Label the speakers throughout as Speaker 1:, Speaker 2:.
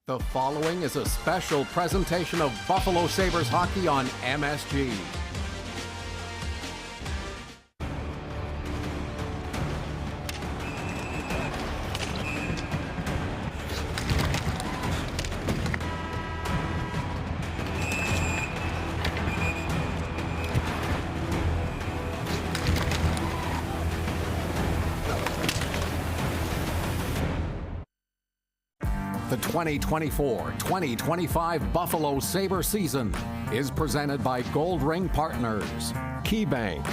Speaker 1: The following is a special presentation of Buffalo Sabres hockey on MSG. The 2024-2025 Buffalo Sabre season is presented by Gold Ring Partners, KeyBank,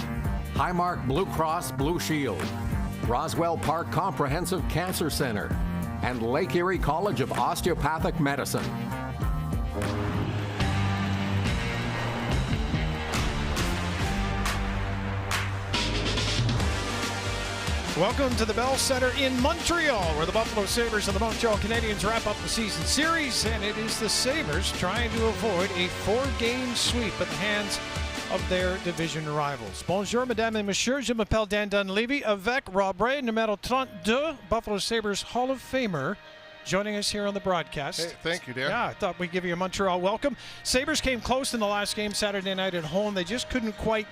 Speaker 1: Highmark Blue Cross Blue Shield, Roswell Park Comprehensive Cancer Center, and Lake Erie College of Osteopathic Medicine.
Speaker 2: Welcome to the Bell Center in Montreal, where the Buffalo Sabres and the Montreal Canadiens wrap up the season series, and it is the Sabres trying to avoid a 4-game sweep at the hands of their division rivals. Bonjour, mesdames et messieurs, je m'appelle Dan Dunleavy, avec Rob Ray, numéro 32, Buffalo Sabres Hall of Famer, joining us here on the broadcast.
Speaker 3: Hey, thank you, Dan.
Speaker 2: Yeah, I thought we'd give you a Montreal welcome. Sabres came close in the last game Saturday night at home. They just couldn't quite,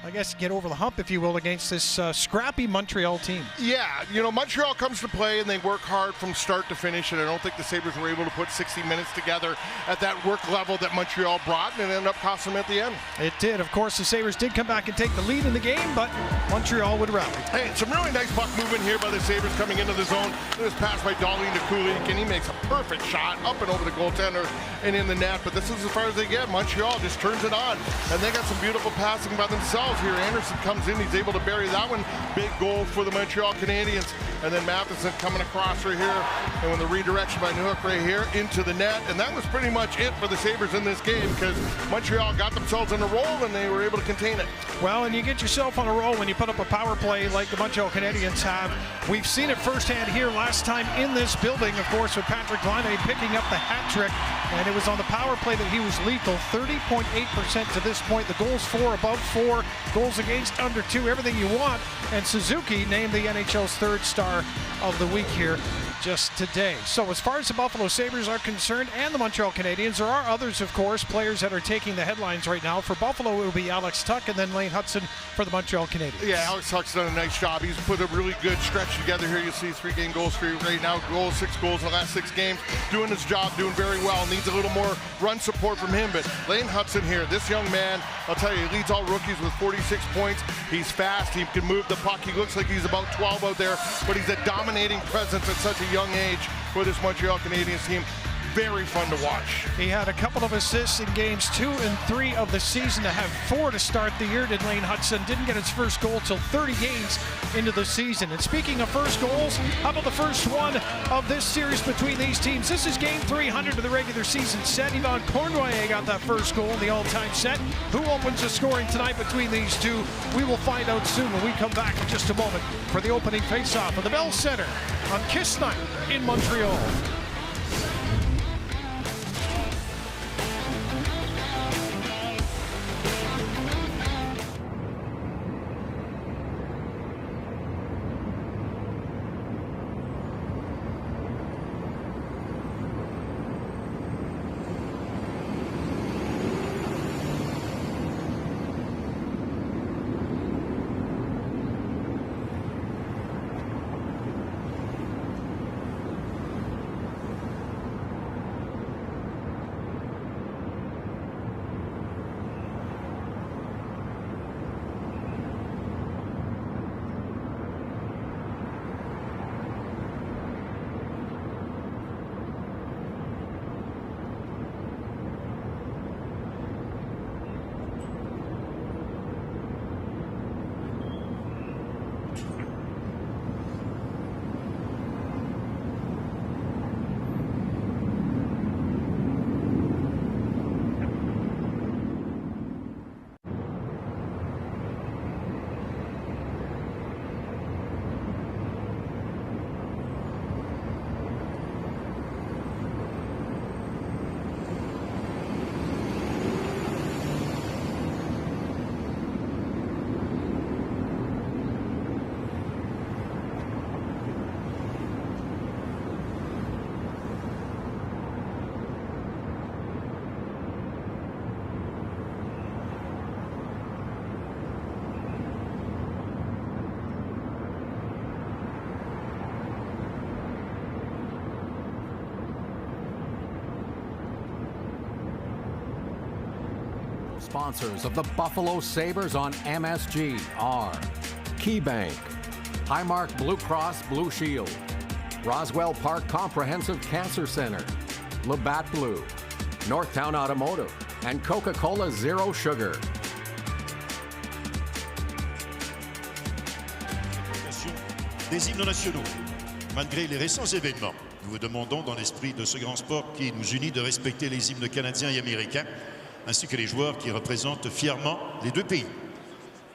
Speaker 2: I guess, get over the hump, if you will, against this scrappy Montreal team.
Speaker 3: Yeah, you know, Montreal comes to play and they work hard from start to finish, and I don't think the Sabres were able to put 60 minutes together at that work level that Montreal brought, and it ended up costing them at the end.
Speaker 2: It did. Of course, the Sabres did come back and take the lead in the game, but Montreal would rally.
Speaker 3: Hey, some really nice puck movement here by the Sabres coming into the zone. It was passed by Darlene Kulik, and he makes a perfect shot up and over the goaltender and in the net, but this is as far as they get. Montreal just turns it on, and they got some beautiful passing by themselves here. Anderson comes in, he's able to bury that one. Big goal for the Montreal Canadiens. And then Matheson coming across right here. And when the redirection by Newhook right here into the net. And that was pretty much it for the Sabres in this game, because Montreal got themselves on a roll and they were able to contain it.
Speaker 2: Well, and you get yourself on a roll when you put up a power play like the Montreal Canadiens have. We've seen it firsthand here last time in this building, of course, with Patrick Laine picking up the hat trick. And it was on the power play that he was lethal. 30.8% to this point. The goals for, above 4, goals against, under 2, everything you want. And Suzuki named the NHL's third star of the week here just today. So as far as the Buffalo Sabres are concerned, and the Montreal Canadiens, there are others, of course, players that are taking the headlines right now. For Buffalo, it will be Alex Tuch, and then Lane Hutson for the Montreal Canadiens.
Speaker 3: Yeah, Alex Tuch's done a nice job. He's put a really good stretch together here. You see 3-game goal streak right now. 6 goals in the last 6 games. Doing his job, doing very well. Needs a little more run support from him. But Lane Hutson here, this young man, I'll tell you, he leads all rookies with 46 points. He's fast. He can move the puck. He looks like he's about 12 out there, but he's a dominating presence at such a young age for this Montreal Canadiens team. Very fun to watch.
Speaker 2: He had a couple of assists in games 2 and 3 of the season. To have 4 to start the year, did Lane Hutson. Didn't get his first goal till 30 games into the season. And speaking of first goals, how about the first one of this series between these teams? This is game 300 of the regular season set. Yvan Cournoyer got that first goal in the all-time set. Who opens the scoring tonight between these two? We will find out soon when we come back in just a moment for the opening face-off of the Bell Center on Kiss Night in Montreal.
Speaker 1: sponsors of the Buffalo Sabres on MSG are KeyBank, Highmark Blue Cross Blue Shield, Roswell Park Comprehensive Cancer Center, Labatt Blue, Northtown Automotive, and Coca-Cola Zero Sugar.
Speaker 4: Des hymnes nationaux. Malgré les récents événements, nous vous demandons, dans l'esprit de ce grand sport qui nous unit, de respecter les hymnes canadiens et américains, ainsi que les joueurs qui représentent fièrement les deux pays.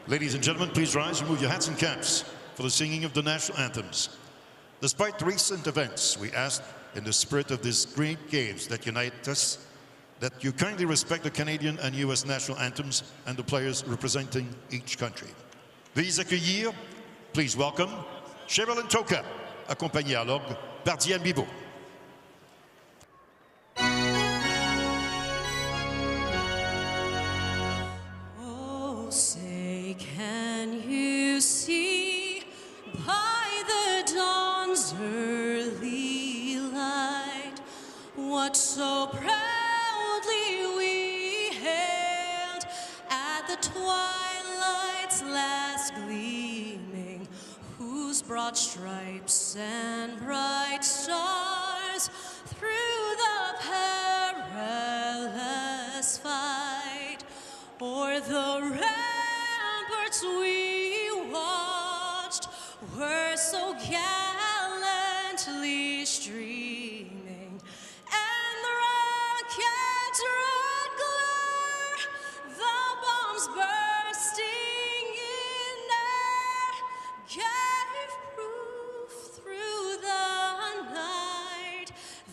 Speaker 4: Ladies and gentlemen, please rise, remove your hats and caps for the singing of the national anthems. Despite recent events, we ask, in the spirit of these great games that unite us, that you kindly respect the Canadian and U.S. national anthems and the players representing each country. Veuillez accueillir, please welcome, Sherilyn Toka, accompagné à l'orgue par Diane Bibeau.
Speaker 5: Oh, say, can you see by the dawn's early light what so proudly we hailed at the twilight's last gleaming, whose broad stripes and bright stars through the perilous fight o'er the ramparts we watched were so gallantly streaming, and the rocket's red glare, the bombs bursting in air, gave proof through the night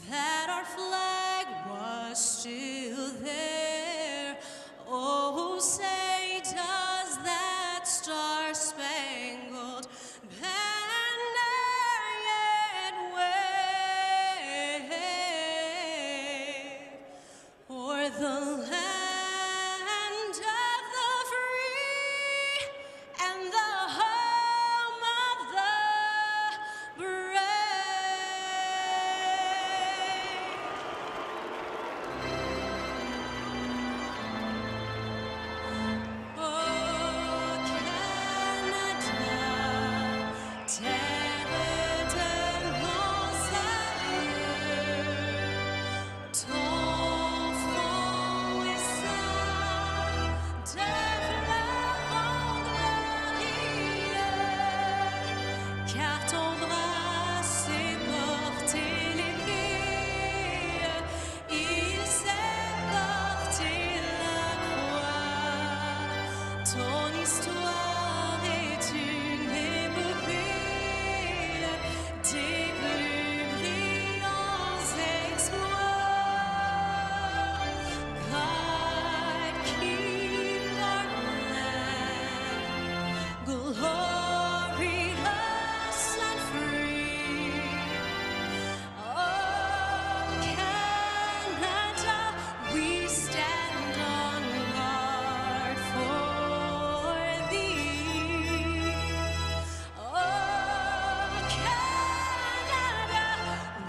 Speaker 5: that our flag was still there. Oh, say, does that star-spangled banner yet wave o'er the land of the free and the home of the brave? Oh, Canada, terre de nos aïeux, ton front est ceint de fleurs glorieuses, car ton bras sait porter l'épée, il sait porter la croix. Ton histoire est une épopée des plus brillants exploits. God keep our land glorious and free. Oh, Canada, we stand on guard for thee. Oh, Canada,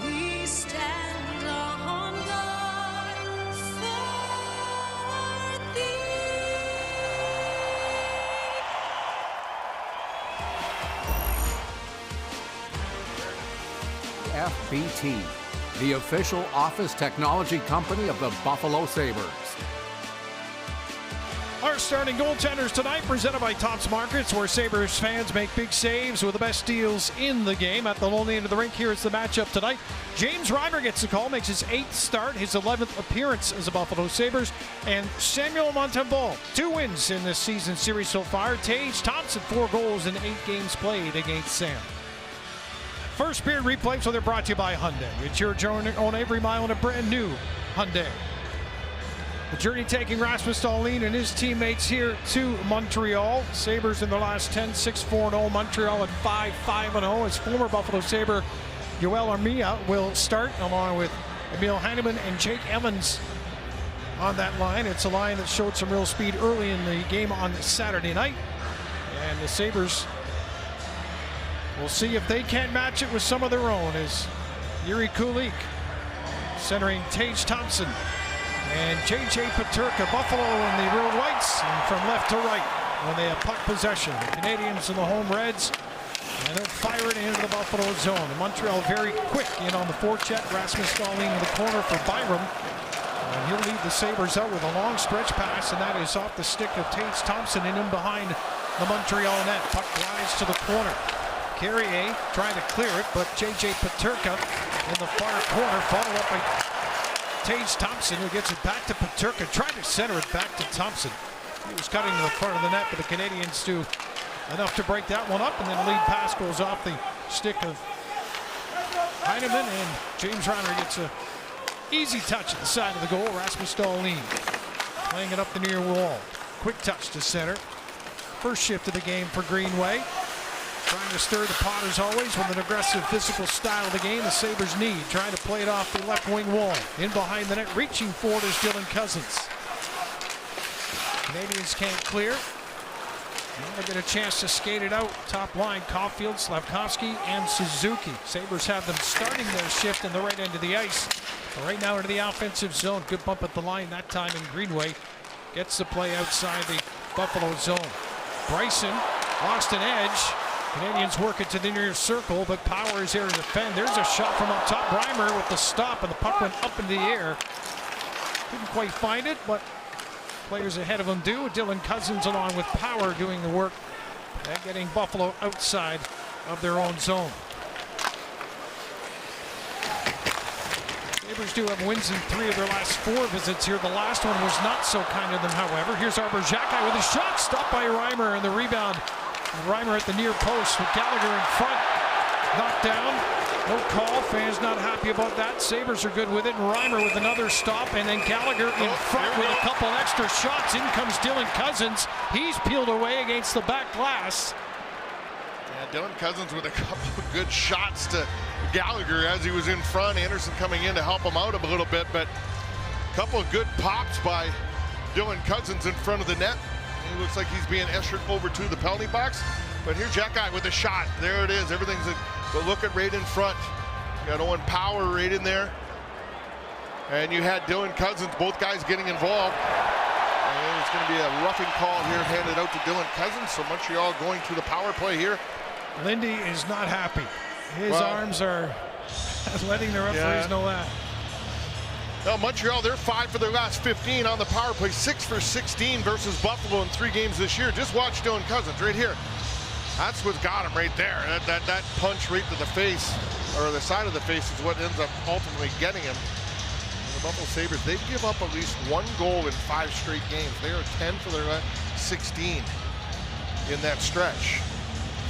Speaker 5: we stand on guard for thee.
Speaker 1: FBT, the official office technology company of the Buffalo Sabres.
Speaker 2: Our starting goaltenders tonight, presented by Tops Markets, where Sabres fans make big saves with the best deals in the game. At the lonely end of the rink, here is the matchup tonight. James Reimer gets the call, makes his 8th start, his 11th appearance as a Buffalo Sabres. And Samuel Montembeault, 2 wins in this season series so far. Tage Thompson, 4 goals in 8 games played against Sam. First period replay, so they're brought to you by Hyundai. It's your journey on every mile in a brand new Hyundai. The journey taking Rasmus Dahlin and his teammates here to Montreal. Sabres in their last 10, 6-4-0. Montreal at 5-5-0. As former Buffalo Sabre Yoel Armia will start, along with Emil Heineman and Jake Evans on that line. It's a line that showed some real speed early in the game on Saturday night. And the Sabres will see if they can't match it with some of their own, as Yuri Kulik centering Tage Thompson And J.J. Peterka, Buffalo in the road whites, and from left to right when they have puck possession. The Canadians and the home Reds, and they'll fire it into the Buffalo zone. And Montreal very quick in on the forecheck. Rasmus Dahlin in the corner for Byram. And he'll lead the Sabres out with a long stretch pass, and that is off the stick of Taves Thompson and in behind the Montreal net. Puck glides to the corner. Carrier trying to clear it, but J.J. Peterka in the far corner, followed up by Taves Thompson, who gets it back to Peterka, trying to center it back to Thompson. He was cutting to the front of the net, but the Canadians do enough to break that one up, and then the lead pass goes off the stick of Heineman, and James Reimer gets a easy touch at the side of the goal. Rasmus Dahlin playing it up the near wall. Quick touch to center. First shift of the game for Greenway. Trying to stir the pot as always with an aggressive physical style of the game the Sabres need. Trying to play it off the left wing wall. In behind the net, reaching forward is Dylan Cousins. Canadians can't clear. Now they get a chance to skate it out. Top line, Caulfield, Slavkovsky, and Suzuki. Sabres have them starting their shift in the right end of the ice. But right now into the offensive zone. Good bump at the line that time, and Greenway gets the play outside the Buffalo zone. Bryson lost an edge. Canadians work it to the near circle, but Power is there to defend. There's a shot from up top. Reimer with the stop, and the puck went up in the air. Couldn't quite find it, but players ahead of him do. Dylan Cousins along with Power doing the work and getting Buffalo outside of their own zone. Sabres do have wins in 3 of their last 4 visits here. The last one was not so kind of them, however. Here's Arber Xhekaj with a shot, stopped by Reimer, and the rebound. Reimer at the near post with Gallagher in front. Knocked down. No call. Fans not happy about that. Sabres are good with it. And Reimer with another stop. And then Gallagher in front with a couple extra shots. In comes Dylan Cousins. He's peeled away against the back glass.
Speaker 3: Yeah, Dylan Cousins with a couple of good shots to Gallagher as he was in front. Anderson coming in to help him out a little bit. But a couple of good pops by Dylan Cousins in front of the net. He looks like he's being ushered over to the penalty box. But here's Xhekaj with a shot. There it is. Everything's looking right in front. You got Owen Power right in there. And you had Dylan Cousins, both guys getting involved. And it's going to be a roughing call here handed out to Dylan Cousins. So Montreal going to the power play here.
Speaker 2: Lindy is not happy. His arms are letting the referees know that.
Speaker 3: Now Montreal, they're 5 for their last 15 on the power play, 6 for 16 versus Buffalo in 3 games this year. Just watch Dylan Cousins right here. That's what got him right there. That punch right to the face, or the side of the face, is what ends up ultimately getting him. And the Buffalo Sabres, they give up at least 1 goal in 5 straight games. They are 10 for their last 16 in that stretch.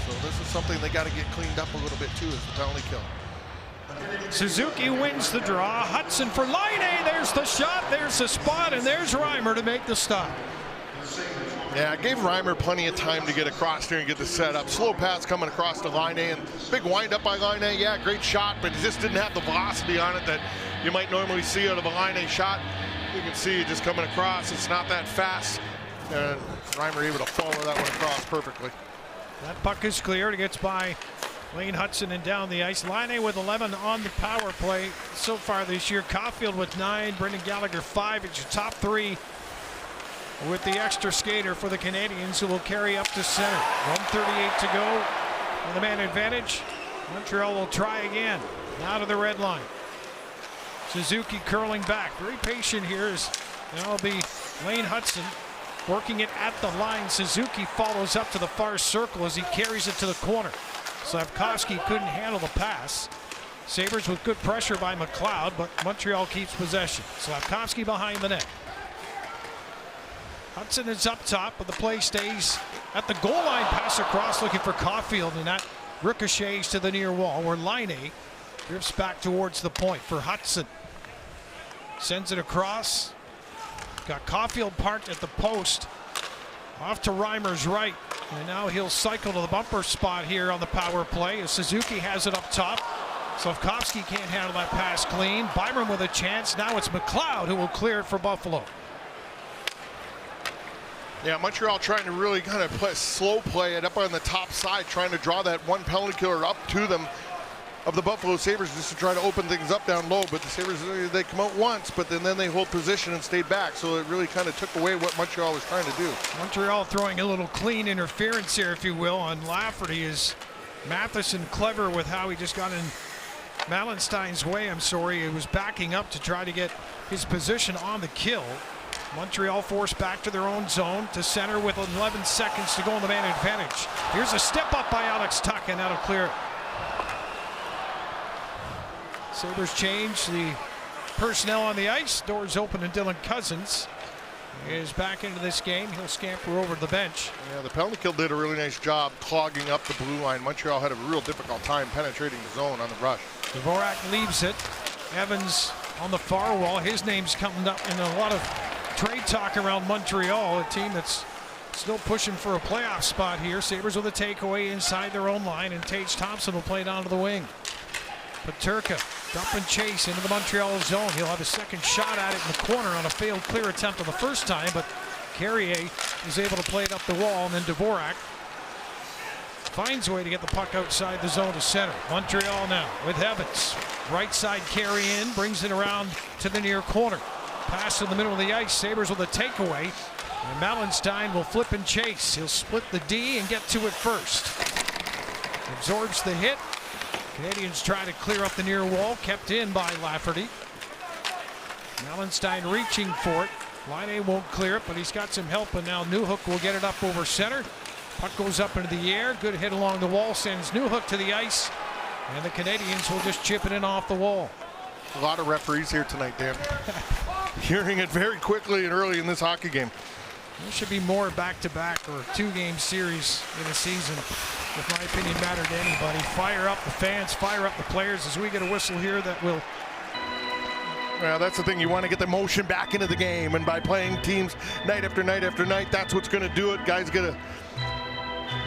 Speaker 3: So this is something they got to get cleaned up a little bit too, is the penalty kill.
Speaker 2: Suzuki wins the draw. Hudson for Laine. There's the shot. There's the spot. And there's Reimer to make the stop.
Speaker 3: Yeah, I gave Reimer plenty of time to get across here and get the setup. Slow pass coming across to Laine, and big windup by Laine. Yeah, great shot, but he just didn't have the velocity on it that you might normally see out of a Laine shot. You can see it just coming across. It's not that fast. And Reimer able to follow that one across perfectly.
Speaker 2: That puck is cleared. It gets by Lane Hudson and down the ice. Laine with 11 on the power play so far this year. Caulfield with 9. Brendan Gallagher 5. It's your top 3 with the extra skater for the Canadians, who will carry up to center. 1:38 to go with the man advantage. Montreal will try again. Now to the red line. Suzuki curling back. Very patient here. That'll be Lane Hudson working it at the line. Suzuki follows up to the far circle as he carries it to the corner. Slavkovsky couldn't handle the pass. Sabres with good pressure by McLeod, but Montreal keeps possession. Slavkovsky behind the net. Hudson is up top, but the play stays at the goal line. Pass across looking for Caulfield, and that ricochets to the near wall where Laine drifts back towards the point for Hudson. Sends it across. Got Caulfield parked at the post. Off to Reimer's right. And now he'll cycle to the bumper spot here on the power play as Suzuki has it up top. Slavkovsky can't handle that pass clean. Byram with a chance. Now it's McLeod who will clear it for Buffalo.
Speaker 3: Yeah, Montreal trying to really kind of slow play it up on the top side, trying to draw that one penalty killer up to them. of the Buffalo Sabres just to try to open things up down low. But the Sabres, they come out once, but then they hold position and stayed back. So it really kind of took away what Montreal was trying to do.
Speaker 2: Montreal throwing a little clean interference here, if you will, on Lafferty. Is Matheson clever with how he just got in Malenstein's way? He was backing up to try to get his position on the kill. Montreal forced back to their own zone to center with 11 seconds to go on the man advantage. Here's a step up by Alex Tuch, and that'll clear it. Sabres change the personnel on the ice. Doors open, and Dylan Cousins is back into this game. He'll scamper over to the bench.
Speaker 3: Yeah, the penalty kill did a really nice job clogging up the blue line. Montreal had a real difficult time penetrating the zone on the rush.
Speaker 2: Dvorak leaves it. Evans on the far wall. His name's coming up in a lot of trade talk around Montreal, a team that's still pushing for a playoff spot here. Sabres with a takeaway inside their own line, and Tage Thompson will play down to the wing. Peterka dump and chase into the Montreal zone. He'll have a second shot at it in the corner on a failed clear attempt on the first time, but Carrier is able to play it up the wall, and then Dvorak finds a way to get the puck outside the zone to center. Montreal now with Evans. Right side carry in, brings it around to the near corner. Pass in the middle of the ice. Sabres with a takeaway. And Malenstein will flip and chase. He'll split the D and get to it first. Absorbs the hit. Canadians try to clear up the near wall, kept in by Lafferty. Malenstein reaching for it. Laine won't clear it, but he's got some help, and now Newhook will get it up over center. Puck goes up into the air. Good hit along the wall, sends Newhook to the ice, and the Canadians will just chip it in off the wall.
Speaker 3: A lot of referees here tonight, Dan. Hearing it very quickly and early in this hockey game.
Speaker 2: There should be more back-to-back or two-game series in a season, if my opinion mattered to anybody. Fire up the fans, fire up the players as we get a whistle here that will...
Speaker 3: Well, that's the thing. You want to get the motion back into the game, and by playing teams night after night after night, that's what's going to do it. Guys get to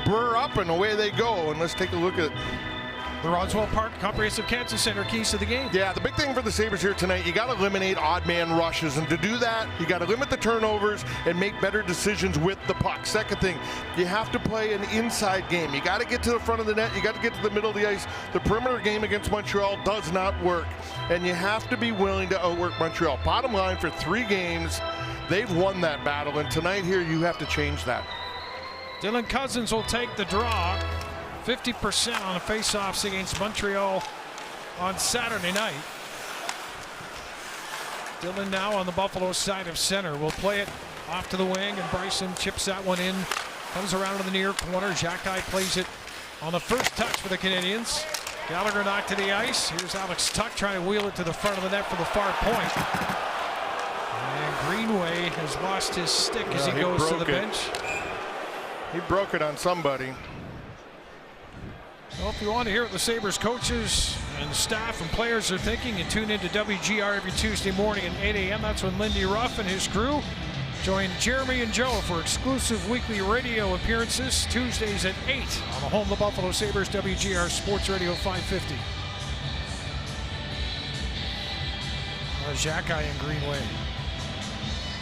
Speaker 3: burr up, and away they go. And let's take a look at
Speaker 2: the Roswell Park Comprehensive Cancer Center keys to the game.
Speaker 3: Yeah, the big thing for the Sabres here tonight, you got to eliminate odd man rushes. And to do that, you got to limit the turnovers and make better decisions with the puck. Second thing, you have to play an inside game. You got to get to the front of the net. You got to get to the middle of the ice. The perimeter game against Montreal does not work. And you have to be willing to outwork Montreal. Bottom line, for 3 games, they've won that battle. And tonight here, you have to change that.
Speaker 2: Dylan Cousins will take the draw. 50% on the faceoffs against Montreal on Saturday night. Dylan now on the Buffalo side of center. Will play it off to the wing, and Bryson chips that one in. Comes around to the near corner. Xhekaj plays it on the first touch for the Canadians. Gallagher knocked to the ice. Here's Alex Tuch trying to wheel it to the front of the net for the far point. And Greenway has lost his stick as he goes to the bench.
Speaker 3: He broke it on somebody.
Speaker 2: Well, if you want to hear what the Sabres coaches and staff and players are thinking, you tune into WGR every Tuesday morning at 8 a.m. That's when Lindy Ruff and his crew join Jeremy and Joe for exclusive weekly radio appearances Tuesdays at 8 on the home of the Buffalo Sabres, WGR Sports Radio 550. Xhekaj and Greenway.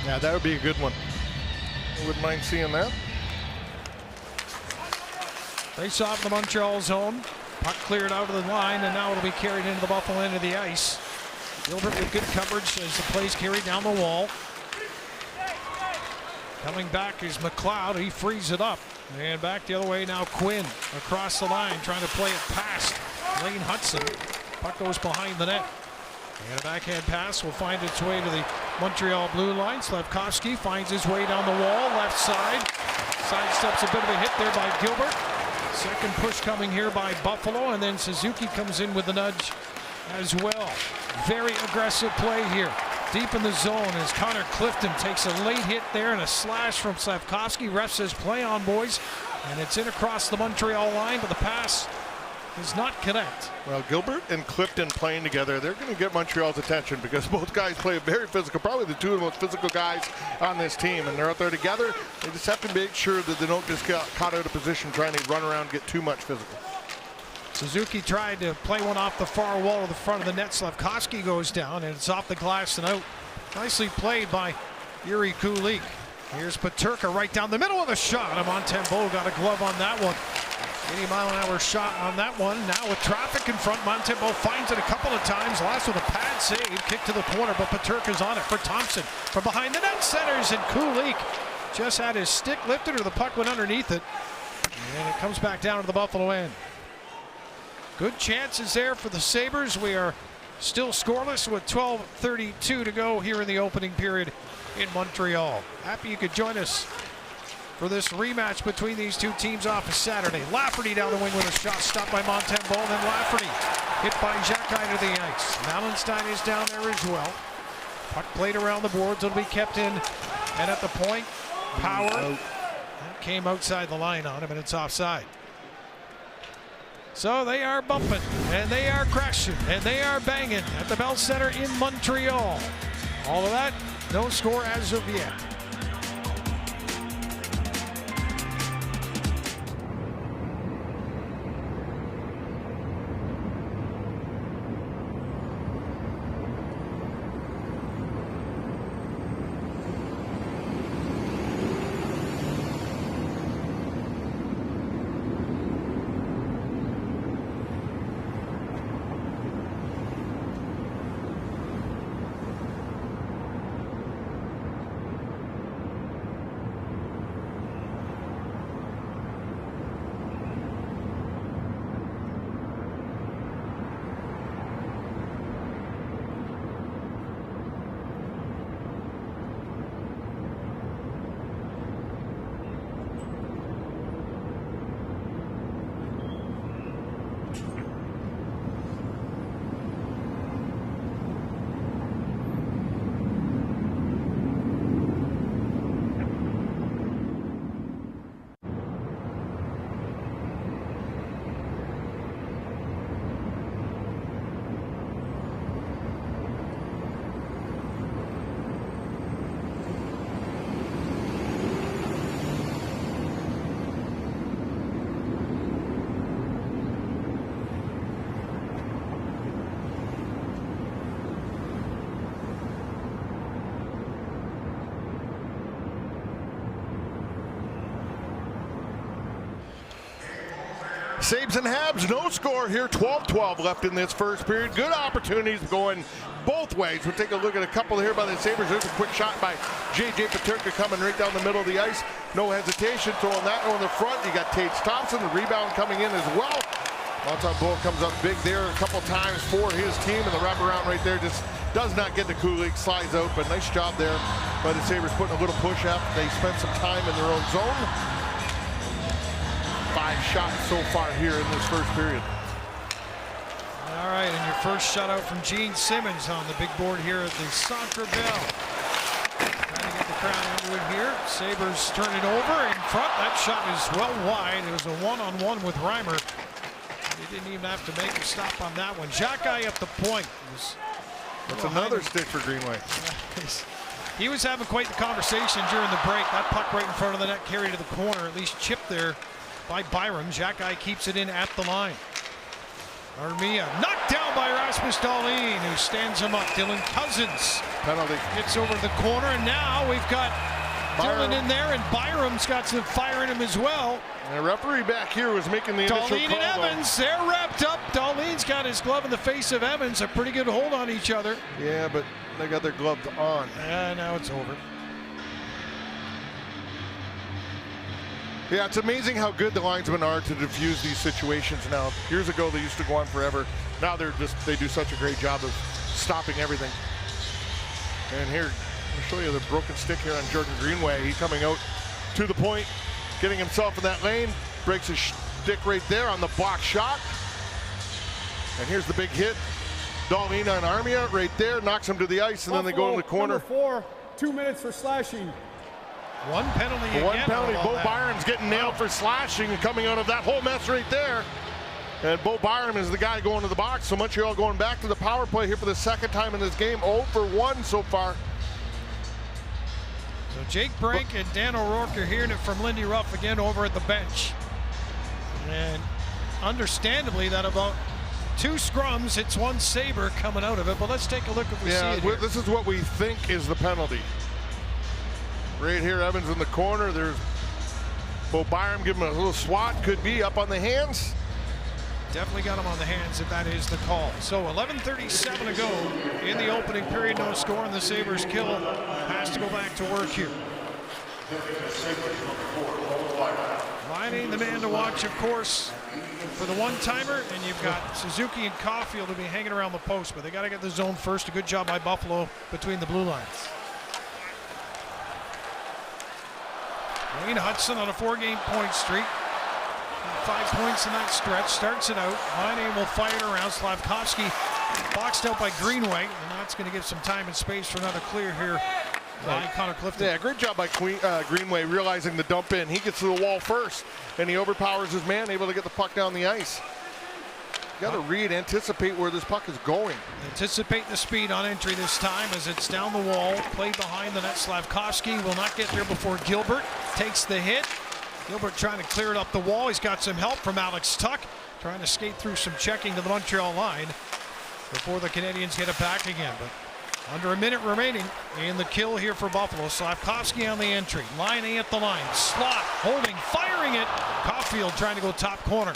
Speaker 3: Yeah, that would be a good one. I wouldn't mind seeing that.
Speaker 2: Face off the Montreal zone. Puck cleared out of the line, and now it'll be carried into the Buffalo end of the ice. Gilbert with good coverage as the play's carried down the wall. Coming back is McLeod. He frees it up. And back the other way now, Quinn across the line trying to play it past Lane Hudson. Puck goes behind the net. And a backhand pass will find its way to the Montreal blue line. Slafkovsky finds his way down the wall, left side. Sidesteps a bit of a hit there by Gilbert. Second push coming here by Buffalo, and then Suzuki comes in with the nudge as well. Very aggressive play here. Deep in the zone as Connor Clifton takes a late hit there and a slash from Slafkovsky. Ref says play on, boys. And it's in across the Montreal line, but the pass does not connect.
Speaker 3: Well, Gilbert and Clifton playing together, they're going to get Montreal's attention because both guys play very physical, probably the 2 most physical guys on this team, and they're out there together. They just have to make sure that they don't just get caught out of position trying to run around and get too much physical.
Speaker 2: Suzuki tried to play one off the far wall of the front of the net. Slafkovsky goes down, and it's off the glass and out. Nicely played by Yuri Kulik. Here's Peterka right down the middle of the shot. Montembeault got a glove on that one. 80-mile-an-hour shot on that one. Now with traffic in front, Montembeault finds it a couple of times. Last with a pad save, kick to the corner, but Peterka's on it for Thompson. From behind the net, centers, and Kulik just had his stick lifted, or the puck went underneath it. And it comes back down to the Buffalo end. Good chances there for the Sabres. We are still scoreless with 12:32 to go here in the opening period in Montreal. Happy you could join us for this rematch between these two teams off of Saturday. Lafferty down the wing with a shot stopped by Montembeault, and then Lafferty hit by Xhekaj to the ice. Malenstein is down there as well. Puck played around the boards. It'll be kept in, and at the point, Power that came outside the line on him, and it's offside. So they are bumping, and they are crashing, and they are banging at the Bell Center in Montreal. All of that, no score as of yet.
Speaker 3: Sabres and Habs, no score here. 12-12 left in this first period. Good opportunities going both ways. We'll take a look at a couple here by the Sabres. There's a quick shot by J.J. Peterka coming right down the middle of the ice. No hesitation, throwing that one in the front. You got Tage Thompson, the rebound coming in as well. Montembeault comes up big there a couple times for his team, and the wraparound right there just does not get to Kulik. Slides out, but nice job there by the Sabres putting a little push up. They spent some time in their own zone. 5 shots so far here in this first period.
Speaker 2: All right, and your first shutout from Gene Simmons on the big board here at the Centre Bell. Trying to get the crowd into it here. Sabres turn it over in front. That shot is well wide. It was a one-on-one with Reimer. He didn't even have to make a stop on that one. Xhekaj at the point.
Speaker 3: That's another stick for Greenway.
Speaker 2: He was having quite the conversation during the break. That puck right in front of the net carried to the corner, at least chipped there by Byram. Xhekaj keeps it in at the line. Armia knocked down by Rasmus Dahlin, who stands him up. Dylan Cousins
Speaker 3: Penalty.
Speaker 2: gets over to the corner, and now we've got
Speaker 3: Byram.
Speaker 2: Dylan in there, and Byram's got some fire in him as well.
Speaker 3: And the referee back here was making the initial
Speaker 2: Dahlin
Speaker 3: call.
Speaker 2: and Evans, they're wrapped up. Dahlin's got his glove in the face of Evans. A pretty good hold on each other.
Speaker 3: Yeah, but they got their gloves on.
Speaker 2: And now it's over.
Speaker 3: Yeah, it's amazing how good the linesmen are to diffuse these situations now. Years ago, they used to go on forever. Now they do such a great job of stopping everything. And here, I'll show you the broken stick here on Jordan Greenway. He's coming out to the point, getting himself in that lane, breaks his stick right there on the block shot. And here's the big hit. Dahlin on Armia right there, knocks him to the ice, and then they go in the corner.
Speaker 6: Number 4, 2 minutes for slashing.
Speaker 2: One penalty again.
Speaker 3: One penalty.
Speaker 2: on all
Speaker 3: Bo
Speaker 2: that.
Speaker 3: Byram's getting nailed for slashing and coming out of that whole mess right there. And Bo Byram is the guy going to the box. So Montreal going back to the power play here for the second time in this game. 0 for 1 so far.
Speaker 2: So Jake Brink and Dan O'Rourke are hearing it from Lindy Ruff again over at the bench. And understandably, that about 2 scrums, it's 1 Sabre coming out of it. But let's take a look if we see it here.
Speaker 3: This is what we think is the penalty. Right here, Evans in the corner. There's Will Byram give him a little swat? Could be up on the hands.
Speaker 2: Definitely got him on the hands if that is the call. So 11:37 to go in the opening period. No score, and the Sabres kill. Has to go back to work here. Lining the man to watch, of course, for the one-timer, and you've got Suzuki and Caulfield to be hanging around the post, but they got to get the zone first. A good job by Buffalo between the blue lines. Wayne Hudson on a 4-game point streak. 5 points in that stretch. Starts it out. Laine will fire it around. Slavkovsky boxed out by Greenway, and that's going to give some time and space for another clear here by Connor Clifton.
Speaker 3: Yeah, great job by Greenway realizing the dump in. He gets to the wall first, and he overpowers his man, able to get the puck down the ice. You got to read, anticipate where this puck is going.
Speaker 2: Anticipate the speed on entry this time as it's down the wall. Played behind the net. Slavkovsky will not get there before Gilbert takes the hit. Gilbert trying to clear it up the wall. He's got some help from Alex Tuck, trying to skate through some checking to the Montreal line before the Canadians get it back again. But under a minute remaining in the kill here for Buffalo. Slavkovsky on the entry. Laine at the line. Slot, holding, firing it. Caulfield trying to go top corner.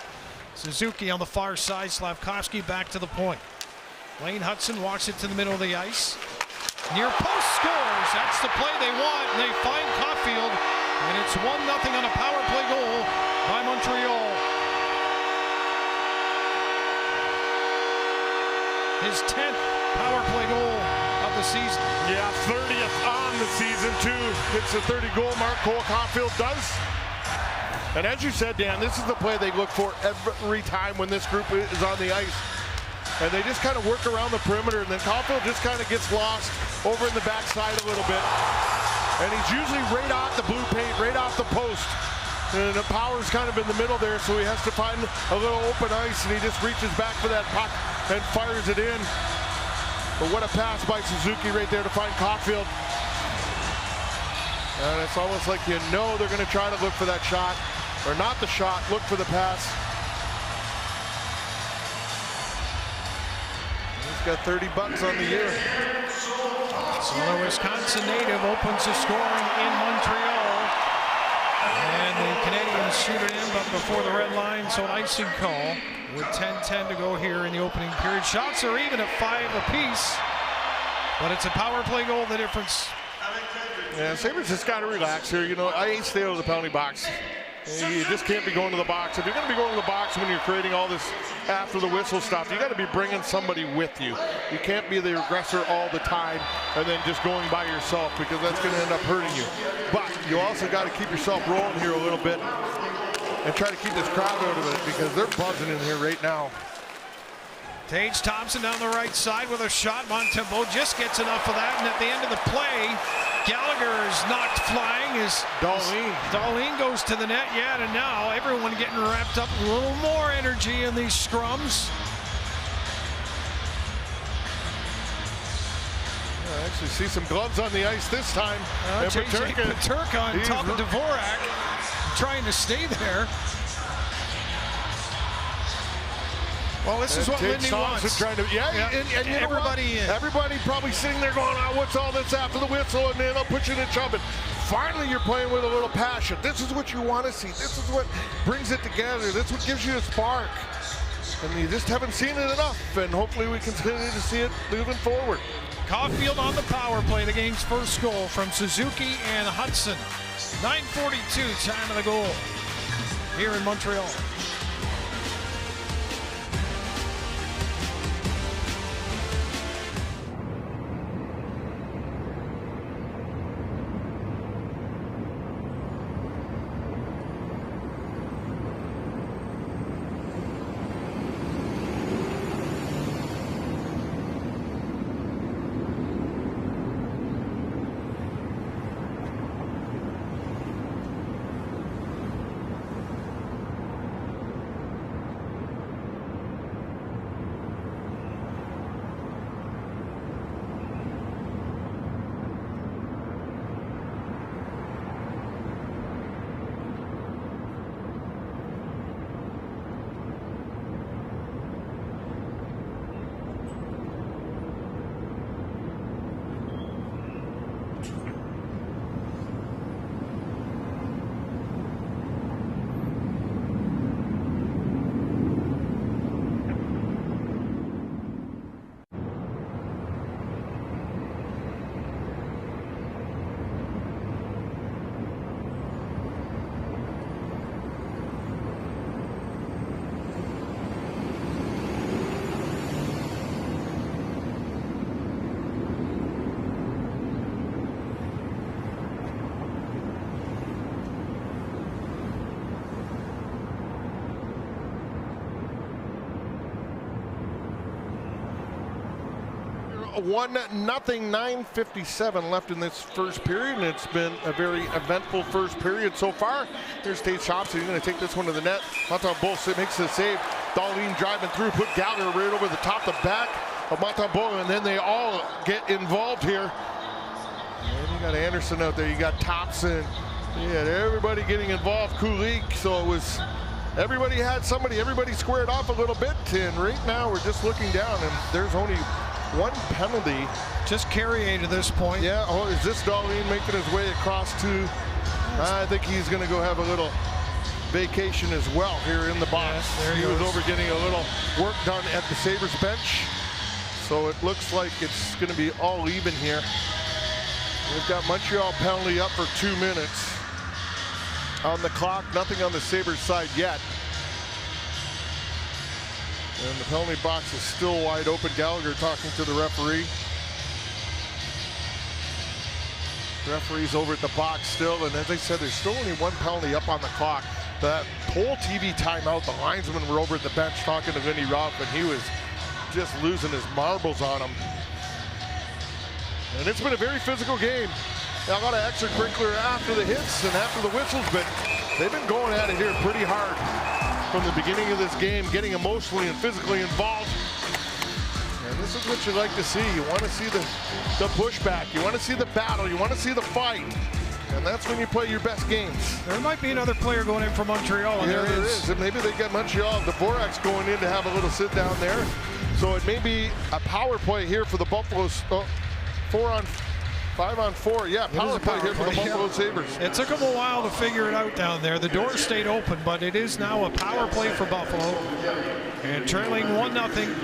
Speaker 2: Suzuki on the far side. Slavkovsky back to the point. Wayne Hudson walks it to the middle of the ice. Near post scores. That's the play they want. And they find Caulfield. And it's 1-0 on a power play goal by Montreal. His 10th power play goal of the season.
Speaker 3: Yeah, 30th on the season, too. It's the 30-goal mark Cole Caulfield does. And as you said, Dan, this is the play they look for every time when this group is on the ice. And they just kind of work around the perimeter, and then Caulfield just kind of gets lost over in the backside a little bit. And he's usually right off the blue paint, right off the post. And the power's kind of in the middle there, so he has to find a little open ice, and he just reaches back for that puck and fires it in. But what a pass by Suzuki right there to find Caulfield. And it's almost like you know they're going to try to look for that shot. Or not the shot, look for the pass. He's got $30 on the year.
Speaker 2: So the Wisconsin native opens the scoring in Montreal. And the Canadians shoot it in, but before the red line, so an icing call with 10:10 to go here in the opening period. Shots are even at 5 apiece, but it's a power play goal, the difference.
Speaker 3: Yeah, Sabres just got to relax here. You know, I ain't staying in the penalty box. You just can't be going to the box. If you're going to be going to the box when you're creating all this after the whistle stuff, you got to be bringing somebody with you. You can't be the aggressor all the time and then just going by yourself, because that's going to end up hurting you. But you also got to keep yourself rolling here a little bit and try to keep this crowd out of it, because they're buzzing in here right now.
Speaker 2: Tage Thompson down the right side with a shot. Montembeault just gets enough of that, and at the end of the play, Gallagher is knocked flying as Dahlin goes to the net. Yeah, and now everyone getting wrapped up with a little more energy in these scrums.
Speaker 3: I actually see some gloves on the ice this time.
Speaker 2: JJ Peterka on top of Dvorak, trying to stay there. Well, this is what Lindy wants.
Speaker 3: Trying to, and you know everybody probably sitting there going, oh, what's all this after the whistle? And then they'll put you in a chub. And finally, you're playing with a little passion. This is what you want to see. This is what brings it together. This is what gives you a spark. And you just haven't seen it enough. And hopefully we continue to see it moving forward.
Speaker 2: Caulfield on the power play, the game's first goal from Suzuki and Hudson. 9:42 time of the goal here in Montreal.
Speaker 3: 1-0, 9:57 left in this first period, and it's been a very eventful first period so far. Here's Tage Thompson. He's going to take this one to the net. Montembeault makes the save. Darlene driving through, put Gallagher right over the top, the back of Montembeault, and then they all get involved here. And you got Anderson out there. You got Thompson. You had everybody getting involved. Kulik. So it was. Everybody had somebody. Everybody squared off a little bit, and right now we're just looking down, and there's only one penalty.
Speaker 2: Just Carrier to this point.
Speaker 3: Yeah. Oh, is this Darlene making his way across to? I think he's going to go have a little vacation as well here in the box.
Speaker 2: Yes, there
Speaker 3: he
Speaker 2: he
Speaker 3: was
Speaker 2: goes.
Speaker 3: over getting a little work done at the Sabres bench, so it looks like it's going to be all even here. We've got Montreal penalty up for 2 minutes on the clock. Nothing on the Sabres side yet. And the penalty box is still wide open. Gallagher talking to the referee. Referee's over at the box still, and as I said, there's still only one penalty up on the clock. That whole TV timeout, the linesmen were over at the bench talking to Vinny Ruff, and he was just losing his marbles on him. And it's been a very physical game. A lot of extracurricular after the hits and after the whistles, but they've been going at it here pretty hard from the beginning of this game, getting emotionally and physically involved. And this is what you like to see. You want to see the pushback. You want to see the battle. You want to see the fight. And that's when you play your best games.
Speaker 2: There might be another player going in for Montreal. And
Speaker 3: Yeah, there is. And maybe they get Montreal. Dvorak's going in to have a little sit down there. So it may be a power play here for the Buffaloes. 5-on-4. Yeah, power play here for the Buffalo Sabres.
Speaker 2: It took them a while to figure it out down there. The door stayed open, but it is now a power play for Buffalo. And trailing 1-0.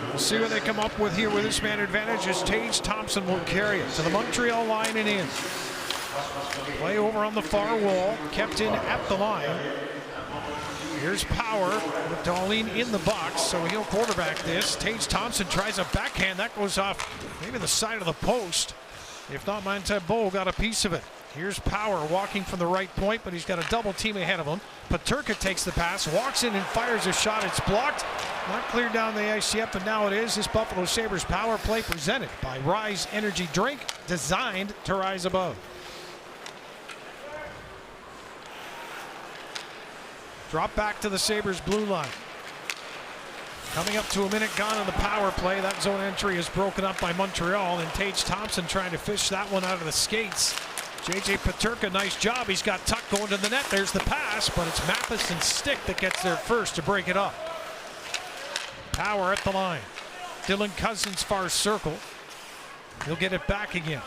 Speaker 2: We'll see what they come up with here with this man advantage as Tage Thompson will carry it to the Montreal line and in. Play over on the far wall, kept in at the line. Here's Power with Darlene in the box, so he'll quarterback this. Tage Thompson tries a backhand. That goes off maybe the side of the post. If not, Montembeault got a piece of it. Here's Power walking from the right point, but he's got a double team ahead of him. Peterka takes the pass, walks in and fires a shot. It's blocked. Not cleared down the ice yet, but now it is. This Buffalo Sabres power play presented by Rise Energy Drink, designed to rise above. Drop back to the Sabres blue line. Coming up to a minute gone on the power play. That zone entry is broken up by Montreal, and Tage Thompson trying to fish that one out of the skates. JJ Peterka, nice job. He's got Tuck going to the net. There's the pass, but it's Matheson's stick that gets there first to break it up. Power at the line. Dylan Cousins far circle. He'll get it back again.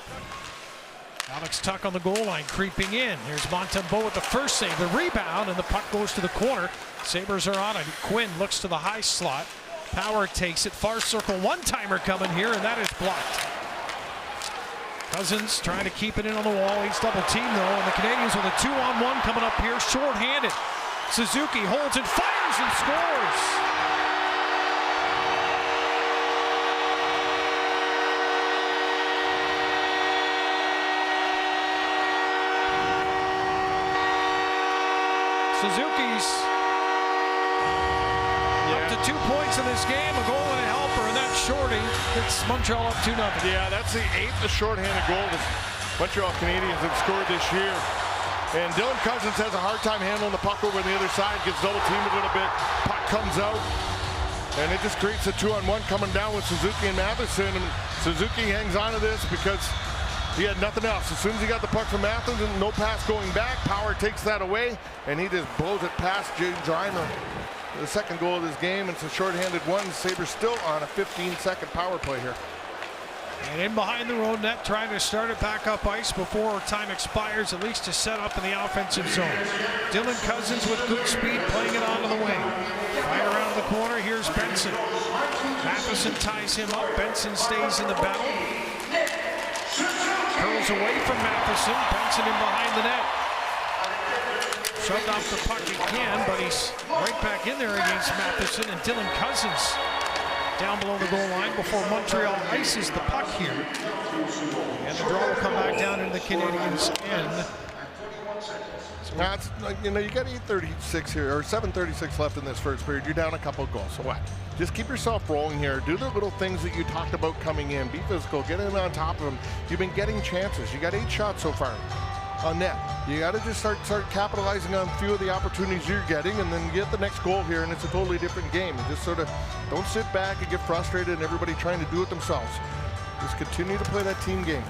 Speaker 2: Alex Tuck on the goal line, creeping in. Here's Montembeault with the first save, the rebound, and the puck goes to the corner. Sabres are on it. Quinn looks to the high slot. Power takes it, far circle, one-timer coming here, and that is blocked. Cousins trying to keep it in on the wall. He's double teamed though, and the Canadians with a 2-on-1 coming up here, short-handed. Suzuki holds and fires and scores. Suzuki's up to 2 points in this game, a goal and a helper, and that's Shorty. It's Montreal up 2-0.
Speaker 3: Yeah, that's the 8th shorthanded goal the Montreal Canadiens have scored this year. And Dylan Cousins has a hard time handling the puck over on the other side, gets double teamed a little bit, puck comes out, and it just creates a 2-on-1 coming down with Suzuki and Matheson. And Suzuki hangs on to this because he had nothing else. As soon as he got the puck from Matheson, no pass going back. Power takes that away, and he just blows it past Jay Dreimer. The second goal of this game, it's a shorthanded one. Sabres still on a 15-second power play here.
Speaker 2: And in behind the road net, trying to start it back up ice before time expires, at least to set up in the offensive zone. Dylan Cousins with good speed, playing it onto the wing. Right around the corner, here's Benson. Matheson ties him up. Benson stays in the battle. Curls away from Matheson. Benson in behind the net. Shoved off the puck again, but he's right back in there against Matheson, and Dylan Cousins down below the goal line before Montreal ices the puck here. And the draw will come back down into the Canadiens' end.
Speaker 3: That's, you got 8:36 here, or 7:36 left in this first period. You're down a couple of goals. So what? Just keep yourself rolling here. Do the little things that you talked about coming in. Be physical. Get in on top of them. You've been getting chances. You got 8 shots so far on net. You got to just start capitalizing on a few of the opportunities you're getting, and then get the next goal here, and it's a totally different game. And just sort of don't sit back and get frustrated and everybody trying to do it themselves. Just continue to play that team game.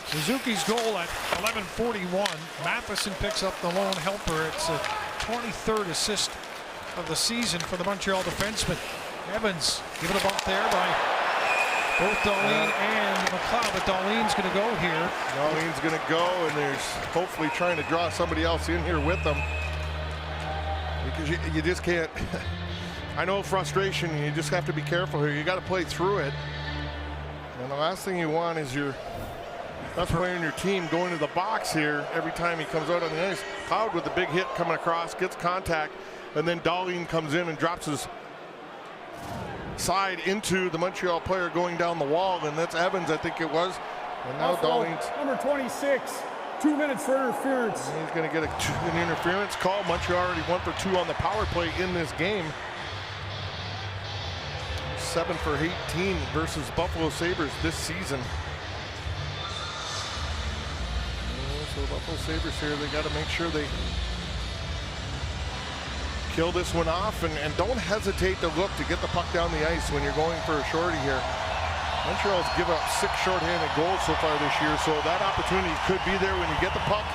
Speaker 2: Suzuki's goal at 11:41. Matheson picks up the lone helper. It's a 23rd assist of the season for the Montreal defenseman. Evans given a bump there by both Dahlin and McLeod, but Dahlin's going to go here.
Speaker 3: Dahlin's going to go, and there's hopefully trying to draw somebody else in here with them. Because you just can't. I know frustration, you just have to be careful here. You got to play through it. And the last thing you want is your best player in your team going to the box here every time he comes out on the ice. Cloud with the big hit coming across, gets contact, and then Dahlin comes in and drops his side into the Montreal player going down the wall, and that's Evans, I think it was. And now Dahlin's
Speaker 6: Number 26, 2 minutes for interference.
Speaker 3: he's going to get an interference call. Montreal already 1 for 2 on the power play in this game. 7 for 18 versus Buffalo Sabres this season. So Buffalo Sabres here, they got to make sure they kill this one off, and don't hesitate to look to get the puck down the ice when you're going for a shorty here. Montreal's given up 6 shorthanded goals so far this year, so that opportunity could be there when you get the puck.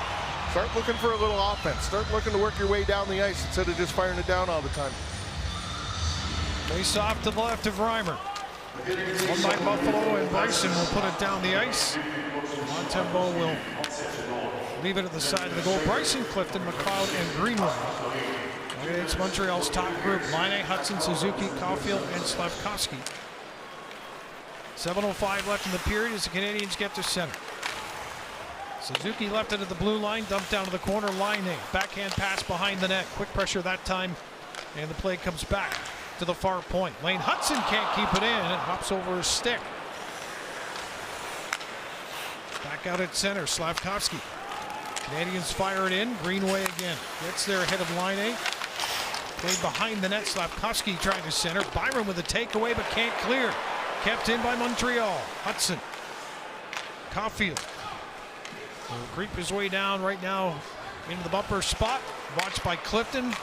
Speaker 3: Start looking for a little offense. Start looking to work your way down the ice instead of just firing it down all the time.
Speaker 2: Face off to the left of Reimer. One by Buffalo, and Bryson will put it down the ice. Montembeault will leave it at the side of the goal. Bryson, Clifton, McLeod, and Greenwood. It's Montreal's top group. Laine, Hudson, Suzuki, Caulfield, and Slavkovsky. 7:05 left in the period as the Canadiens get to center. Suzuki left it at the blue line, dumped down to the corner. Laine, backhand pass behind the net. Quick pressure that time, and the play comes back to the far point. Lane Hudson can't keep it in. It hops over his stick. Back out at center, Slavkovsky. Canadiens fire it in. Greenway again. Gets there ahead of Laine. Played behind the net. Slavkovsky trying to center. Byron with a takeaway but can't clear. Kept in by Montreal. Hudson. Caulfield will creep his way down right now into the bumper spot. Watched by Clifton.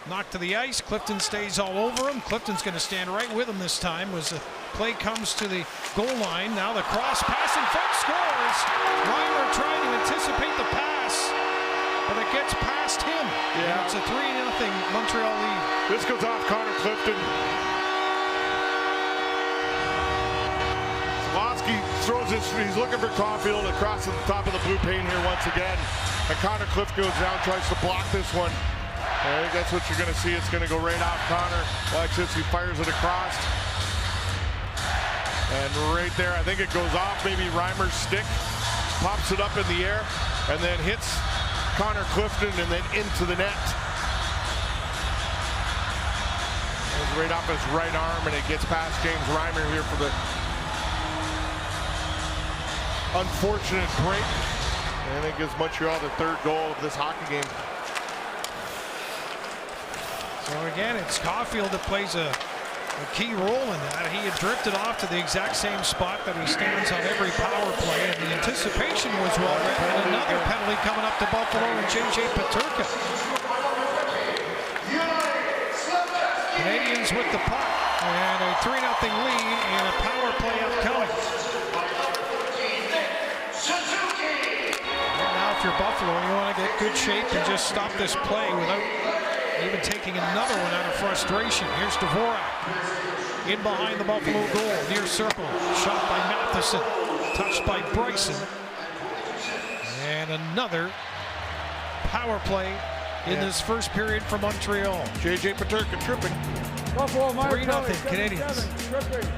Speaker 2: Knocked to the ice. Clifton stays all over him. Clifton's going to stand right with him this time as the play comes to the goal line. Now the cross pass in front scores. Reimer trying to anticipate the pass, but it gets past him. Yeah. It's a 3-0 Montreal lead.
Speaker 3: This goes off Connor Clifton. Slavkovsky throws this, he's looking for Caulfield across the top of the blue paint here once again. And Connor Clifton goes down, tries to block this one. I think that's what you're going to see. It's going to go right off Connor. Watch this, he fires it across. And right there, I think it goes off maybe Reimer's stick. Pops it up in the air and then hits Connor Clifton and then into the net. It goes right off his right arm and it gets past James Reimer here for the unfortunate break. And it gives Montreal the 3rd goal of this hockey game.
Speaker 2: So again, it's Caulfield that plays a key role in that. He had drifted off to the exact same spot that he stands on every power play, and the anticipation was well read. And another penalty coming up to Buffalo and J.J. Peterka. Canadiens with the puck, and a 3-0 lead and a power play upcoming. Right now, if you're Buffalo, you want to get good shape and just stop this play without even taking another one out of frustration. Here's Dvorak in behind the Buffalo goal, near circle, shot by Matheson, touched by Bryson, and another power play in this first period for Montreal.
Speaker 3: J.J. Peterka tripping.
Speaker 6: Buffalo,
Speaker 2: 3-0 Canadiens.
Speaker 6: Tripping.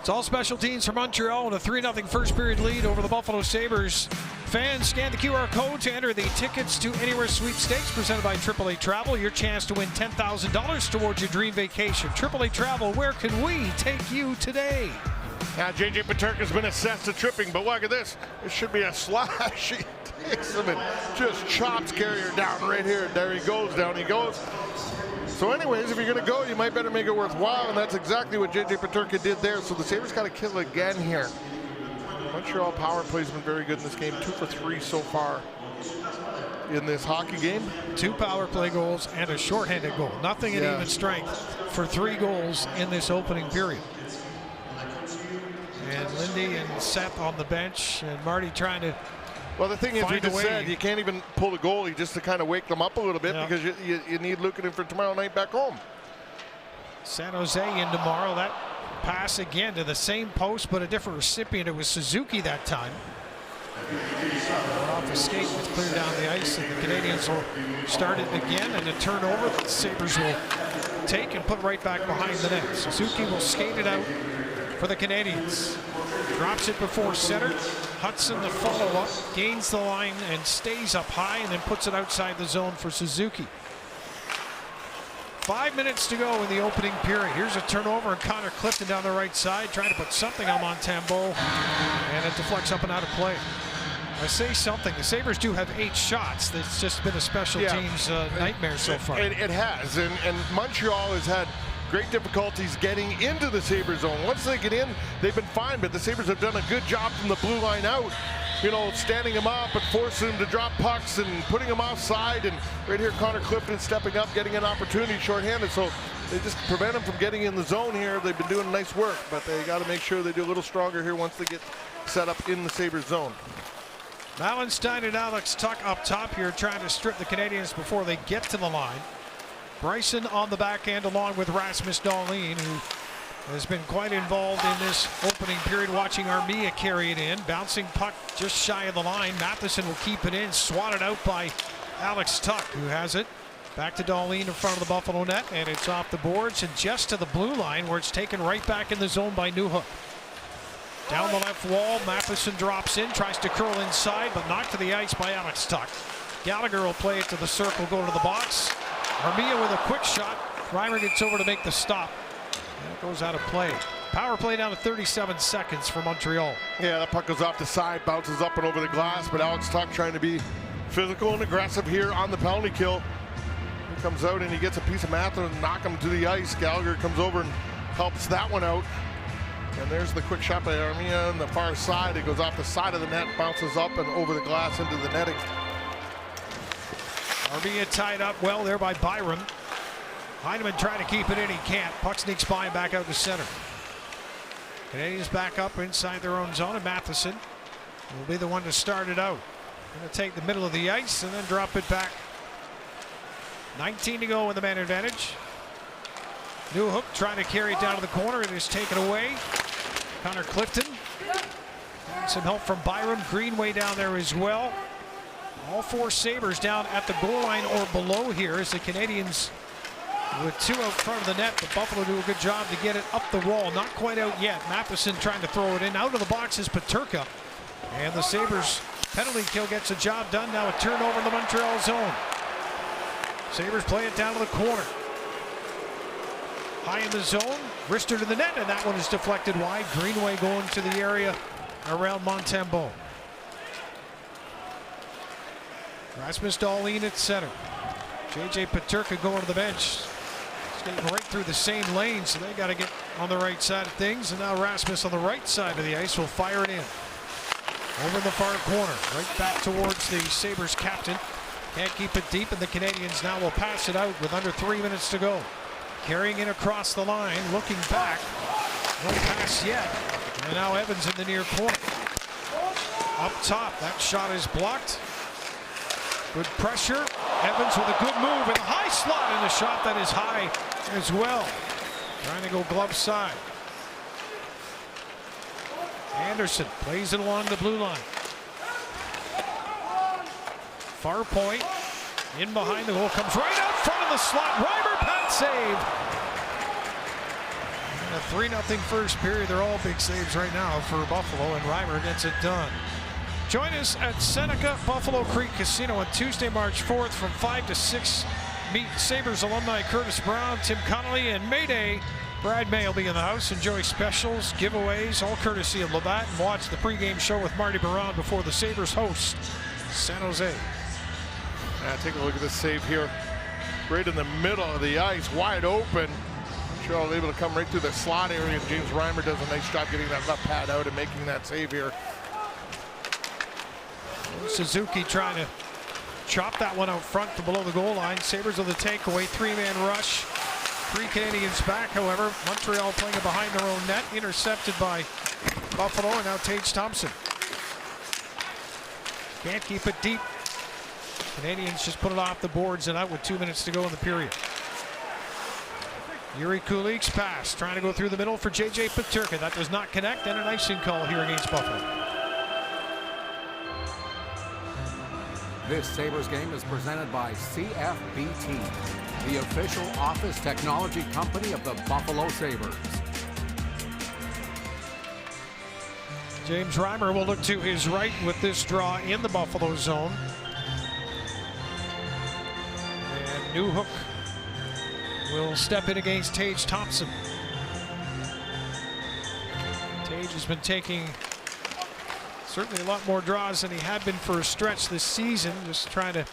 Speaker 2: It's all special teams for Montreal and a 3-0 first period lead over the Buffalo Sabres. Fans, scan the QR code to enter the Tickets to Anywhere sweepstakes presented by AAA Travel. Your chance to win $10,000 towards your dream vacation. AAA Travel, where can we take you today?
Speaker 3: Now, J.J. Peterka's been assessed to tripping, but look at this. It should be a slash. He takes him and just chops Carrier down right here. There he goes, down he goes. So anyways, if you're going to go, you might better make it worthwhile, and that's exactly what J.J. Peterka did there. So the Sabres got to kill again here. Montreal power play's been very good in this game. 2 for 3 so far in this hockey game. 2
Speaker 2: power play goals and a shorthanded goal. Nothing in even strength for 3 goals in this opening period. And Lindy and Seth on the bench, and Marty trying to.
Speaker 3: Well, the thing is, we just said you can't even pull the goalie just to kind of wake them up a little bit because you need Luukkonen for tomorrow night back home.
Speaker 2: San Jose in tomorrow. That pass again to the same post, but a different recipient. It was Suzuki that time. Off the skate, it's cleared down the ice, and the Canadians will start it again, and a turnover the Sabres will take and put right back behind the net. Suzuki will skate it out for the Canadians. Drops it before center. Hudson, the follow-up, gains the line and stays up high, and then puts it outside the zone for Suzuki. 5 minutes to go in the opening period. Here's a turnover, and Connor Clifton down the right side trying to put something on Montembeault, and it deflects up and out of play. I say something. The Sabres do have 8 shots. It's just been a special teams nightmare so far.
Speaker 3: It has, and Montreal has had great difficulties getting into the Sabres zone. Once they get in, they've been fine, but the Sabres have done a good job from the blue line out. You know, standing him up and forcing him to drop pucks and putting him offside. And right here, Connor Clifton stepping up, getting an opportunity shorthanded. So they just prevent him from getting in the zone here. They've been doing nice work, but they got to make sure they do a little stronger here once they get set up in the Sabres zone.
Speaker 2: Malenstein and Alex Tuck up top here trying to strip the Canadians before they get to the line. Bryson on the back end along with Rasmus Dahlin, who has been quite involved in this opening period, watching Armia carry it in. Bouncing puck just shy of the line. Matheson will keep it in, swatted out by Alex Tuck, who has it. Back to Dahlin in front of the Buffalo net, and it's off the boards and just to the blue line, where it's taken right back in the zone by Newhook. Down the left wall, Matheson drops in, tries to curl inside, but knocked to the ice by Alex Tuck. Gallagher will play it to the circle, go to the box. Armia with a quick shot. Reimer gets over to make the stop. And it goes out of play. Power play down to 37 seconds for Montreal.
Speaker 3: Yeah, that puck goes off the side, bounces up and over the glass, but Alex Tuck trying to be physical and aggressive here on the penalty kill. He comes out and he gets a piece of Matheson and knock him to the ice. Gallagher comes over and helps that one out. And there's the quick shot by Armia on the far side. It goes off the side of the net, bounces up and over the glass into the netting.
Speaker 2: Armia tied up well there by Byram. Heineman trying to keep it in, he can't. Puck sneaks by and back out to center. Canadians back up inside their own zone, and Matheson will be the one to start it out. Going to take the middle of the ice and then drop it back. 19 to go in the man advantage. Newhook trying to carry it down to the corner. It is taken away. Connor Clifton. Some help from Byram. Greenway down there as well. All 4 Sabres down at the goal line or below here as the Canadians with 2 out front of the net, but Buffalo do a good job to get it up the wall. Not quite out yet. Matheson trying to throw it in. Out of the box is Peterka. And the Sabres penalty kill gets the job done. Now a turnover in the Montreal zone. Sabres play it down to the corner. High in the zone. Rister to the net, and that one is deflected wide. Greenway going to the area around Montembeault. Rasmus Dahlin at center. J.J. Peterka going to the bench. Skating right through the same lane, so they got to get on the right side of things. And now Rasmus on the right side of the ice will fire it in. Over in the far corner, right back towards the Sabres captain. Can't keep it deep, and the Canadians now will pass it out with under 3 minutes to go. Carrying it across the line, looking back. No pass yet. And now Evans in the near corner. Up top, that shot is blocked. Good pressure. Evans with a good move in the high slot, and a shot that is high as well. Trying to go glove side. Anderson plays it along the blue line. Far point. In behind the goal, comes right out front of the slot. Reimer, pat save. A 3-0 first period. They're all big saves right now for Buffalo, and Reimer gets it done. Join us at Seneca Buffalo Creek Casino on Tuesday, March 4th from 5 to 6. Meet Sabres alumni Curtis Brown, Tim Connolly, and Mayday. Brad May will be in the house. Enjoy specials, giveaways, all courtesy of Labatt, and watch the pregame show with Marty Baron before the Sabres host San Jose.
Speaker 3: Take a look at this save here. Right in the middle of the ice, wide open. Montreal able to come right through the slot area, and James Reimer does a nice job getting that left pad out and making that save here.
Speaker 2: Suzuki trying to chop that one out front from below the goal line. Sabres with a takeaway, 3-man rush. 3 Canadians back, however. Montreal playing it behind their own net, intercepted by Buffalo, and now Tage Thompson. Can't keep it deep. Canadians just put it off the boards and out with 2 minutes to go in the period. Yuri Kulik's pass, trying to go through the middle for J.J. Peterka. That does not connect, and an icing call here against Buffalo.
Speaker 1: This Sabres game is presented by CFBT, the official office technology company of the Buffalo Sabres.
Speaker 2: James Reimer will look to his right with this draw in the Buffalo zone. And Newhook will step in against Tage Thompson. Tage has been taking certainly a lot more draws than he had been for a stretch this season, just trying to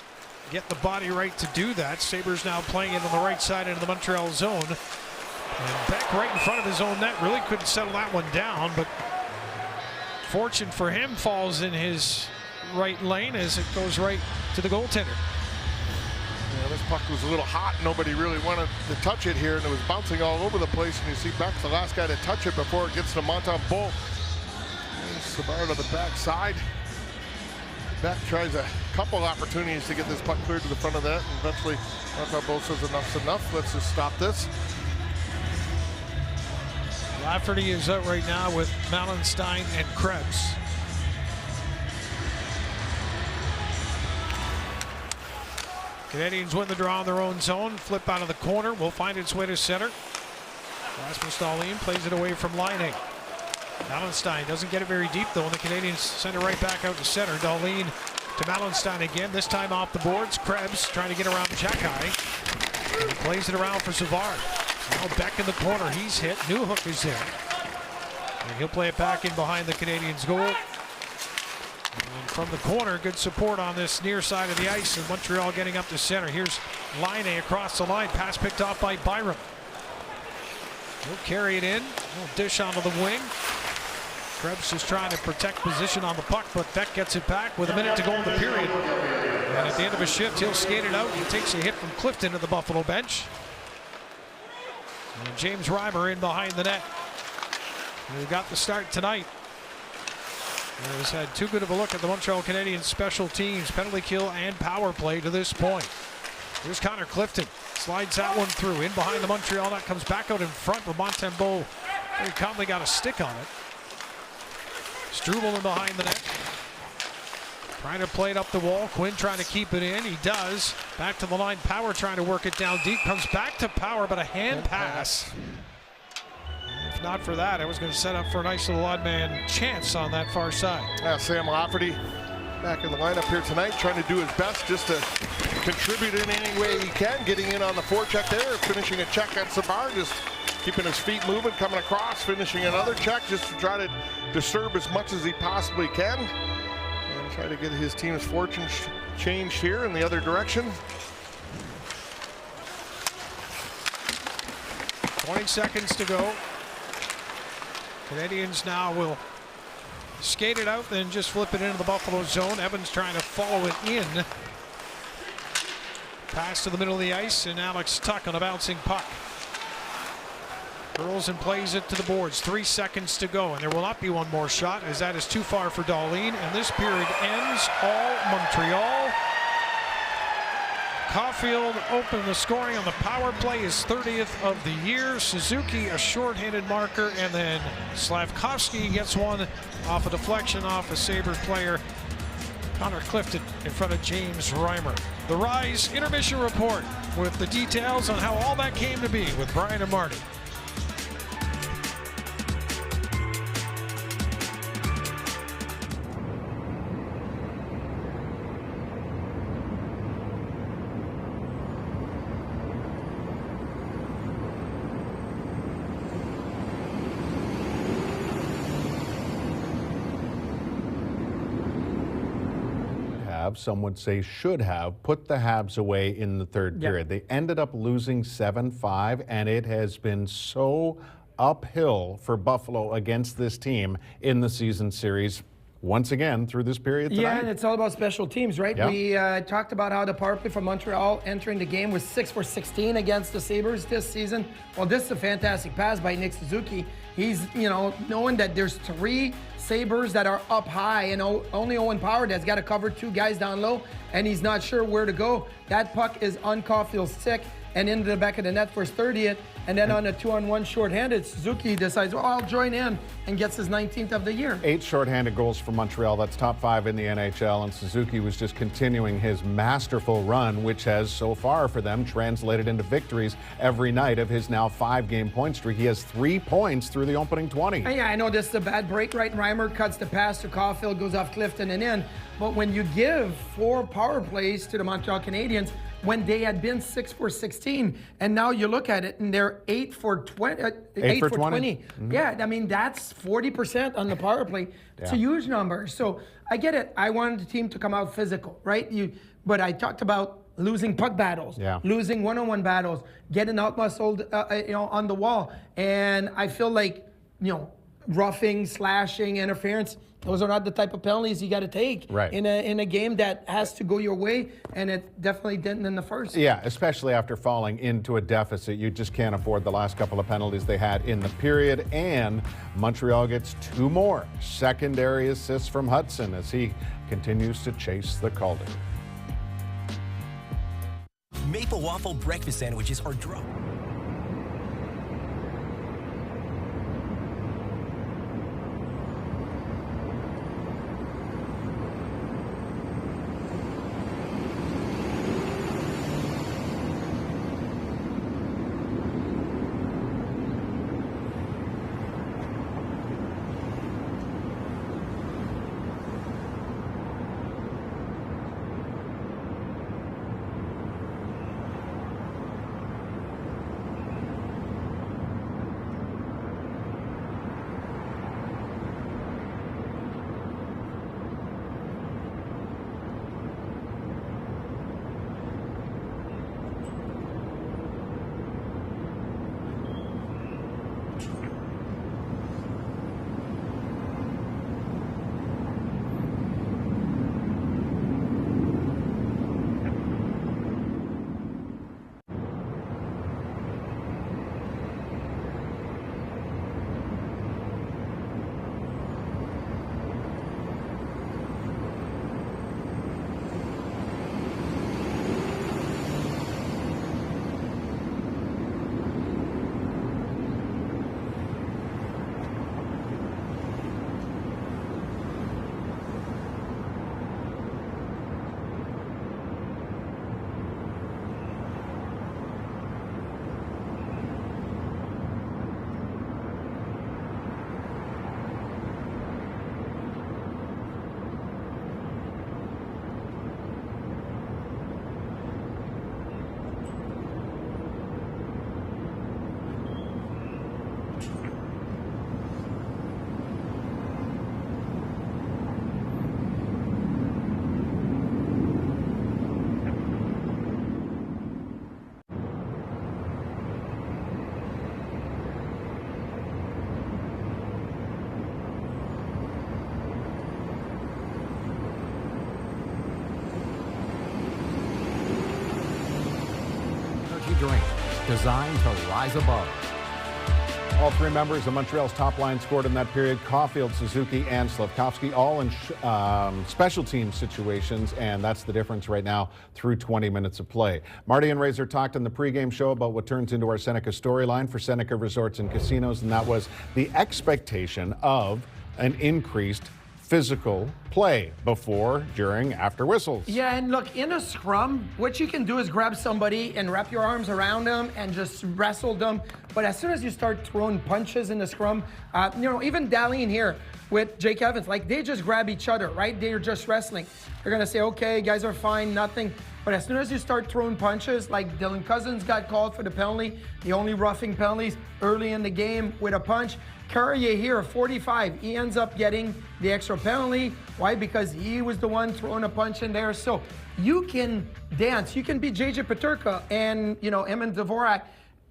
Speaker 2: get the body right to do that. Sabres now playing it on the right side into the Montreal zone. And Beck right in front of his own net, really couldn't settle that one down, but fortune for him falls in his right lane as it goes right to the goaltender.
Speaker 3: Yeah, this puck was a little hot. Nobody really wanted to touch it here, and it was bouncing all over the place. And you see Beck's the last guy to touch it before it gets to Montembeault. Savard on the backside. Beck tries a couple opportunities to get this puck cleared to the front of that, and eventually Montembeault says enough's enough. Let's just stop this.
Speaker 2: Lafferty is out right now with Malenstein and Krebs. Canadians win the draw in their own zone. Flip out of the corner. Will find its way to center. Rasmus Dahlin plays it away from Laine. Malenstein doesn't get it very deep though, and the Canadians send it right back out to center. Dahlin to Malenstein again, this time off the boards. Krebs trying to get around Xhekaj. He plays it around for Savard. Now Beck in the corner, he's hit. Newhook is there. And he'll play it back in behind the Canadians' goal. And from the corner, good support on this near side of the ice, and Montreal getting up to center. Here's Laine across the line, pass picked off by Byram. He'll carry it in, he'll dish onto the wing. Krebs is trying to protect position on the puck, but Beck gets it back with a minute to go in the period. And at the end of a shift, he'll skate it out. He takes a hit from Clifton at the Buffalo bench. And James Reimer in behind the net. He got the start tonight. He has had too good of a look at the Montreal Canadiens special teams, penalty kill and power play to this point. Here's Connor Clifton. Slides that one through. In behind the Montreal net, comes back out in front with Montembeault. Very calmly got a stick on it. Struble in behind the net. Trying to play it up the wall. Quinn trying to keep it in. He does. Back to the line. Power trying to work it down deep. Comes back to Power, but a hand pass. If not for that, I was going to set up for a nice little odd man chance on that far side.
Speaker 3: Sam Lafferty back in the lineup here tonight, trying to do his best just to contribute in any way he can. Getting in on the forecheck there, finishing a check at Savard, just keeping his feet moving, coming across, finishing another check just to try to disturb as much as he possibly can. And try to get his team's fortune changed here in the other direction.
Speaker 2: 20 seconds to go. Canadians now will skate it out, then just flip it into the Buffalo zone. Evans trying to follow it in. Pass to the middle of the ice, and Alex Tuck on a bouncing puck. Curls and plays it to the boards. 3 seconds to go, and there will not be one more shot, as that is too far for Dahlin, and this period ends. All Montreal. Caulfield opened the scoring on the power play, his 30th of the year. Suzuki a short-handed marker, and then Slavkovsky gets one off a deflection off a Sabres player. Connor Clifton in front of James Reimer. The Rise intermission report with the details on how all that came to be with Brian and Marty.
Speaker 7: have, some would say should have, put the Habs away in the third period. They ended up losing 7-5, and it has been so uphill for Buffalo against this team in the season series once again through this period tonight.
Speaker 8: Yeah, and it's all about special teams, right?
Speaker 7: Yep.
Speaker 8: We talked about how the power play from Montreal entering the game was 6 for 16 against the Sabres this season. Well, this is a fantastic pass by Nick Suzuki. He's, knowing that there's 3 Sabres that are up high and only Owen Power that's got to cover 2 guys down low, and he's not sure where to go. That puck is on Caulfield's stick and into the back of the net for his 30th. And then on a 2-on-1 shorthanded, Suzuki decides, well, I'll join in and gets his 19th of the year.
Speaker 7: 8 shorthanded goals for Montreal. That's top 5 in the NHL. And Suzuki was just continuing his masterful run, which has so far for them translated into victories every night of his now 5-game point streak. He has 3 points through the opening 20.
Speaker 8: Yeah, I know this is a bad break, right? Reimer cuts the pass to Caulfield, goes off Clifton and in. But when you give 4 power plays to the Montreal Canadiens, when they had been 6 for 16, and now you look at it and they're 8 for 20. 8 for 20. Mm-hmm. Yeah, I mean, that's 40% on the power play. It's a huge number. So I get it. I wanted the team to come out physical, right? But I talked about losing puck battles, losing one-on-one battles, getting out-muscled on the wall. And I feel like, roughing, slashing, interference, those are not the type of penalties you got to take in a game that has to go your way, and it definitely didn't in the first.
Speaker 7: Yeah, especially after falling into a deficit. You just can't afford the last couple of penalties they had in the period, and Montreal gets 2 more secondary assists from Hudson as he continues to chase the Calder.
Speaker 9: Maple waffle breakfast sandwiches are drunk.
Speaker 1: Drink, designed to rise above.
Speaker 7: All 3 members of Montreal's top line scored in that period. Caulfield, Suzuki, and Slafkovsky, all in special team situations, and that's the difference right now through 20 minutes of play. Marty and Razor talked in the pregame show about what turns into our Seneca storyline for Seneca Resorts and Casinos, and that was the expectation of an increased physical play before, during, after whistles.
Speaker 8: Yeah, and look, in a scrum, what you can do is grab somebody and wrap your arms around them and just wrestle them. But as soon as you start throwing punches in the scrum, even Dahlin here with Jake Evans, like they just grab each other, right? They're just wrestling. They're gonna say, okay, guys are fine, nothing. But as soon as you start throwing punches, like Dylan Cousins got called for the penalty, the only roughing penalties early in the game with a punch. Carrier here, 45, he ends up getting the extra penalty. Why? Because he was the one throwing a punch in there. So you can dance, you can be JJ Peterka and, you know, Eamon Dvorak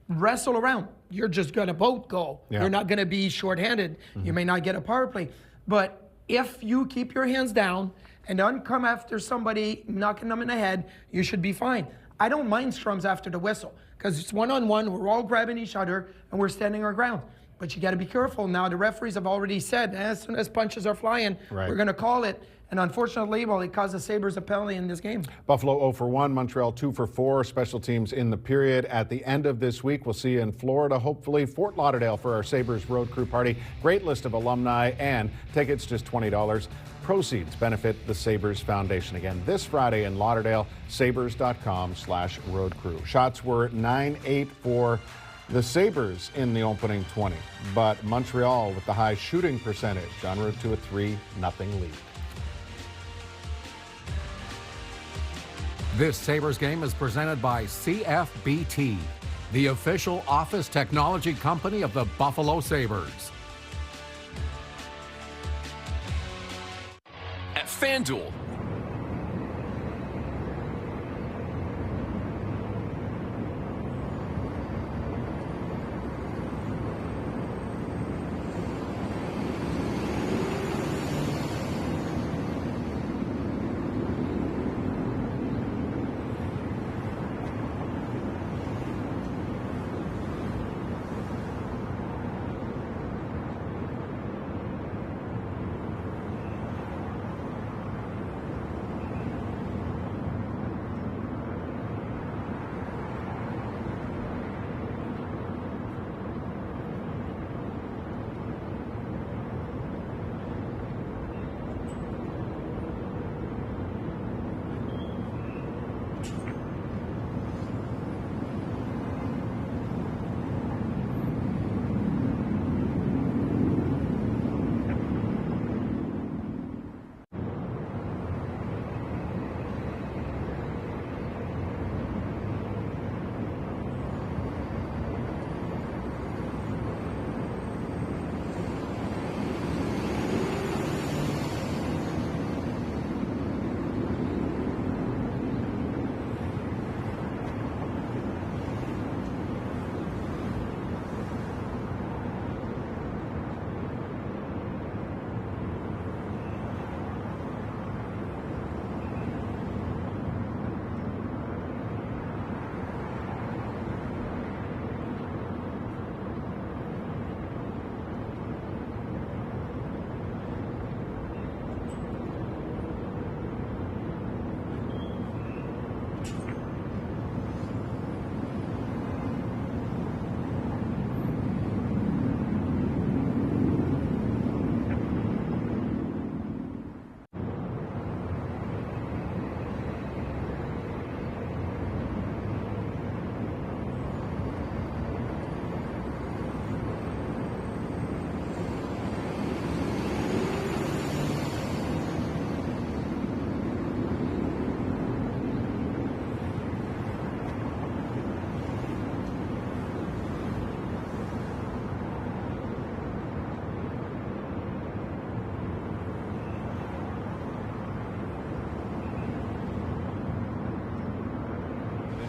Speaker 8: wrestle around. You're just gonna both go.
Speaker 7: Yeah.
Speaker 8: You're not gonna be shorthanded. You may not get a power play. But if you keep your hands down and don't come after somebody knocking them in the head, you should be fine. I don't mind scrums after the whistle because it's one-on-one, we're all grabbing each other and we're standing our ground. But you got to be careful. Now, the referees have already said as soon as punches are flying, we're going to call it. And unfortunately, well, it caused the Sabres a penalty in this game.
Speaker 7: Buffalo 0 for 1, Montreal 2 for 4. Special teams in the period. At the end of this week, we'll see you in Florida, hopefully Fort Lauderdale for our Sabres Road Crew Party. Great list of alumni and tickets, just $20. Proceeds benefit the Sabres Foundation. Again, this Friday in Lauderdale, sabres.com/road crew. Shots were 9-8 for the Sabres in the opening 20, but Montreal with the high shooting percentage en route to a 3-0 lead.
Speaker 1: This Sabres game is presented by CFBT, the official office technology company of the Buffalo Sabres.
Speaker 10: At FanDuel,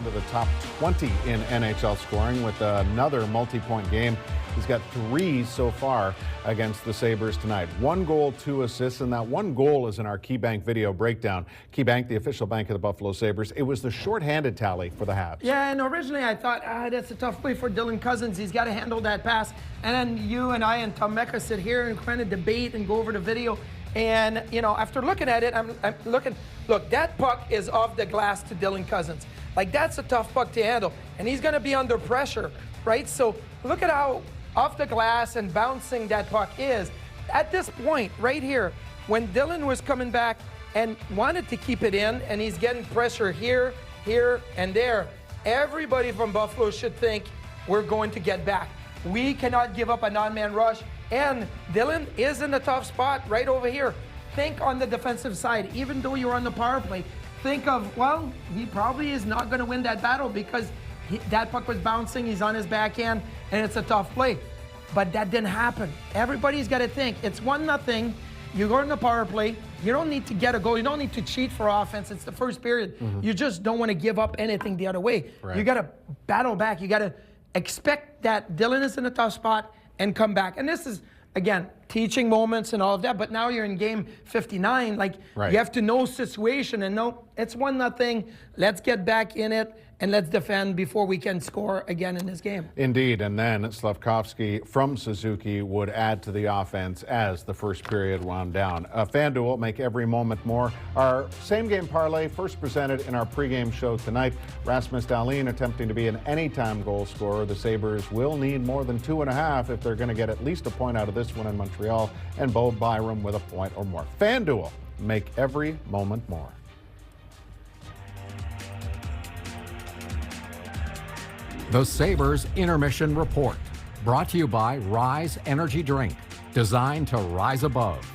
Speaker 7: into the top 20 in NHL scoring with another multi-point game. He's got 3 so far against the Sabres tonight. 1 goal, 2 assists, and that 1 goal is in our KeyBank video breakdown. KeyBank, the official bank of the Buffalo Sabres. It was the shorthanded tally for the Habs.
Speaker 8: Yeah, and originally I thought, that's a tough play for Dylan Cousins. He's got to handle that pass. And then you and I and Tom Mecca sit here and kind of debate and go over the video. And, you know, after looking at it, I'm looking, look, that puck is off the glass to Dylan Cousins. Like, that's a tough puck to handle. And he's going to be under pressure, right? So look at how off the glass and bouncing that puck is. At this point, right here, when Dylan was coming back and wanted to keep it in, and he's getting pressure here, here, and there, everybody from Buffalo should think we're going to get back. We cannot give up a non-man rush. And Dylan is in a tough spot right over here. Think on the defensive side, even though you're on the power play, think of, well, he probably is not going to win that battle because that puck was bouncing, he's on his backhand, and it's a tough play. But that didn't happen. Everybody's got to think. It's 1-0. You go in the power play. You don't need to get a goal. You don't need to cheat for offense. It's the first period. You just don't want to give up anything the other way.
Speaker 7: Right.
Speaker 8: You got to battle back. You got to expect that Dylan is in a tough spot and come back. And this is, again, teaching moments and all of that. But now you're in game 59. Like,
Speaker 7: Right.
Speaker 8: you have to know situation and know it's 1-0. Let's get back in it and let's defend before we can score again in this game.
Speaker 7: Indeed, and then Slavkovsky from Suzuki would add to the offense as the first period wound down. FanDuel, make every moment more. Our same-game parlay first presented in our pregame show tonight. Rasmus Dahlin attempting to be an anytime goal scorer. The Sabres will need more than 2.5 if they're going to get at least a point out of this one in Montreal, and Bo Byram with a point or more. FanDuel, make every moment more.
Speaker 1: The Sabres Intermission Report, brought to you by Rise Energy Drink, designed to rise above.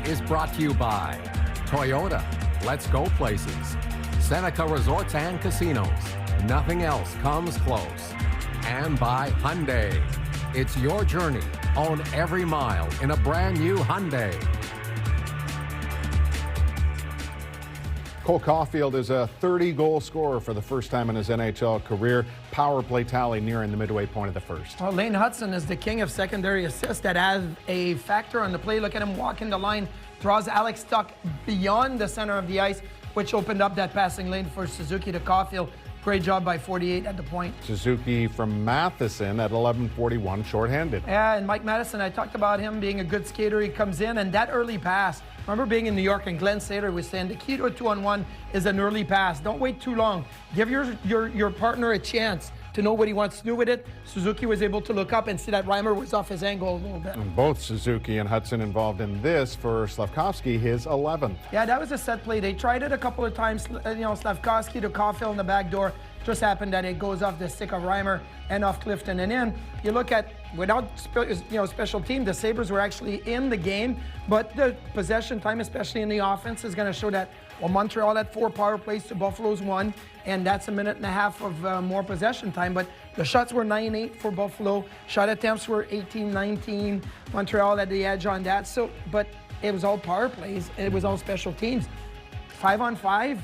Speaker 1: Is brought to you by Toyota, let's go places. Seneca Resorts and Casinos, nothing else comes close. And by Hyundai, it's your journey. Own every mile in a brand new Hyundai.
Speaker 7: Cole Caulfield is a 30-goal scorer for the first time in his NHL career. Power play tally nearing the midway point of the first.
Speaker 8: Well, Lane Hudson is the king of secondary assists that has a factor on the play. Look at him walking the line, draws Alex Tuch beyond the center of the ice, which opened up that passing lane for Suzuki to Caulfield. Great job by 48 at the point.
Speaker 7: Suzuki from Matheson at 11:41, shorthanded.
Speaker 8: Yeah, and Mike Madison, I talked about him being a good skater. He comes in, and that early pass. Remember being in New York, and Glenn Sater was saying the key to a 2-on-1 is an early pass. Don't wait too long. Give your partner a chance to know what he wants to do with it. Suzuki was able to look up and see that Reimer was off his angle a little bit.
Speaker 7: And both Suzuki and Hudson involved in this for Slavkovsky, his 11th.
Speaker 8: Yeah, that was a set play. They tried it a couple of times. Slavkovsky to Caulfield in the back door. Just happened that it goes off the stick of Reimer and off Clifton and in. You look at, without special team, the Sabres were actually in the game, but the possession time, especially in the offense, is going to show that, well, Montreal had 4 power plays to Buffalo's 1, and that's 1.5 minutes of more possession time. But the shots were 9-8 for Buffalo. Shot attempts were 18-19. Montreal had the edge on that. So, but it was all power plays, and it was all special teams. 5-on-5,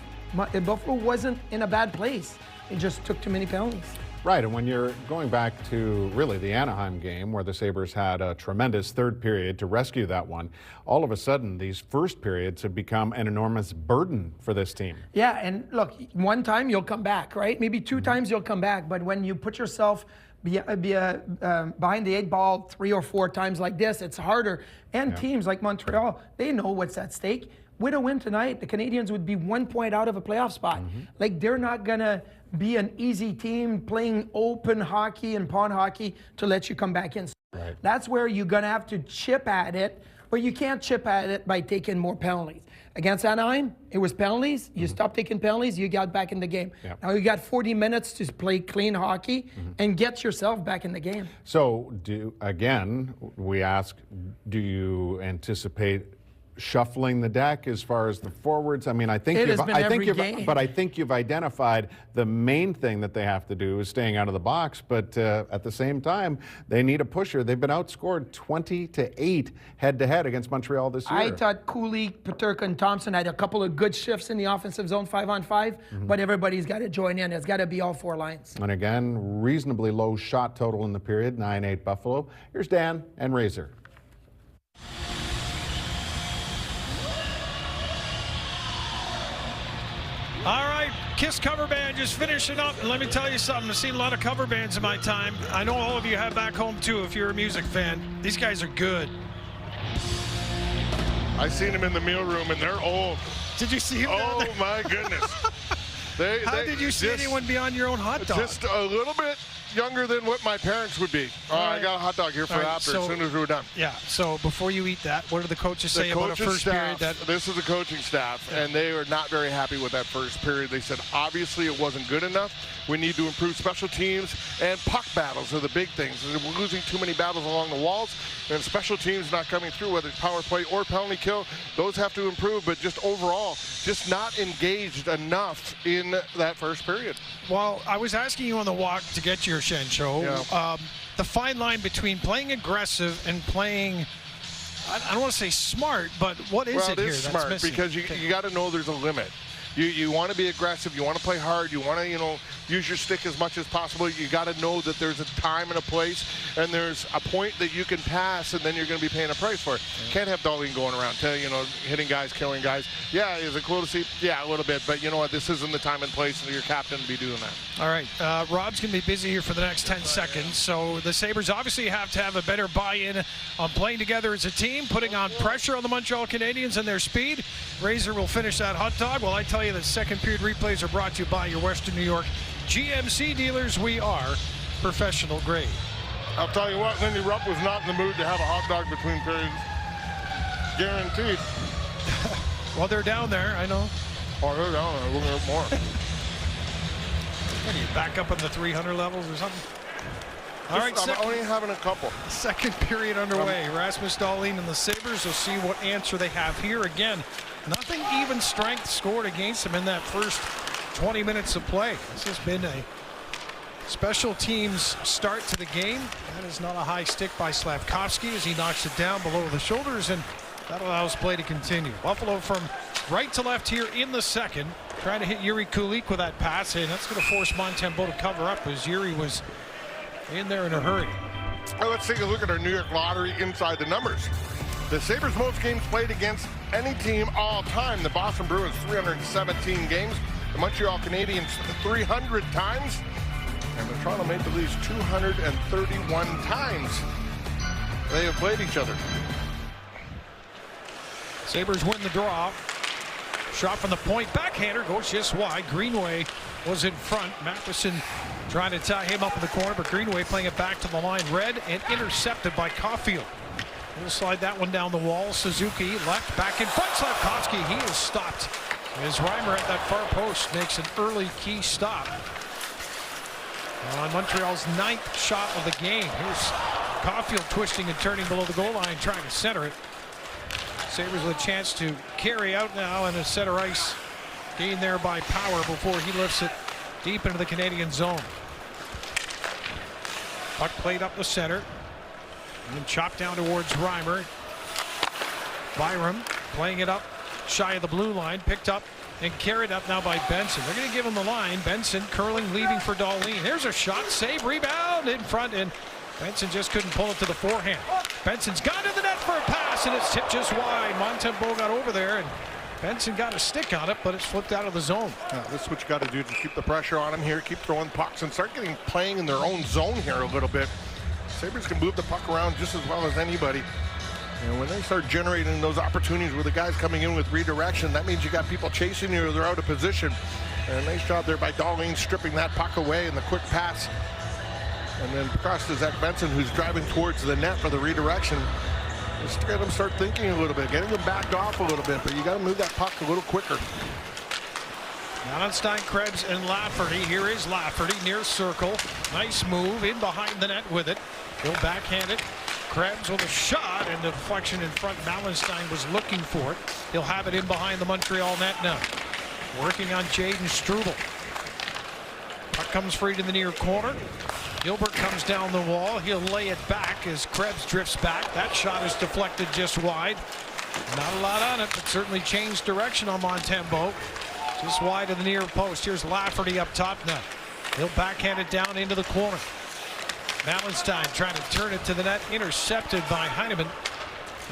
Speaker 8: Buffalo wasn't in a bad place. It just took too many penalties.
Speaker 7: Right, and when you're going back to really the Anaheim game where the Sabres had a tremendous third period to rescue that one, all of a sudden these first periods have become an enormous burden for this team.
Speaker 8: Yeah, and look, one time you'll come back, right? Maybe two times you'll come back, but when you put yourself behind the 8 ball 3 or 4 times like this, it's harder. And teams like Montreal, they know what's at stake. With a win tonight, the Canadiens would be 1 point out of a playoff spot. Like, they're not going to be an easy team playing open hockey and pawn hockey to let you come back in.
Speaker 7: Right.
Speaker 8: That's where you're going to have to chip at it, but you can't chip at it by taking more penalties. Against Anaheim, it was penalties. You stopped taking penalties, you got back in the game.
Speaker 7: Yep.
Speaker 8: Now you got 40 minutes to play clean hockey and get yourself back in the game.
Speaker 7: So, we ask, do you anticipate shuffling the deck as far as the forwards? I mean, I think you've identified the main thing that they have to do is staying out of the box, but at the same time, they need a pusher. They've been outscored 20-8 head-to-head against Montreal this year.
Speaker 8: I thought Cooley, Peterka, and Thompson had a couple of good shifts in the offensive zone 5-on-5, but everybody's got to join in. It's got to be all 4 lines.
Speaker 7: And again, reasonably low shot total in the period, 9-8 Buffalo. Here's Dan and Razor.
Speaker 2: All right, Kiss cover band just finishing up. And let me tell you something, I've seen a lot of cover bands in my time. I know all of you have back home too if you're a music fan. These guys are good.
Speaker 3: I seen them in the meal room, and they're old.
Speaker 2: Did you see them down
Speaker 3: Oh,
Speaker 2: there?
Speaker 3: my goodness.
Speaker 2: How did you see anyone beyond your own hot dog?
Speaker 3: Just a little bit younger than what my parents would be. I got a hot dog here for after, as soon as we were done.
Speaker 2: Yeah, so before you eat that, what do the coaches say about a first period?
Speaker 3: This is the coaching staff, and they were not very happy with that first period. They said, obviously, it wasn't good enough. We need to improve special teams, and puck battles are the big things. We're losing too many battles along the walls, and special teams not coming through, whether it's power play or penalty kill. Those have to improve, but just overall, just not engaged enough in that first period.
Speaker 2: Well, I was asking you on the walk to get to your Shen show, the fine line between playing aggressive and playing, I don't want to say smart, but what is it here that's
Speaker 3: smart
Speaker 2: missing?
Speaker 3: Because you got to know there's a limit. You want to be aggressive. You want to play hard. You want to, use your stick as much as possible. You got to know that there's a time and a place, and there's a point that you can pass, and then you're going to be paying a price for it. Can't have Darlene going around, hitting guys, killing guys. Yeah, is it cool to see? Yeah, a little bit. But you know what? This isn't the time and place for your captain to be doing that.
Speaker 2: All right. Rob's going to be busy here for the next 10 seconds. So the Sabres obviously have to have a better buy-in on playing together as a team, putting on pressure on the Montreal Canadiens and their speed. Razor will finish that hot dog. Well, I tell you that second period replays are brought to you by your Western New York GMC dealers. We are professional grade.
Speaker 3: I'll tell you what, Lindy Rupp was not in the mood to have a hot dog between periods. Guaranteed.
Speaker 2: Well, they're down there, I know.
Speaker 3: Oh, they're down there. We're going to get more.
Speaker 2: What are you, back up in the 300 levels or something? All right,
Speaker 3: I'm only having a couple.
Speaker 2: Second period underway. Rasmus Dahlin and the Sabres will see what answer they have here. Again, nothing even strength scored against them in that first 20 minutes of play. This has been a special teams start to the game. That is not a high stick by Slavkovsky as he knocks it down below the shoulders, and that allows play to continue. Buffalo from right to left here in the second, trying to hit Yuri Kulik with that pass, and that's going to force Montembeault to cover up as Yuri was in there in a hurry.
Speaker 3: Well, let's take a look at our New York Lottery inside the numbers. The Sabres most games played against any team all time. The Boston Bruins 317 games. The Montreal Canadiens 300 times. And the Toronto Maple Leafs 231 times they have played each other.
Speaker 2: Sabres win the draw. Shot from the point. Backhander goes just wide. Greenway was in front. Matheson trying to tie him up in the corner, but Greenway playing it back to the line. Read and intercepted by Caulfield. We'll slide that one down the wall. Suzuki left back in front. Slavkovsky, he is stopped as Reimer at that far post makes an early key stop on Montreal's 9th shot of the game. Here's Caulfield twisting and turning below the goal line, trying to center it. Sabres with a chance to carry out now, and a center ice gain there by Power before he lifts it deep into the Canadian zone. Puck played up the center and chopped down towards Reimer. Byram playing it up shy of the blue line, picked up and carried up now by Benson. They're going to give him the line. Benson curling, leaving for Dahlin. There's a shot, save, rebound in front, and Benson just couldn't pull it to the forehand. Benson's gone to the net for a pass, and it's tipped just wide. Montembeault got over there, and Benson got a stick on it, but it's flipped out of the zone.
Speaker 3: This is what you got to do to keep the pressure on him here, keep throwing pucks, and start playing in their own zone here a little bit. Sabres can move the puck around just as well as anybody. And when they start generating those opportunities where the guys coming in with redirection, that means you got people chasing you or they're out of position. And a nice job there by Dahlin stripping that puck away in the quick pass. And then across to Zach Benson, who's driving towards the net for the redirection. Just get them start thinking a little bit, getting them backed off a little bit, but you got to move that puck a little quicker.
Speaker 2: Allenstein, Krebs, and Lafferty. Here is Lafferty near circle. Nice move in behind the net with it. He'll backhand it. Krebs with a shot and deflection in front. Allenstein was looking for it. He'll have it in behind the Montreal net now. Working on Jaden Struble. Puck comes free to the near corner. Gilbert comes down the wall. He'll lay it back as Krebs drifts back. That shot is deflected just wide. Not a lot on it, but certainly changed direction on Montembeault. Just wide of the near post. Here's Lafferty up top now. He'll backhand it down into the corner. Allenstein trying to turn it to the net, intercepted by Heineman,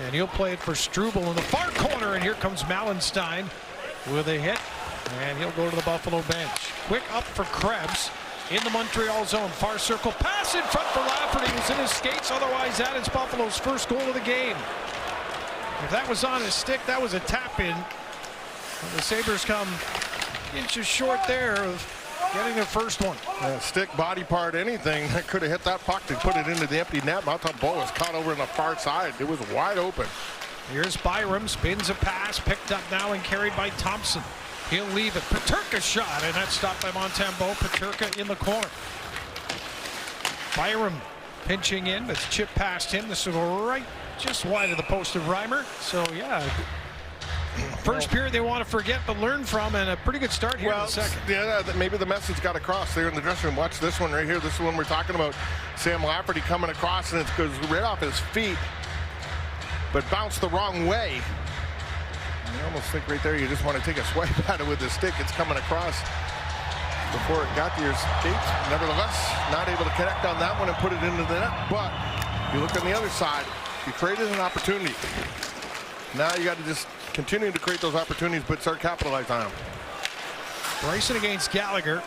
Speaker 2: and he'll play it for Struble in the far corner, and here comes Allenstein with a hit, and he'll go to the Buffalo bench. Quick up for Krebs in the Montreal zone, far circle pass in front for Lafferty, who's in his skates. Otherwise, that is Buffalo's first goal of the game. If that was on his stick, that was a tap in. The Sabres come inches short there of getting their first one.
Speaker 3: Stick, body part, anything that could have hit that puck to put it into the empty net. Montembeault was caught over on the far side. It was wide open.
Speaker 2: Here's Byram, spins a pass, picked up now and carried by Thompson. He'll leave it. Peterka shot, and that's stopped by Montembeault. Peterka in the corner. Byram pinching in, but it's chipped past him. This will go right just wide of the post of Reimer. So, yeah. First period they want to forget but learn from, and a pretty good start here in the second.
Speaker 3: Yeah, maybe the message got across there in the dressing room. Watch this one right here. This is one we're talking about. Sam Lafferty coming across, and it goes right off his feet, but bounced the wrong way. You almost think right there you just want to take a swipe at it with the stick. It's coming across before it got to your skates. Nevertheless, not able to connect on that one and put it into the net. But you look on the other side, you created an opportunity. Now you got to just continue to create those opportunities, but start capitalizing on them.
Speaker 2: Bryson against Gallagher,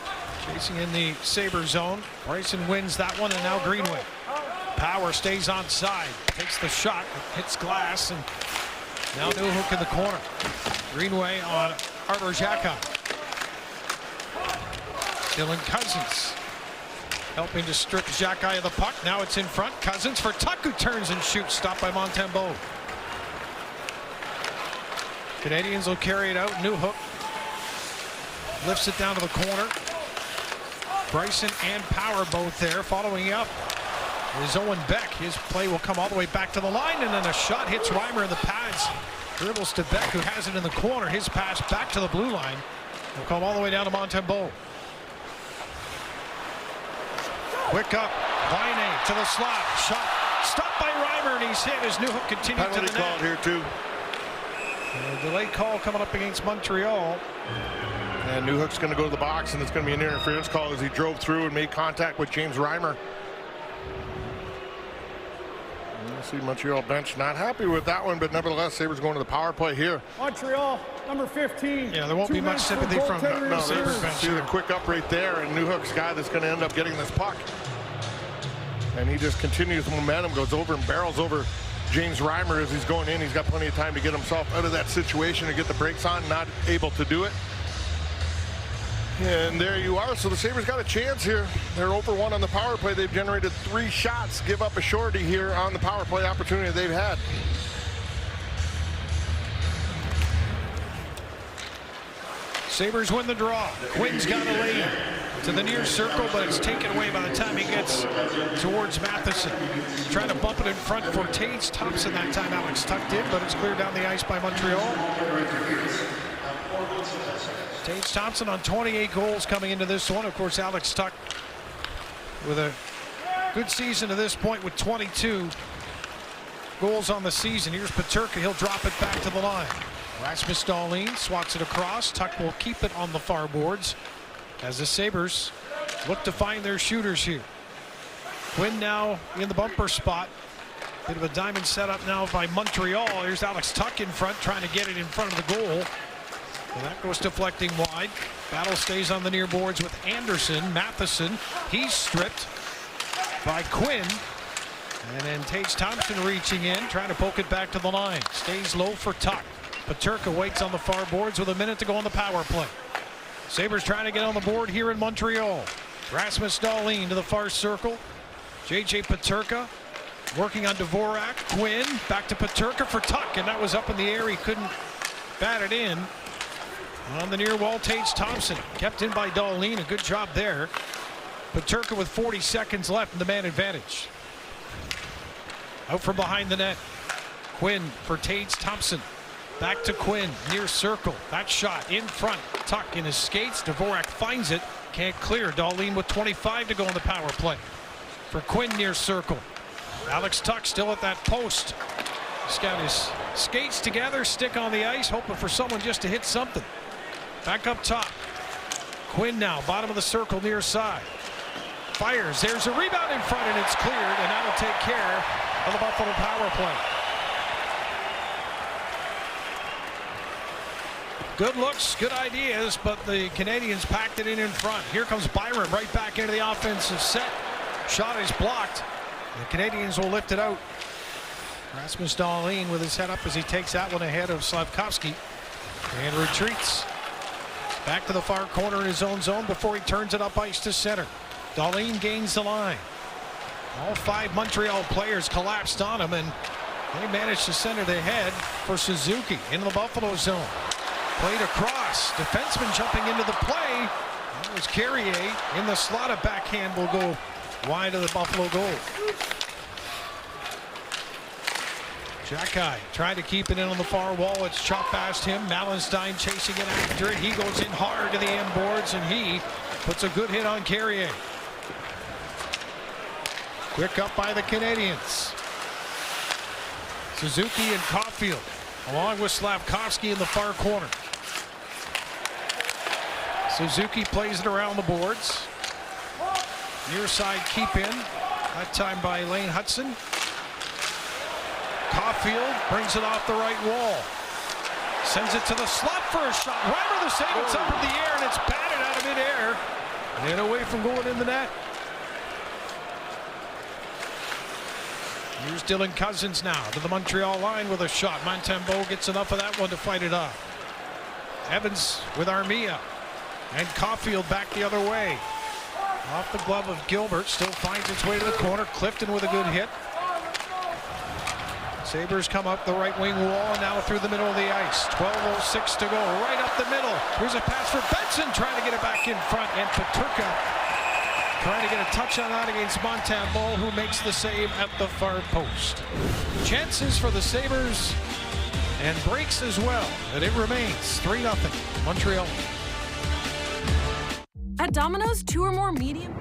Speaker 2: chasing in the Sabre zone. Bryson wins that one, and now Greenway. Power stays on side, takes the shot, hits glass, and now Newhook in the corner. Greenway on Arber Xhekaj. Dylan Cousins helping to strip Xhekaj of the puck. Now it's in front. Cousins for Tuck, who turns and shoots, stopped by Montembeault. Canadians will carry it out. Newhook lifts it down to the corner. Bryson and Power both there. Following up is Owen Beck. His play will come all the way back to the line, and then a shot hits Reimer in the pads. Dribbles to Beck, who has it in the corner. His pass back to the blue line will come all the way down to Montembeault. Quick up, Laine to the slot. Shot stopped by Reimer, and he's hit as Newhook continues to the net.
Speaker 3: Penalty called here too.
Speaker 2: A delay call coming up against Montreal.
Speaker 3: And Newhook's going to go to the box, and it's going to be an interference call as he drove through and made contact with James Reimer. You see Montreal bench not happy with that one, but nevertheless, Sabres going to the power play here.
Speaker 6: Montreal, number 15.
Speaker 2: Yeah, there won't be much sympathy from
Speaker 3: No,
Speaker 2: Sabres bench.
Speaker 3: see the quick up right there, and Newhook's the guy that's going to end up getting this puck. And he just continues the momentum, goes over and barrels over James Reimer as he's going in. He's got plenty of time to get himself out of that situation and get the brakes on, not able to do it. And there you are. So the Sabres got a chance here. They're over one on the power play. They've generated 3 shots. Give up a shorty here on the power play opportunity they've had.
Speaker 2: Sabres win the draw. Quinn's got a lead to the near circle, but it's taken away by the time he gets towards Matheson. Trying to bump it in front for Tage Thompson that time. Alex Tuck did, but it's cleared down the ice by Montreal. Tage Thompson on 28 goals coming into this one. Of course, Alex Tuck with a good season to this point with 22. goals on the season. Here's Peterka. He'll drop it back to the line. Rasmus Dahlin swats it across. Tuck will keep it on the far boards as the Sabres look to find their shooters here. Quinn now in the bumper spot. Bit of a diamond setup now by Montreal. Here's Alex Tuck in front, trying to get it in front of the goal. And that goes deflecting wide. Battle stays on the near boards with Anderson. Matheson, he's stripped by Quinn. And then Tage Thompson reaching in, trying to poke it back to the line. Stays low for Tuck. Peterka waits on the far boards with a minute to go on the power play. Sabres trying to get on the board here in Montreal. Rasmus Dahlin to the far circle. J.J. Peterka working on Dvorak. Quinn back to Peterka for Tuck, and that was up in the air. He couldn't bat it in. On the near wall, Tage Thompson kept in by Dahlin. A good job there. Peterka with 40 seconds left in the man advantage. Out from behind the net. Quinn for Tage Thompson. Back to Quinn, near circle. That shot in front. Tuck in his skates. Dvorak finds it. Can't clear. Dahlin with 25 to go on the power play. For Quinn near circle. Alex Tuck still at that post. He's got his skates together, stick on the ice, hoping for someone just to hit something. Back up top. Quinn now, bottom of the circle, near side. Fires. There's a rebound in front, and it's cleared, and that'll take care of the Buffalo power play. Good looks, good ideas, but the Canadians packed it in front. Here comes Byram right back into the offensive set. Shot is blocked. The Canadians will lift it out. Rasmus Dahlin with his head up as he takes that one ahead of Slavkovsky and retreats back to the far corner in his own zone before he turns it up ice to center. Dahlin gains the line. All 5 Montreal players collapsed on him, and they managed to send it ahead for Suzuki into the Buffalo zone. Played across. Defenseman jumping into the play. That was Carrier in the slot. A backhand will go wide of the Buffalo goal. Jacky trying to keep it in on the far wall. It's chopped past him. Malenstein chasing it after it. He goes in hard to the end boards, and he puts a good hit on Carrier. Quick up by the Canadians. Suzuki and Caulfield along with Slavkovsky in the far corner. Suzuki plays it around the boards. Near side keep in. That time by Lane Hudson. Caulfield brings it off the right wall. Sends it to the slot for a shot. Reimer the save. It's up in the air, and it's batted out of midair and away from going in the net. Here's Dylan Cousins now to the Montreal line with a shot. Montembeault gets enough of that one to fight it off. Evans with Armia. And Caulfield back the other way. Off the glove of Gilbert. Still finds its way to the corner. Clifton with a good hit. Sabres come up the right wing wall and now through the middle of the ice. 12:06 to go. Right up the middle. Here's a pass for Benson trying to get it back in front. And Peterka trying to get a touch on that against Montembeault, who makes the save at the far post. Chances for the Sabres and breaks as well. And it remains 3-0 Montreal.
Speaker 10: At Domino's, 2 or more medium.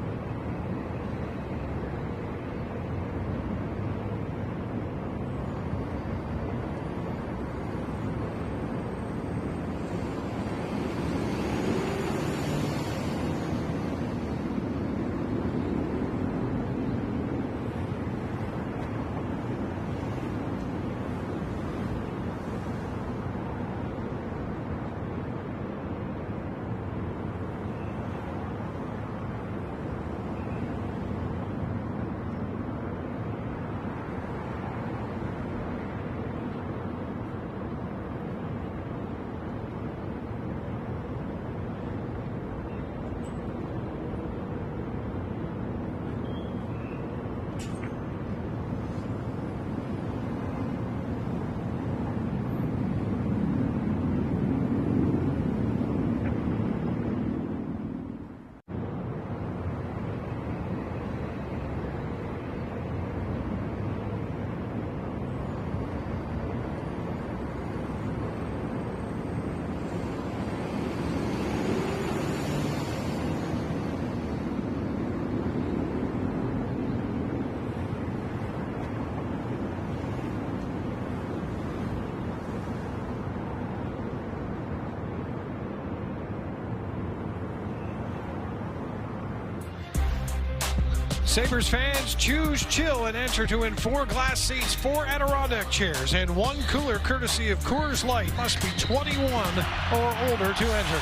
Speaker 2: Sabres fans, choose chill and enter to win 4 glass seats, 4 Adirondack chairs, and 1 cooler courtesy of Coors Light. Must be 21 or older to enter.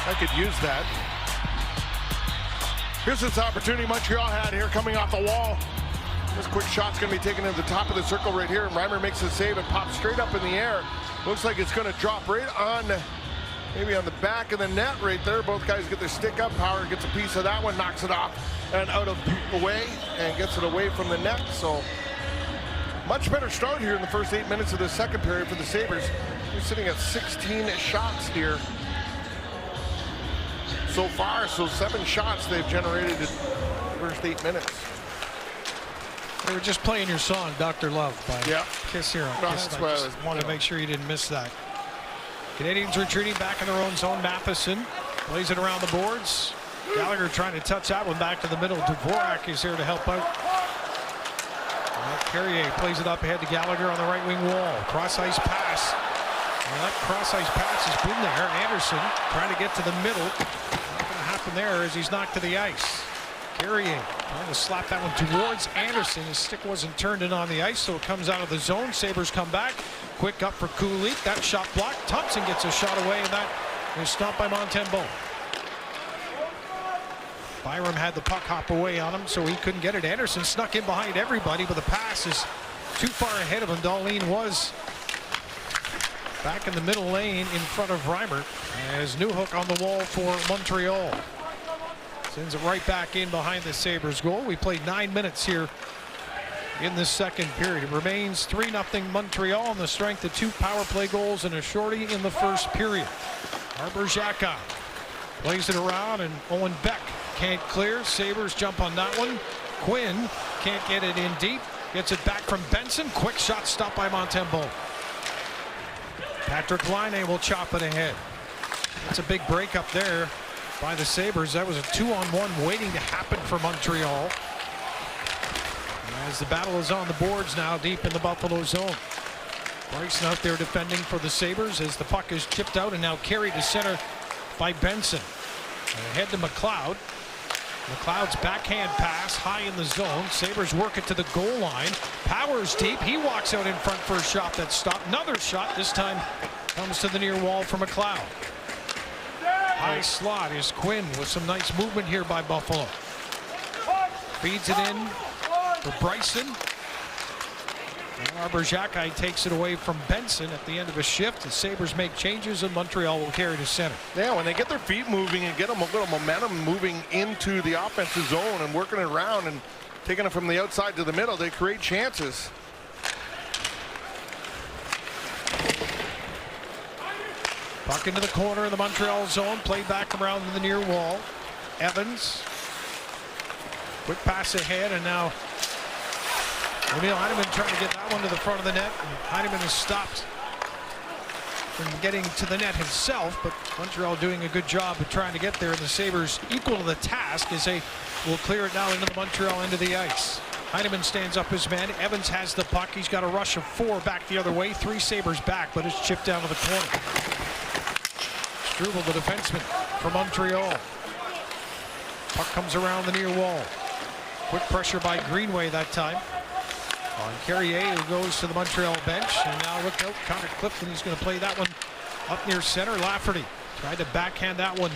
Speaker 3: I could use that. Here's this opportunity Montreal had here coming off the wall. This quick shot's going to be taken to the top of the circle right here. And Reimer makes the save and pops straight up in the air. Looks like it's going to drop right on, maybe on the back of the net right there. Both guys get their stick up. Power gets a piece of that one, knocks it off and out of the way, and gets it away from the net. So much better start here in the first 8 minutes of the second period for the Sabres. They're sitting at 16 shots here so far. So 7 shots they've generated in the first 8 minutes.
Speaker 2: They were just playing your song, Dr. Love, by Kiss Hero.
Speaker 3: No,
Speaker 2: Kiss.
Speaker 3: that's
Speaker 2: I
Speaker 3: why I
Speaker 2: just
Speaker 3: was,
Speaker 2: wanted to make sure you didn't miss that. Canadians retreating back in their own zone. Matheson plays it around the boards. Gallagher trying to touch that one back to the middle. Dvorak is here to help out. Carrier plays it up ahead to Gallagher on the right wing wall. Cross ice pass. Well, that cross ice pass has been there. Anderson trying to get to the middle. Not going to happen there as he's knocked to the ice. Carrier trying to slap that one towards Anderson. His stick wasn't turned in on the ice, so it comes out of the zone. Sabres come back. Quick up for Kulich. That shot blocked. Thompson gets a shot away, and that is stopped by Montembeault. Byram had the puck hop away on him, so he couldn't get it. Anderson snuck in behind everybody, but the pass is too far ahead of him. Dahlin was back in the middle lane in front of Reimer as Newhook on the wall for Montreal. Sends it right back in behind the Sabres goal. We played 9 minutes here in the second period. It remains 3-0 Montreal on the strength of 2 power play goals and a shorty in the first period. Arber Xhekaj plays it around, and Owen Beck can't clear. Sabres jump on that one. Quinn can't get it in deep. Gets it back from Benson. Quick shot stopped by Montembeault. Patrick Laine will chop it ahead. That's a big break up there by the Sabres. That was a 2-on-1 waiting to happen for Montreal. As the battle is on the boards now deep in the Buffalo zone. Bryson out there defending for the Sabres as the puck is chipped out and now carried to center by Benson. And ahead to McLeod. McLeod's backhand pass high in the zone. Sabres work it to the goal line. Powers deep. He walks out in front for a shot that's stopped. Another shot. This time comes to the near wall for McLeod. High slot is Quinn with some nice movement here by Buffalo. Feeds it in for Bryson. Arber Xhekaj takes it away from Benson at the end of a shift. The Sabres make changes and Montreal will carry to center.
Speaker 3: Yeah, when they get their feet moving and get them a little momentum moving into the offensive zone and working it around and taking it from the outside to the middle, they create chances.
Speaker 2: Puck into the corner of the Montreal zone. Played back around to the near wall. Evans. Quick pass ahead, and now Emil Heineman trying to get that one to the front of the net. And Heineman is stopped from getting to the net himself, but Montreal doing a good job of trying to get there, and the Sabres equal to the task as they will clear it now into the Montreal end of the ice. Heineman stands up his man. Evans has the puck. He's got a rush of 4 back the other way. 3 Sabres back, but it's chipped down to the corner. Struble, the defenseman for Montreal. Puck comes around the near wall. Quick pressure by Greenway that time on Carrier, who goes to the Montreal bench. And now look out, Connor Clifton. He's going to play that one up near center. Lafferty tried to backhand that one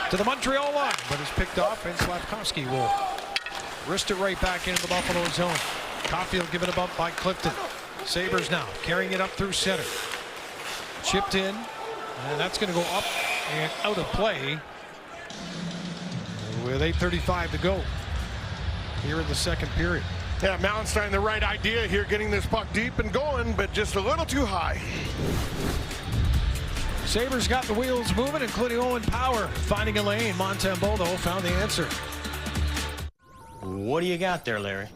Speaker 2: to the Montreal line, but it's picked off, and Slafkovsky will wrist it right back into the Buffalo zone. Caulfield given it up by Clifton. Sabres now carrying it up through center. Chipped in, and that's going to go up and out of play with 8:35 to go here in the second period.
Speaker 3: Yeah, Mallenstein, the right idea here, getting this puck deep and going, but just a little too high.
Speaker 2: Sabres got the wheels moving, including Owen Power finding a lane. Montembeault, though, found the answer.
Speaker 11: What do you got there, Larry?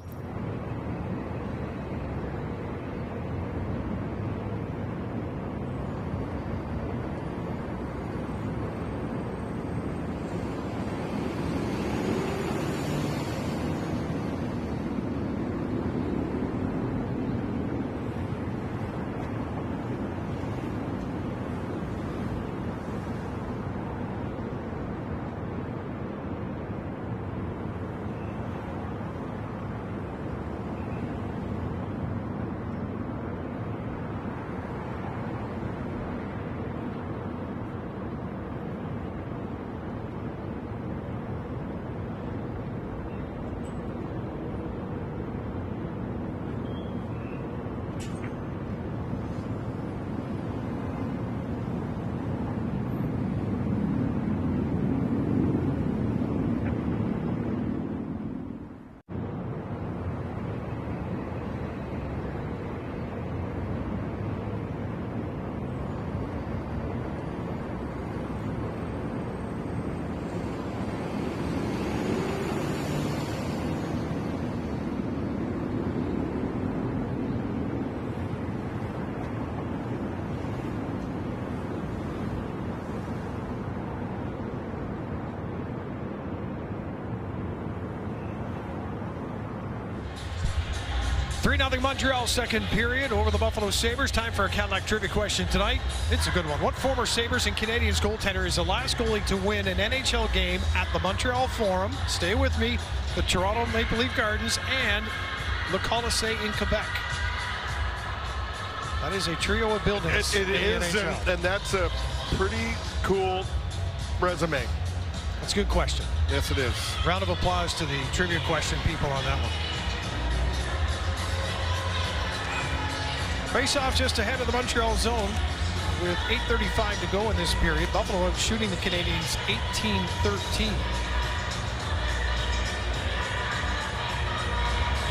Speaker 2: 3-0 Montreal, second period over the Buffalo Sabres. Time for a Cadillac trivia question tonight. It's a good one. What former Sabres and Canadiens goaltender is the last goalie to win an NHL game at the Montreal Forum? Stay with me. The Toronto Maple Leaf Gardens and Le Colisée in Quebec. That is a trio of buildings.
Speaker 3: It is, and that's a pretty cool resume.
Speaker 2: That's a good question.
Speaker 3: Yes, it is.
Speaker 2: Round of applause to the trivia question people on that one. Face-off just ahead of the Montreal zone with 8:35 to go in this period. Buffalo shooting the Canadiens 18-13.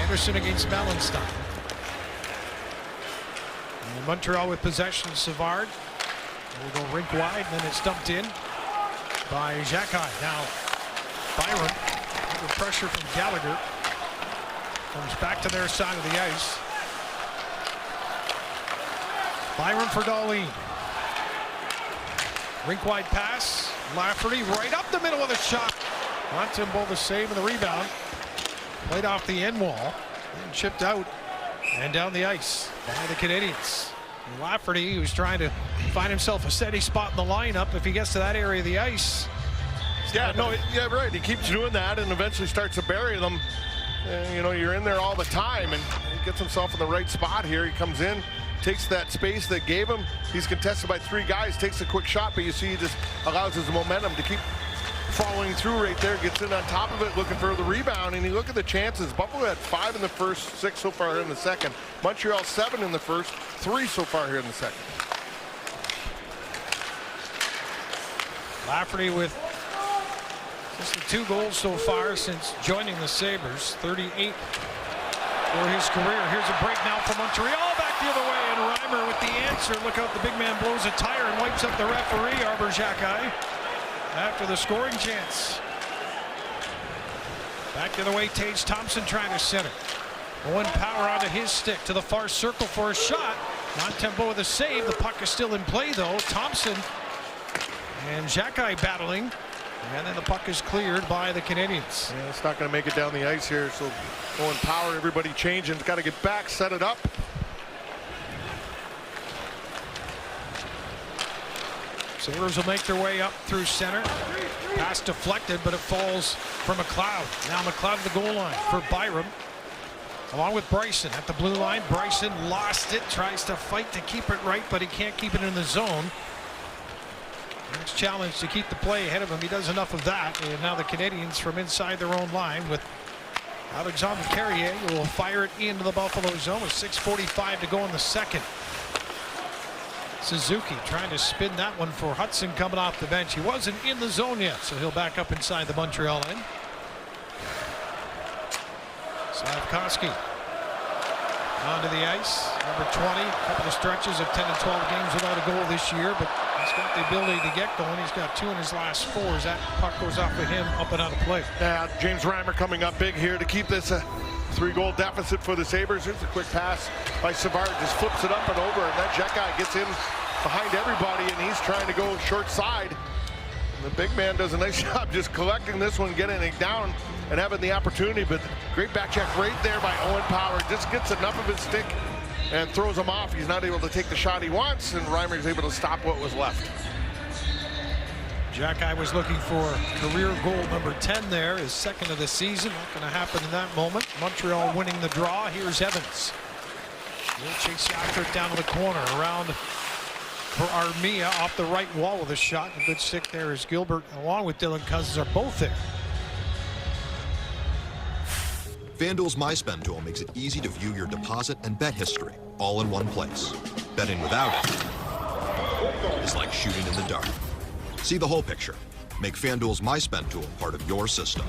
Speaker 2: Anderson against Melanstein. And Montreal with possession. Savard will go rink wide, and then it's dumped in by Xhekaj. Now Byram under pressure from Gallagher comes back to their side of the ice. Byram for Dahlin. Rink wide pass. Lafferty right up the middle of the shot. Montembeault the save and the rebound. Played off the end wall and chipped out and down the ice by the Canadiens. And Lafferty, who's trying to find himself a steady spot in the lineup, if he gets to that area of the ice.
Speaker 3: Yeah, right. He keeps doing that and eventually starts to bury them. You know, you're in there all the time, and he gets himself in the right spot here. He comes in, takes that space that gave him. He's contested by 3 guys, takes a quick shot, but you see he just allows his momentum to keep following through right there, gets in on top of it, looking for the rebound, and you look at the chances. Buffalo had 5 in the first, 6 so far here in the second. Montreal 7 in the first, 3 so far here in the second.
Speaker 2: Lafferty with just the 2 goals so far since joining the Sabres, 38 for his career. Here's a break now for Montreal, back the other way, and Reimer with the answer. Look out, the big man blows a tire and wipes up the referee, Arber Xhekaj, after the scoring chance. Back the other way, Tage Thompson trying to center. Owen Power onto his stick to the far circle for a shot. Montembeault with a save. The puck is still in play though. Thompson and Xhekaj battling. And then the puck is cleared by the Canadiens.
Speaker 3: Yeah, it's not going to make it down the ice here. So Owen Power, everybody changing. Got to get back, set it up.
Speaker 2: Sabres will make their way up through center. Pass deflected, but it falls for McLeod. Now McLeod at the goal line for Byram. Along with Bryson at the blue line. Bryson lost it, tries to fight to keep it right, but he can't keep it in the zone. Next challenge to keep the play ahead of him. He does enough of that. And now the Canadiens from inside their own line with Alexandre Carrier who will fire it into the Buffalo zone with 6:45 to go in the second. Suzuki trying to spin that one for Hudson coming off the bench. He wasn't in the zone yet, so he'll back up inside the Montreal end. Slavkovsky onto the ice. Number 20, a couple of stretches of 10 and 12 games without a goal this year, but he's got the ability to get going. He's got 2 in his last 4 as that puck goes off of him up and out of play.
Speaker 3: Yeah, James Reimer coming up big here to keep this a 3-goal deficit for the Sabres. Here's a quick pass by Savard, just flips it up and over, and that Xhekaj gets in behind everybody, and he's trying to go short side. And the big man does a nice job just collecting this one, getting it down, and having the opportunity. But great back check right there by Owen Power. Just gets enough of his stick and throws him off. He's not able to take the shot he wants, and Reimer's able to stop what was left.
Speaker 2: Xhekaj was looking for career goal number 10 there, his second of the season. Not going to happen in that moment. Montreal winning the draw. Here's Evans. He'll chase after it down to the corner. Around for Armia off the right wall with a shot. A good stick there as Gilbert along with Dylan Cousins are both there.
Speaker 11: FanDuel's MySpend tool makes it easy to view your deposit and bet history all in one place. Betting without it is like shooting in the dark. See the whole picture. Make FanDuel's MySpend tool part of your system.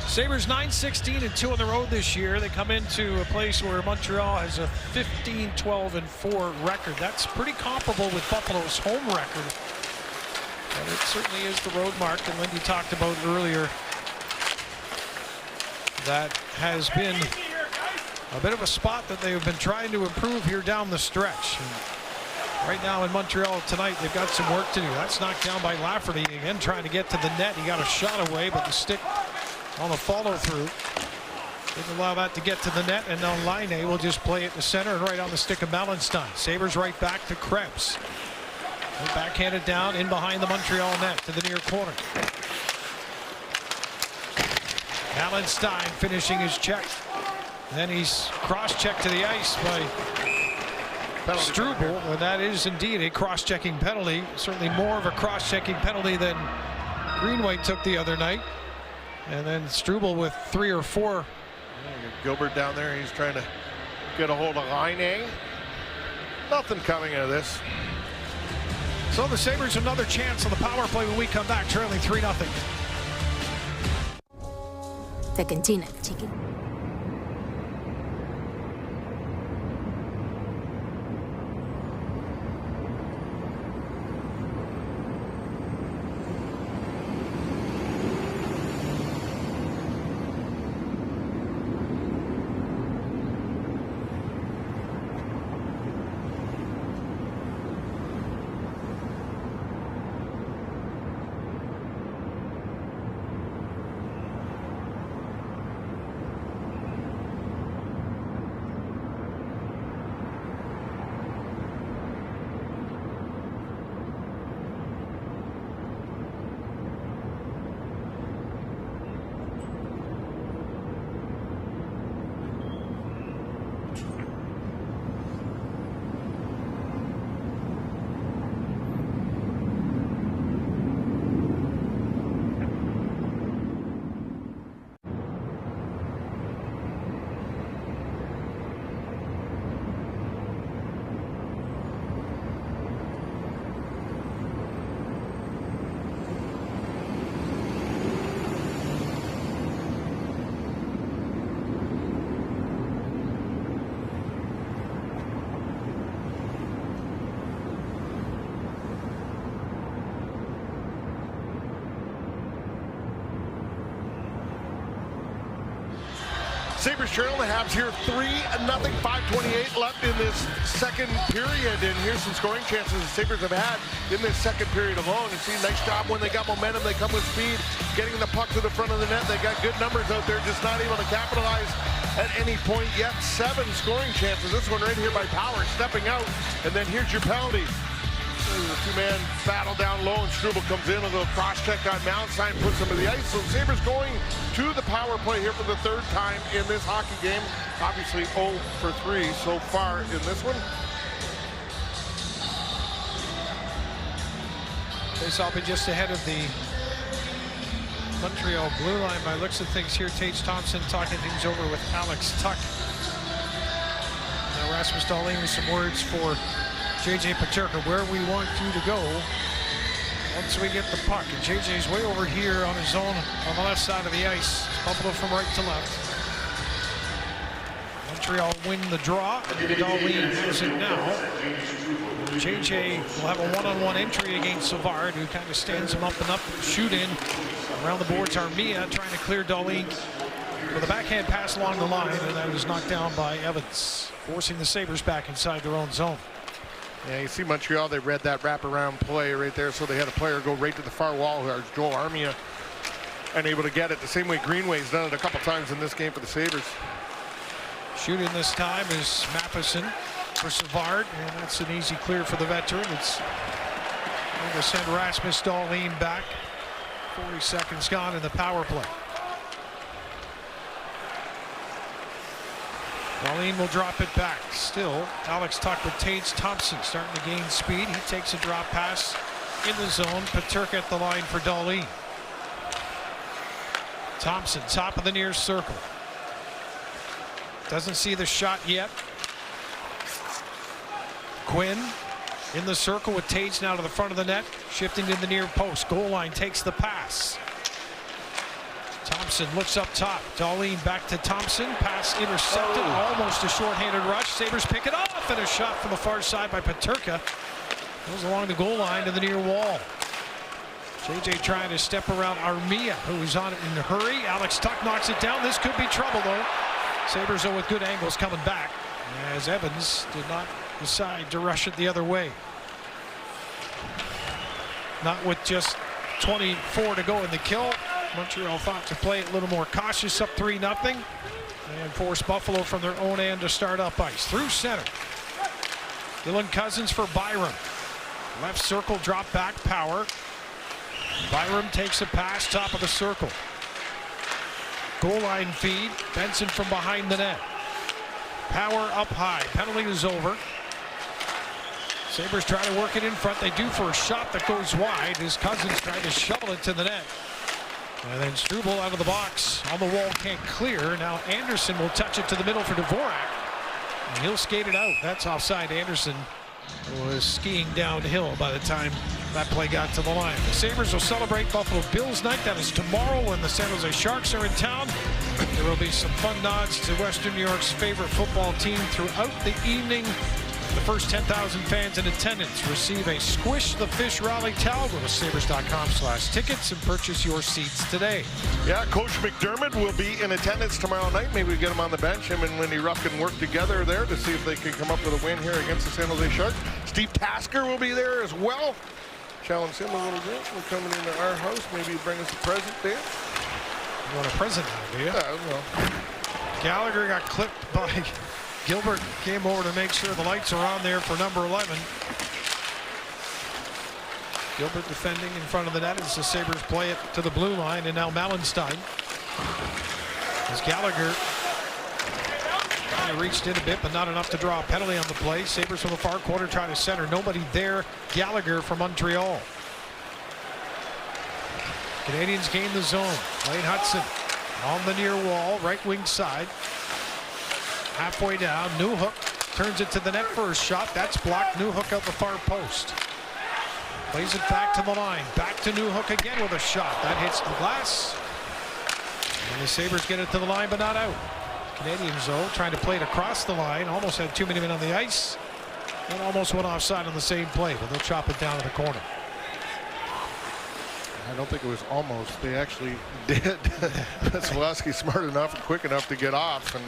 Speaker 2: Sabres 9-16 and 2 on the road this year. They come into a place where Montreal has a 15-12-4 record. That's pretty comparable with Buffalo's home record. But it certainly is the road mark, and Lindy talked about earlier that has been a bit of a spot that they've been trying to improve here down the stretch. And right now in Montreal tonight, they've got some work to do. That's knocked down by Lafferty again, trying to get to the net. He got a shot away, but the stick on the follow through. Didn't allow that to get to the net, and now Laine will just play it to center and right on the stick of Melanstein. Sabres right back to Krebs. They backhanded down in behind the Montreal net to the near corner. Melanstein finishing his check. Then he's cross-checked to the ice by Struble, and that is indeed a cross-checking penalty. Certainly more of a cross-checking penalty than Greenway took the other night. And then Struble with 3 or 4.
Speaker 3: Gilbert down there, he's trying to get a hold of Laine. Nothing coming out of this.
Speaker 2: So the Sabres another chance on the power play when we come back, trailing 3-0.
Speaker 12: The Cantina Chicken.
Speaker 3: Sabres trail the Habs here 3-0, 5:28 left in this second period, and here's some scoring chances the Sabres have had in this second period alone. You see, nice job when they got momentum, they come with speed, getting the puck to the front of the net. They got good numbers out there, just not able to capitalize at any point yet. 7 scoring chances. This one right here by Power, stepping out, and then here's your penalty. The 2-man battle down low, and Struble comes in with a cross-check on Melanstein, puts him to the ice. So Sabres going to the power play here for the 3rd time in this hockey game. Obviously 0 for 3 so far in this one.
Speaker 2: Face-off just ahead of the Montreal blue line by looks of things here. Tage Thompson talking things over with Alex Tuch. Now Rasmus Dahlin with some words for JJ Peterka, where we want you to go once we get the puck. And JJ's way over here on his own on the left side of the ice. Buffalo from right to left. Montreal win the draw. Dahlin has it now. JJ will have a one-on-one entry against Savard, who kind of stands him up and up. Shoot in around the boards. Armia trying to clear Dahlin with a backhand pass along the line, and that is knocked down by Evans, forcing the Sabres back inside their own zone.
Speaker 3: Yeah, you see Montreal, they read that wraparound play right there, so they had a player go right to the far wall, Joel Armia, and able to get it the same way Greenway's done it a couple times in this game for the Sabres.
Speaker 2: Shooting this time is Matheson for Savard, and that's an easy clear for the veteran. It's going to send Rasmus Dahlin back. 40 seconds gone in the power play. Dahlin will drop it back. Still, Alex Tuch with Tage Thompson starting to gain speed. He takes a drop pass in the zone. Peterka at the line for Dahlin. Thompson, top of the near circle. Doesn't see the shot yet. Quinn in the circle with Tage now to the front of the net. Shifting to the near post. Goal line takes the pass. Thompson looks up top. Dahlin back to Thompson. Pass intercepted. Almost a shorthanded rush. Sabres pick it off, and a shot from the far side by Peterka. Goes along the goal line to the near wall. JJ trying to step around Armia, who is on it in a hurry. Alex Tuch knocks it down. This could be trouble, though. Sabres, though, with good angles coming back, as Evans did not decide to rush it the other way. Not with just 24 to go in the kill. Montreal thought to play it a little more cautious, up 3-0. and force Buffalo from their own end to start up ice. Through center. Dylan Cousins for Byram. Left circle, drop back, Power. Byram takes a pass, top of the circle. Goal line feed. Benson from behind the net. Power up high. Penalty is over. Sabres try to work it in front. They do for a shot that goes wide as Cousins tried to shovel it to the net. And then Struble out of the box. On the wall, can't clear. Now Anderson will touch it to the middle for Dvorak. And he'll skate it out. That's offside. Anderson was skiing downhill by the time that play got to the line. The Sabres will celebrate Buffalo Bills night. That is tomorrow when the San Jose Sharks are in town. There will be some fun nods to Western New York's favorite football team throughout the evening. The first 10,000 fans in attendance receive a Squish the Fish Rally towel. Go to sabres.com/tickets and purchase your seats today.
Speaker 3: Yeah, Coach McDermott will be in attendance tomorrow night. Maybe we get him on the bench. Him and Lindy Ruff can work together there to see if they can come up with a win here against the San Jose Sharks. Steve Tasker will be there as well. Challenge him a little bit. We're coming into our house. Maybe he'll bring us a present there.
Speaker 2: You want a present now, do you?
Speaker 3: Yeah, well.
Speaker 2: Gallagher got clipped by Gilbert. Came over to make sure the lights are on there for number 11. Gilbert defending in front of the net as the Sabres play it to the blue line, and now Malenstein. As Gallagher kind of reached in a bit, but not enough to draw a penalty on the play. Sabres from the far corner trying to center. Nobody there. Gallagher from Montreal. Canadians gain the zone. Lane Hudson on the near wall, right wing side. Halfway down, Newhook turns it to the net for a shot. That's blocked. Newhook out the far post. Plays it back to the line. Back to Newhook again with a shot. That hits the glass. And the Sabres get it to the line, but not out. Canadians, though, trying to play it across the line. Almost had too many men on the ice. And almost went offside on the same play, but they'll chop it down to the corner.
Speaker 3: I don't think it was almost. They actually did. Vasilevsky smart enough and quick enough to get off. And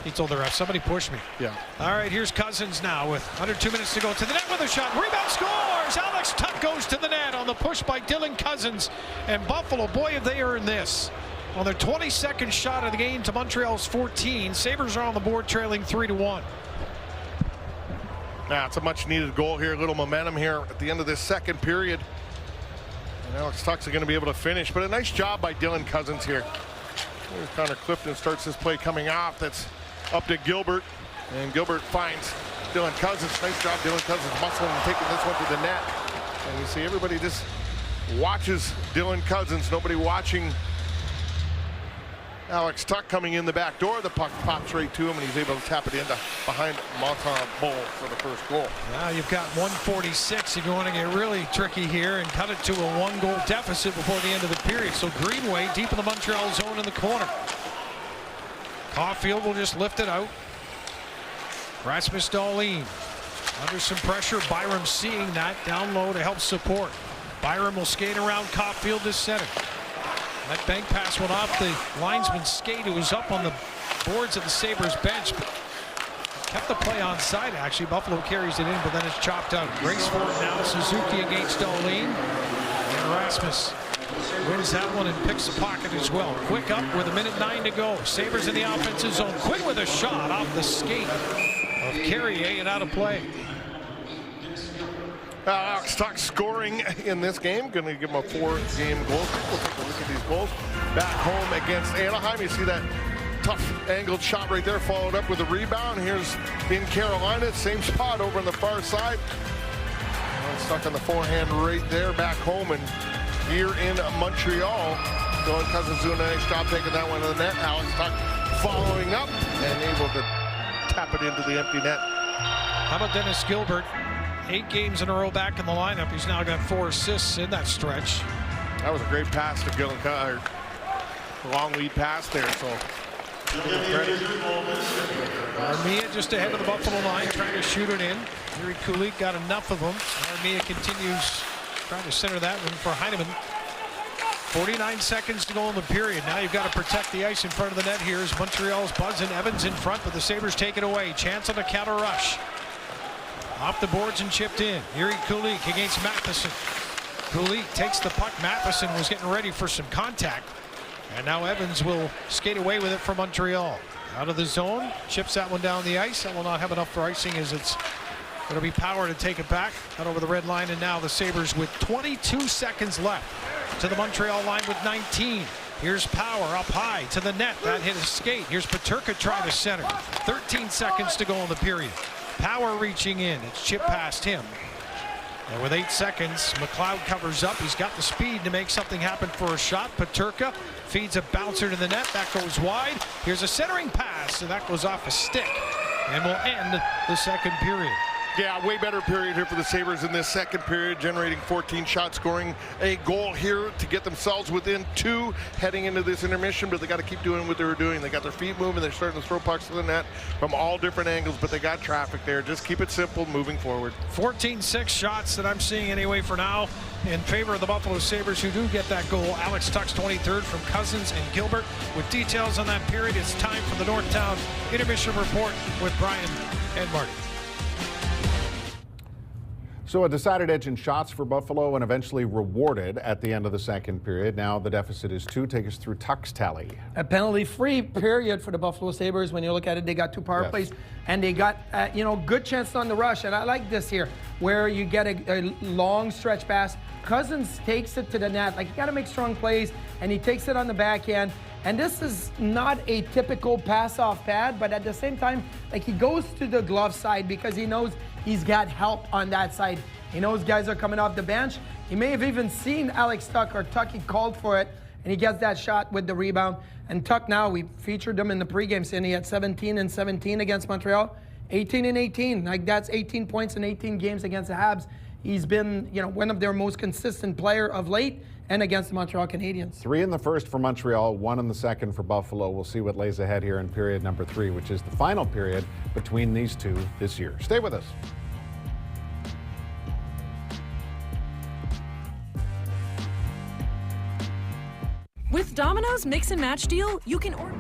Speaker 2: he told the ref, somebody push me.
Speaker 3: Yeah.
Speaker 2: All right, here's Cousins now with under 2 minutes to go to the net with a shot. Rebound, scores! Alex Tuch goes to the net on the push by Dylan Cousins. And Buffalo, boy, have they earned this. On their 22nd shot of the game to Montreal's 14. Sabres are on the board trailing 3-1.
Speaker 3: Yeah, it's a much needed goal here. A little momentum here at the end of this second period. And Alex Tuch's going to be able to finish, but a nice job by Dylan Cousins here. Here's Connor Clifton starts this play coming off. That's up to Gilbert, and Gilbert finds Dylan Cousins. Nice job, Dylan Cousins muscling and taking this one to the net. And you see everybody just watches Dylan Cousins. Nobody watching Alex Tuch coming in the back door. The puck pops right to him, and he's able to tap it into behind Monton Bull for the first goal.
Speaker 2: Now you've got 1:46 if you want to get really tricky here and cut it to a 1-goal deficit before the end of the period. So Greenway deep in the Montreal zone in the corner. Caulfield will just lift it out. Rasmus Dahlin under some pressure. Byram seeing that down low to help support. Byram will skate around Caulfield to center. That bank pass went off the linesman's skate. It was up on the boards of the Sabres bench. But kept the play on side, actually. Buffalo carries it in, but then it's chopped out. Race for it now. Suzuki against Dahlin. And Rasmus wins that one and picks the pocket as well. Quick up with 1:09 to go. Sabres in the offensive zone. Quick with a shot off the skate of Carrier and out of play.
Speaker 3: Alex Tuch scoring in this game. Going to give him a 4-game goal. We'll take a look at these goals. Back home against Anaheim. You see that tough angled shot right there, followed up with a rebound. Here's in Carolina, same spot over on the far side. Stuck on the forehand right there. Back home and here in Montreal. Dylan Cousins doing a nice job taking that one to the net. Alex Tuch following up and able to tap it into the empty net.
Speaker 2: How about Dennis Gilbert? 8 games in a row back in the lineup. He's now got 4 assists in that stretch.
Speaker 3: That was a great pass to Dylan Cousins. Long lead pass there, so
Speaker 2: Armia just ahead of the Buffalo line, trying to shoot it in. Yuri Kulik got enough of them. Armia continues trying to center that one for Heineman. 49 seconds to go in the period. Now you've got to protect the ice in front of the net here as Montreal's buzzing. Evans in front, but the Sabres take it away. Chance on a counter rush. Off the boards and chipped in. Yuri Kulik against Matheson. Kulik takes the puck. Matheson was getting ready for some contact. And now Evans will skate away with it for Montreal. Out of the zone, chips that one down the ice. That will not have enough for icing as it's going to be Power to take it back. Out over the red line, and now the Sabres with 22 seconds left to the Montreal line with 19. Here's Power up high to the net. That hit a skate. Here's Peterka trying to center. 13 seconds to go in the period. Power reaching in. It's chipped past him. And with 8 seconds, McLeod covers up. He's got the speed to make something happen for a shot. Peterka feeds a bouncer to the net. That goes wide. Here's a centering pass, and that goes off a stick. And will end the second period.
Speaker 3: Yeah, way better period here for the Sabres in this second period, generating 14 shots, scoring a goal here to get themselves within 2 heading into this intermission, but they got to keep doing what they were doing. They got their feet moving. They're starting to throw pucks to the net from all different angles, but they got traffic there. Just keep it simple moving forward.
Speaker 2: 14-6 shots that I'm seeing anyway for now in favor of the Buffalo Sabres, who do get that goal. Alex Tuch's 23rd from Cousins and Gilbert. With details on that period, it's time for the Northtown Intermission Report with Brian and Marty.
Speaker 7: So a decided edge in shots for Buffalo and eventually rewarded at the end of the second period. Now the deficit is 2. Take us through Tuch's tally.
Speaker 8: A penalty-free period for the Buffalo Sabres. When you look at it, they got 2 power plays, and they got good chance on the rush. And I like this here, where you get a long stretch pass. Cousins takes it to the net. Like, you got to make strong plays, and he takes it on the backhand. And this is not a typical pass-off pad, but at the same time, like, he goes to the glove side because he knows he's got help on that side. He knows guys are coming off the bench. He may have even seen Alex Tuch, or Tuch, he called for it, and he gets that shot with the rebound. And Tuch, now, we featured him in the pregame, saying he had 17 and 17 against Montreal, 18 and 18. Like, that's 18 points in 18 games against the Habs. He's been, one of their most consistent player of late, and against the Montreal Canadiens.
Speaker 7: 3 in the first for Montreal, 1 in the second for Buffalo. We'll see what lays ahead here in period number 3, which is the final period between these two this year. Stay with us.
Speaker 10: With Domino's Mix and Match deal, you can order.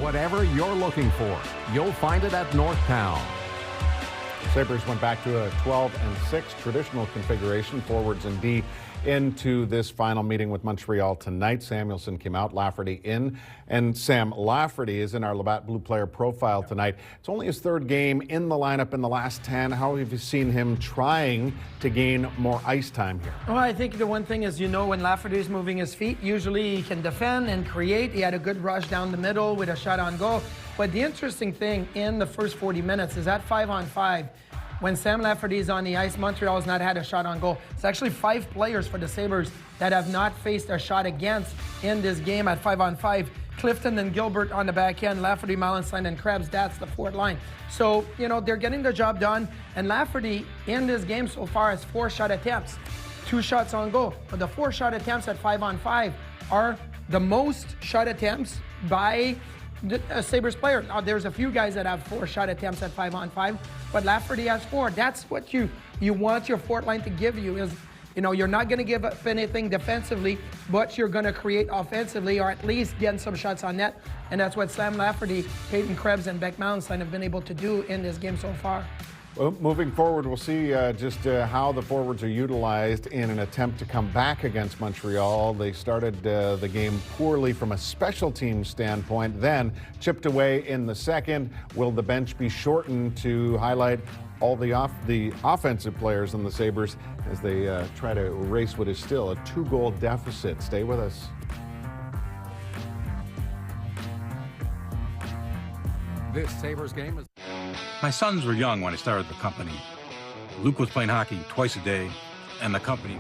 Speaker 1: Whatever you're looking for, you'll find it at Northtown.
Speaker 7: Sabres went back to a 12-6 traditional configuration, forwards and D, into this final meeting with Montreal tonight. Samuelson came out, Lafferty in, and Sam Lafferty is in our Labatt Blue Player profile tonight. It's only his third game in the lineup in the last 10. How have you seen him trying to gain more ice time here?
Speaker 8: Well, I think the one thing is, when Lafferty is moving his feet, usually he can defend and create. He had a good rush down the middle with a shot on goal. But the interesting thing in the first 40 minutes is that 5-on-5, when Sam Lafferty is on the ice, Montreal has not had a shot on goal. It's actually 5 players for the Sabres that have not faced a shot against in this game at 5-on-5. Clifton and Gilbert on the back end, Lafferty, Mallenstein, and Krebs, that's the fourth line. So, they're getting the job done. And Lafferty in this game so far has 4 shot attempts, 2 shots on goal. But the 4 shot attempts at 5-on-5 are the most shot attempts by a Sabres player. Now, there's a few guys that have 4 shot attempts at 5-on-5, but Lafferty has 4. That's what you want your fourth line to give you is, you're not going to give up anything defensively, but you're going to create offensively, or at least getting some shots on net. And that's what Sam Lafferty, Peyton Krebs, and Beck Mallenstein have been able to do in this game so far.
Speaker 7: Well, moving forward, we'll see just how the forwards are utilized in an attempt to come back against Montreal. They started the game poorly from a special team standpoint, then chipped away in the second. Will the bench be shortened to highlight all the offensive players in the Sabres as they try to erase what is still a 2-goal deficit? Stay with us.
Speaker 1: This Sabres game is...
Speaker 13: My sons were young when I started the company. Luke was playing hockey twice a day, and the company...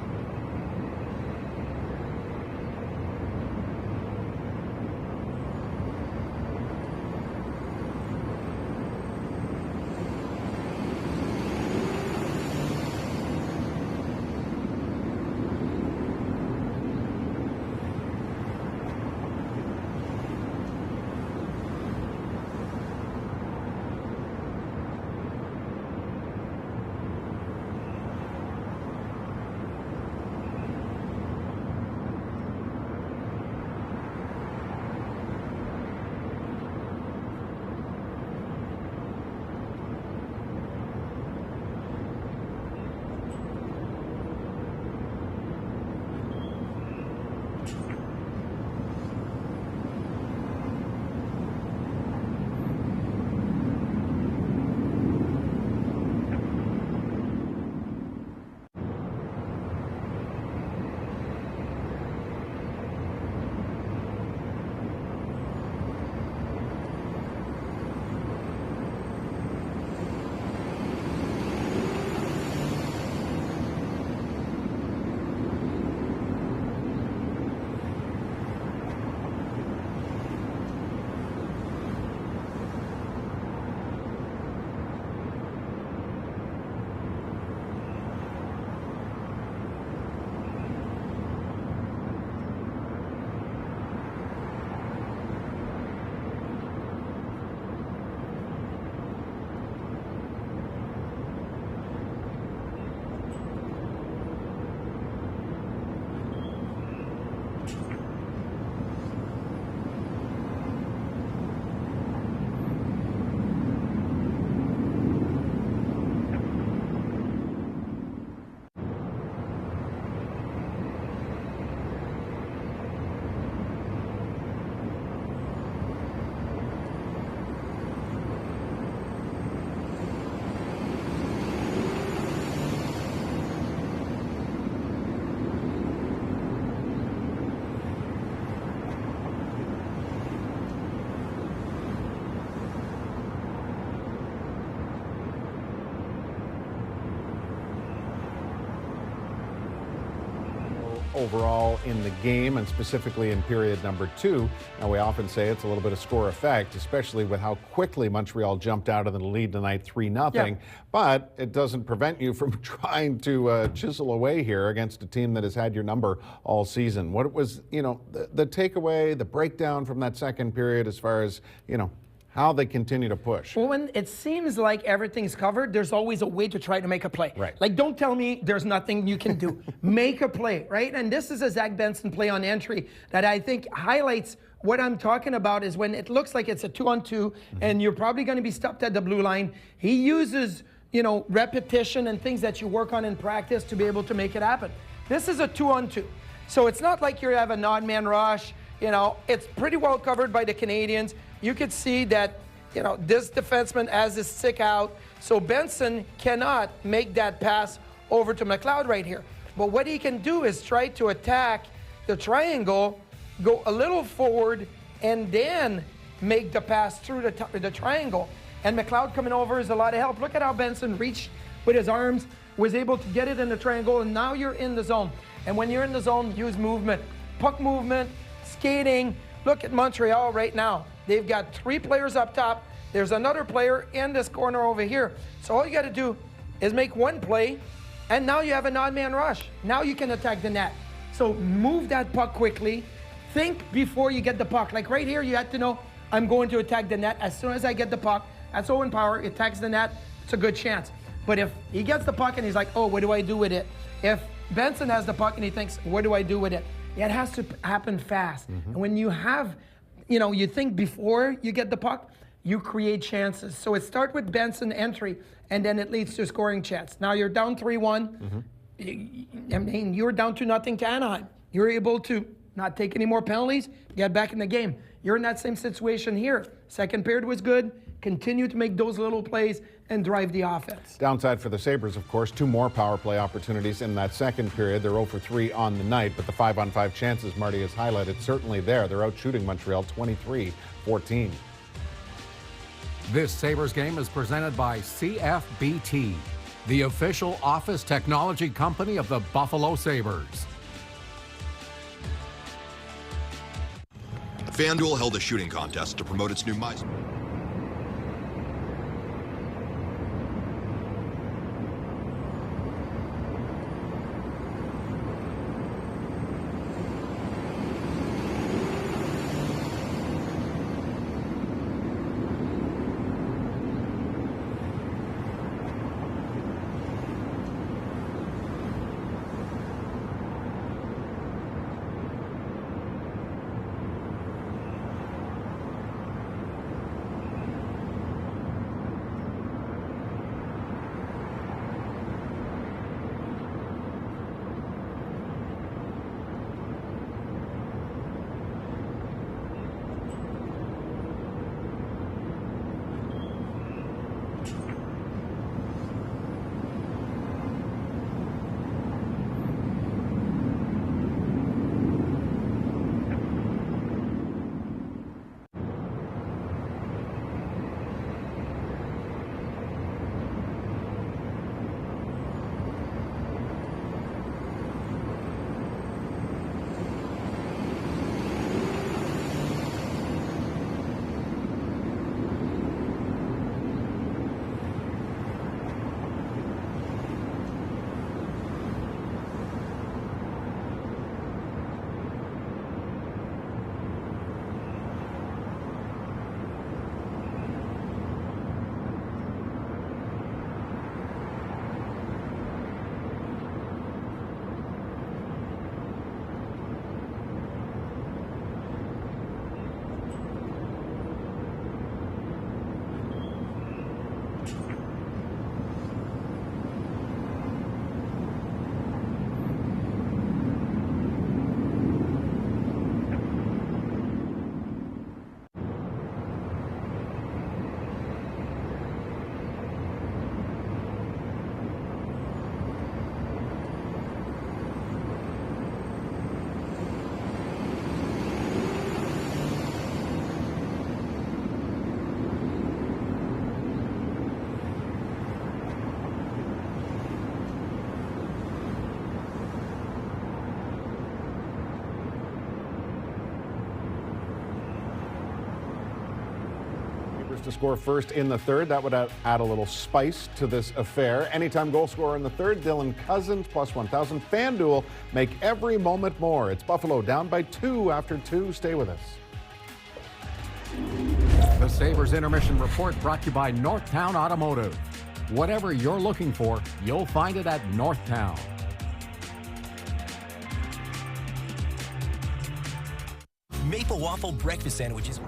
Speaker 7: overall in the game, and specifically in period number 2. Now, we often say it's a little bit of score effect, especially with how quickly Montreal jumped out of the lead tonight, 3-0. Yeah. But it doesn't prevent you from trying to chisel away here against a team that has had your number all season. What was, the takeaway, the breakdown from that second period as far as, how they continue to push?
Speaker 8: Well, when it seems like everything's covered, there's always a way to try to make a play.
Speaker 7: Right.
Speaker 8: Like, don't tell me there's nothing you can do. Make a play, right? And this is a Zach Benson play on entry that I think highlights what I'm talking about is when it looks like it's a 2-on-2 and you're probably going to be stopped at the blue line. He uses repetition and things that you work on in practice to be able to make it happen. This is a 2-on-2. So it's not like you have an odd man rush. It's pretty well covered by the Canadians. You could see that, this defenseman has his stick out. So Benson cannot make that pass over to McLeod right here. But what he can do is try to attack the triangle, go a little forward, and then make the pass through the triangle. And McLeod coming over is a lot of help. Look at how Benson reached with his arms, was able to get it in the triangle, and now you're in the zone. And when you're in the zone, use movement. Puck movement, skating. Look at Montreal right now. They've got 3 players up top. There's another player in this corner over here. So all you got to do is make one play, and now you have an odd man rush. Now you can attack the net. So move that puck quickly. Think before you get the puck. Like right here, you have to know, I'm going to attack the net. As soon as I get the puck, that's Owen Power, attacks the net, it's a good chance. But if he gets the puck and he's like, oh, what do I do with it? If Benson has the puck and he thinks, what do I do with it? It has to happen fast. And when you have, you think before you get the puck, you create chances. So it starts with Benson entry, and then it leads to a scoring chance. Now you're down 3-1. I mean, you're down 2-0 to Anaheim. You're able to not take any more penalties, get back in the game. You're in that same situation here. Second period was good. Continue to make those little plays and drive the offense.
Speaker 7: Downside for the Sabres, of course, 2 more power play opportunities in that second period. They're 0 for 3 on the night, but the 5-on-5 chances Marty has highlighted certainly there. They're out shooting Montreal 23-14.
Speaker 1: This Sabres game is presented by CFBT, the official office technology company of the Buffalo Sabres.
Speaker 11: FanDuel held a shooting contest to promote its new MySpace.
Speaker 7: To score first in the third. That would add a little spice to this affair. Anytime goal scorer in the third, Dylan Cousins, plus 1,000. FanDuel, make every moment more. It's Buffalo down by 2 after 2. Stay with us.
Speaker 1: The Sabres Intermission Report brought to you by Northtown Automotive. Whatever you're looking for, you'll find it at Northtown.
Speaker 9: Maple waffle breakfast sandwiches.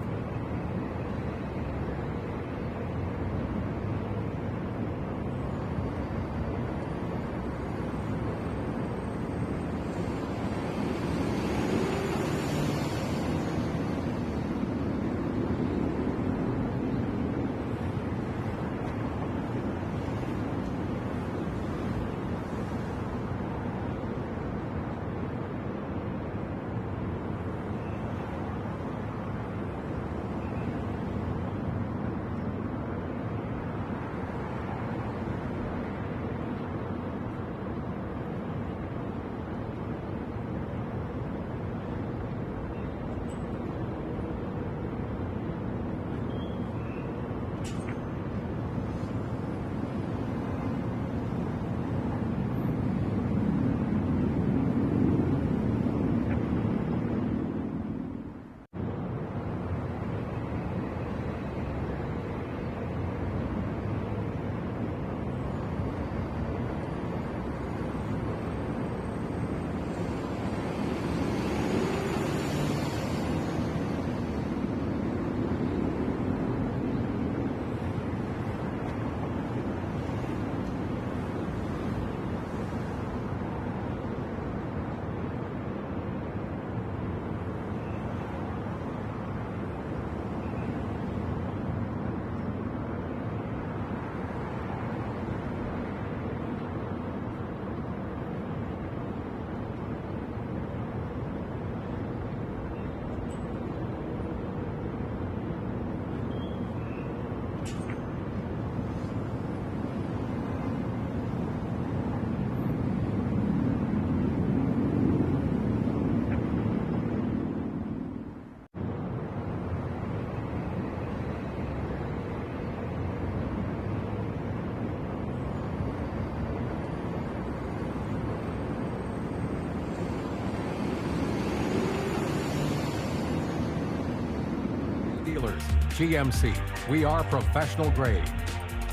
Speaker 1: Dealers, GMC, we are professional grade.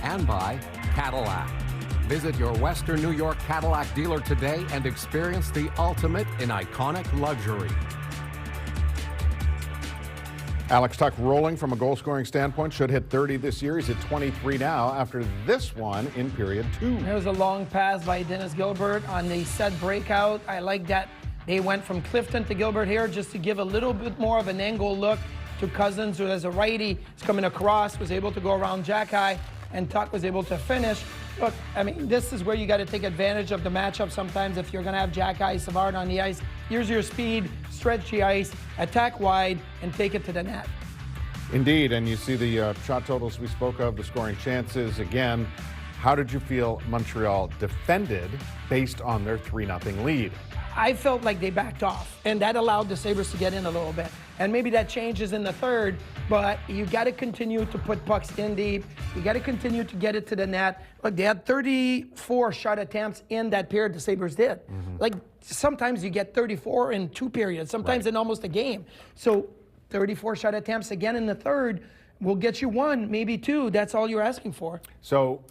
Speaker 1: And by Cadillac. Visit your Western New York Cadillac dealer today and experience the ultimate in iconic luxury.
Speaker 7: Alex Tuch rolling from a goal-scoring standpoint, should hit 30 this year. He's at 23 now after this one in period 2.
Speaker 8: There's a long pass by Dennis Gilbert on the set breakout. I like that they went from Clifton to Gilbert here just to give a little bit more of an angle look to Cousins, who as a righty is coming across, was able to go around Jack-Eye, and Tuch was able to finish. Look, I mean, this is where you got to take advantage of the matchup sometimes if you're going to have Jack-Eye, Savard on the ice. Here's your speed, stretch the ice, attack wide, and take it to the net.
Speaker 7: Indeed, and you see the shot totals we spoke of, the scoring chances. Again, how did you feel Montreal defended based on their 3-0 lead?
Speaker 8: I felt like they backed off, and that allowed the Sabres to get in a little bit. And maybe that changes in the third, but you got to continue to put pucks in deep. You got to continue to get it to the net. Look, they had 34 shot attempts in that period the Sabres did. Like, sometimes you get 34 in 2 periods, sometimes in almost a game. So 34 shot attempts again in the third will get you 1, maybe 2. That's all you're asking for.
Speaker 7: So,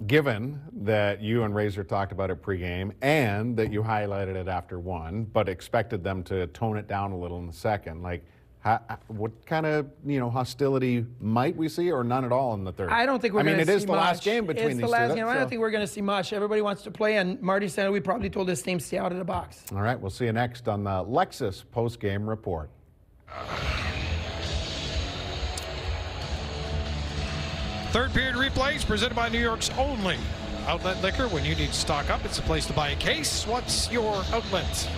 Speaker 7: given that you and Razor talked about it pregame and that you highlighted it after 1, but expected them to tone it down a little in the second, like, what kind of hostility might we see, or none at all in the third?
Speaker 8: I don't think we're going to see much.
Speaker 7: it is the last game between these two.
Speaker 8: It's the last game. I don't think we're going to see much. Everybody wants to play, and Marty said we probably told this team stay out of the box.
Speaker 7: All right, we'll see you next on the Lexus post-game report.
Speaker 2: Third period replays presented by New York's only outlet liquor. When you need to stock up, it's the place to buy a case. What's your outlet?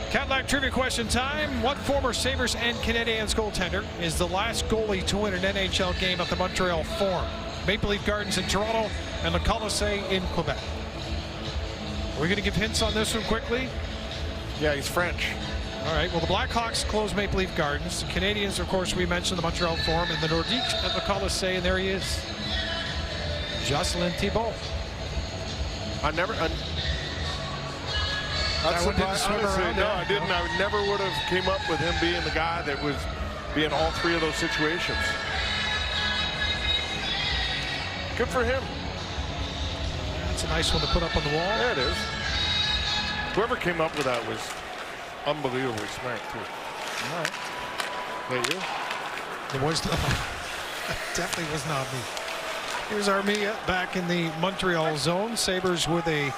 Speaker 2: Cadillac trivia question time. What former Sabres and Canadiens goaltender is the last goalie to win an NHL game at the Montreal Forum? Maple Leaf Gardens in Toronto and Le Colisée in Quebec. Are we going to give hints on this one quickly?
Speaker 3: Yeah, he's French.
Speaker 2: All right, well, the Blackhawks close Maple Leaf Gardens. The Canadiens, of course, we mentioned the Montreal Forum, and the Nordiques at Le Colisée, and there he is. Jocelyn Thibault.
Speaker 3: That's honestly, no, I didn't. I never would have came up with him being the guy that was being all 3 of those situations. Good for him.
Speaker 2: That's a nice one to put up on the wall.
Speaker 3: Yeah, it is. Whoever came up with that was unbelievably smart, too.
Speaker 2: All right.
Speaker 3: That you?
Speaker 2: It was definitely was not me. Here's Armia back in the Montreal zone. Sabres with a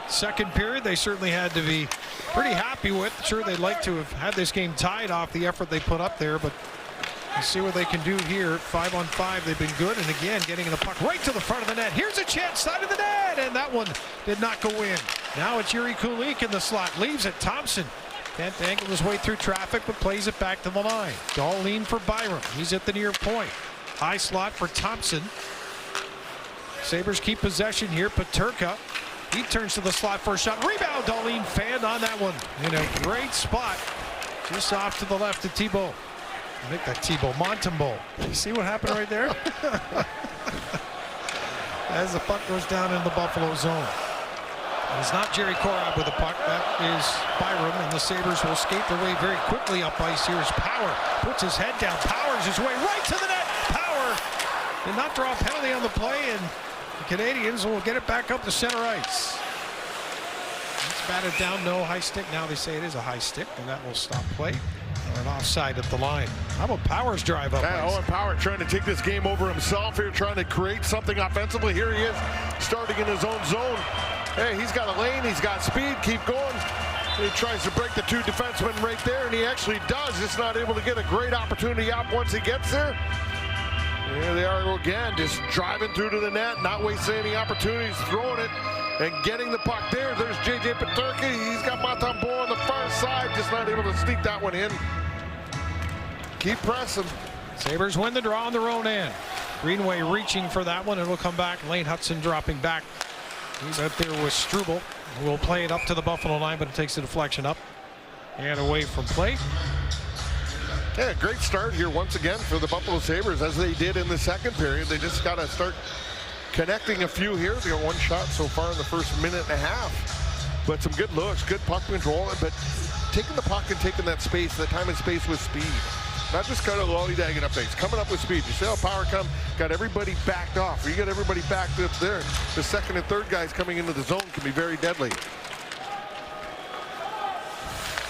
Speaker 2: second period they certainly had to be pretty happy with. Sure, they'd like to have had this game tied off the effort they put up there, but let's see what they can do here. 5-on-5, they've been good, and again, getting the puck right to the front of the net. Here's a chance, side of the net, and that one did not go in. Now it's Yuri Kulich in the slot, leaves it. Thompson can't angle his way through traffic, but plays it back to the line. Dahlin for Byram. He's at the near point. High slot for Thompson. Sabres keep possession here. Peterka, he turns to the slot for a shot. Rebound, Dahlin fanned on that one. In a great spot. Just off to the left to Thibault. Make that Thibault. Montembeault. You see what happened right there? As the puck goes down in the Buffalo zone. It's not Jerry Korab with the puck. That is Byram, and the Sabres will skate their way very quickly up ice. Here's Power. Puts his head down. Powers his way right to the net. Power did not draw a penalty on the play, and the Canadiens will get it back up to center ice. It's batted down, no high stick. Now they say it is a high stick, and that will stop play. Or an offside at the line. How about Powers drive up ice?
Speaker 3: Owen Power trying to take this game over himself here, trying to create something offensively. Here he is, starting in his own zone. Hey, he's got a lane, he's got speed, keep going. He tries to break the 2 defensemen right there, and he actually does. Just not able to get a great opportunity out once he gets there. Here they are again, just driving through to the net, not wasting any opportunities, throwing it and getting the puck there. There's J.J. Peterka. He's got Montembeault on the far side, just not able to sneak that one in. Keep pressing.
Speaker 2: Sabres win the draw on their own end. Greenway reaching for that one. It'll come back. Lane Hutson dropping back. He's out there with Struble. We'll play it up to the Buffalo line, but it takes the deflection up and away from play.
Speaker 3: Yeah, great start here once again for the Buffalo Sabres, as they did in the second period. They just got to start connecting a few here. They got 1 shot so far in the first minute and a half. But some good looks, good puck control, but taking the puck and taking that space, that time and space with speed. Not just kind of lollygagging up there. He's coming up with speed. You see how power come? Got everybody backed off. Or you got everybody backed up there. The second and third guys coming into the zone can be very deadly.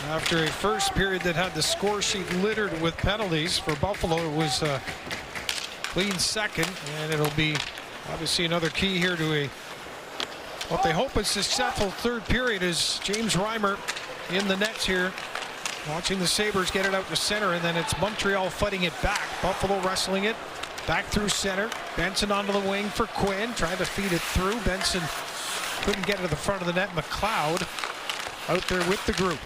Speaker 2: After a first period that had the score sheet littered with penalties for Buffalo, it was a clean second, and it'll be obviously another key here to what they hope is a successful third period. Is James Reimer in the nets here, watching the Sabres get it out to center, and then it's Montreal fighting it back. Buffalo wrestling it back through center. Benson onto the wing for Quinn, trying to feed it through. Benson couldn't get it to the front of the net. McLeod out there with the group.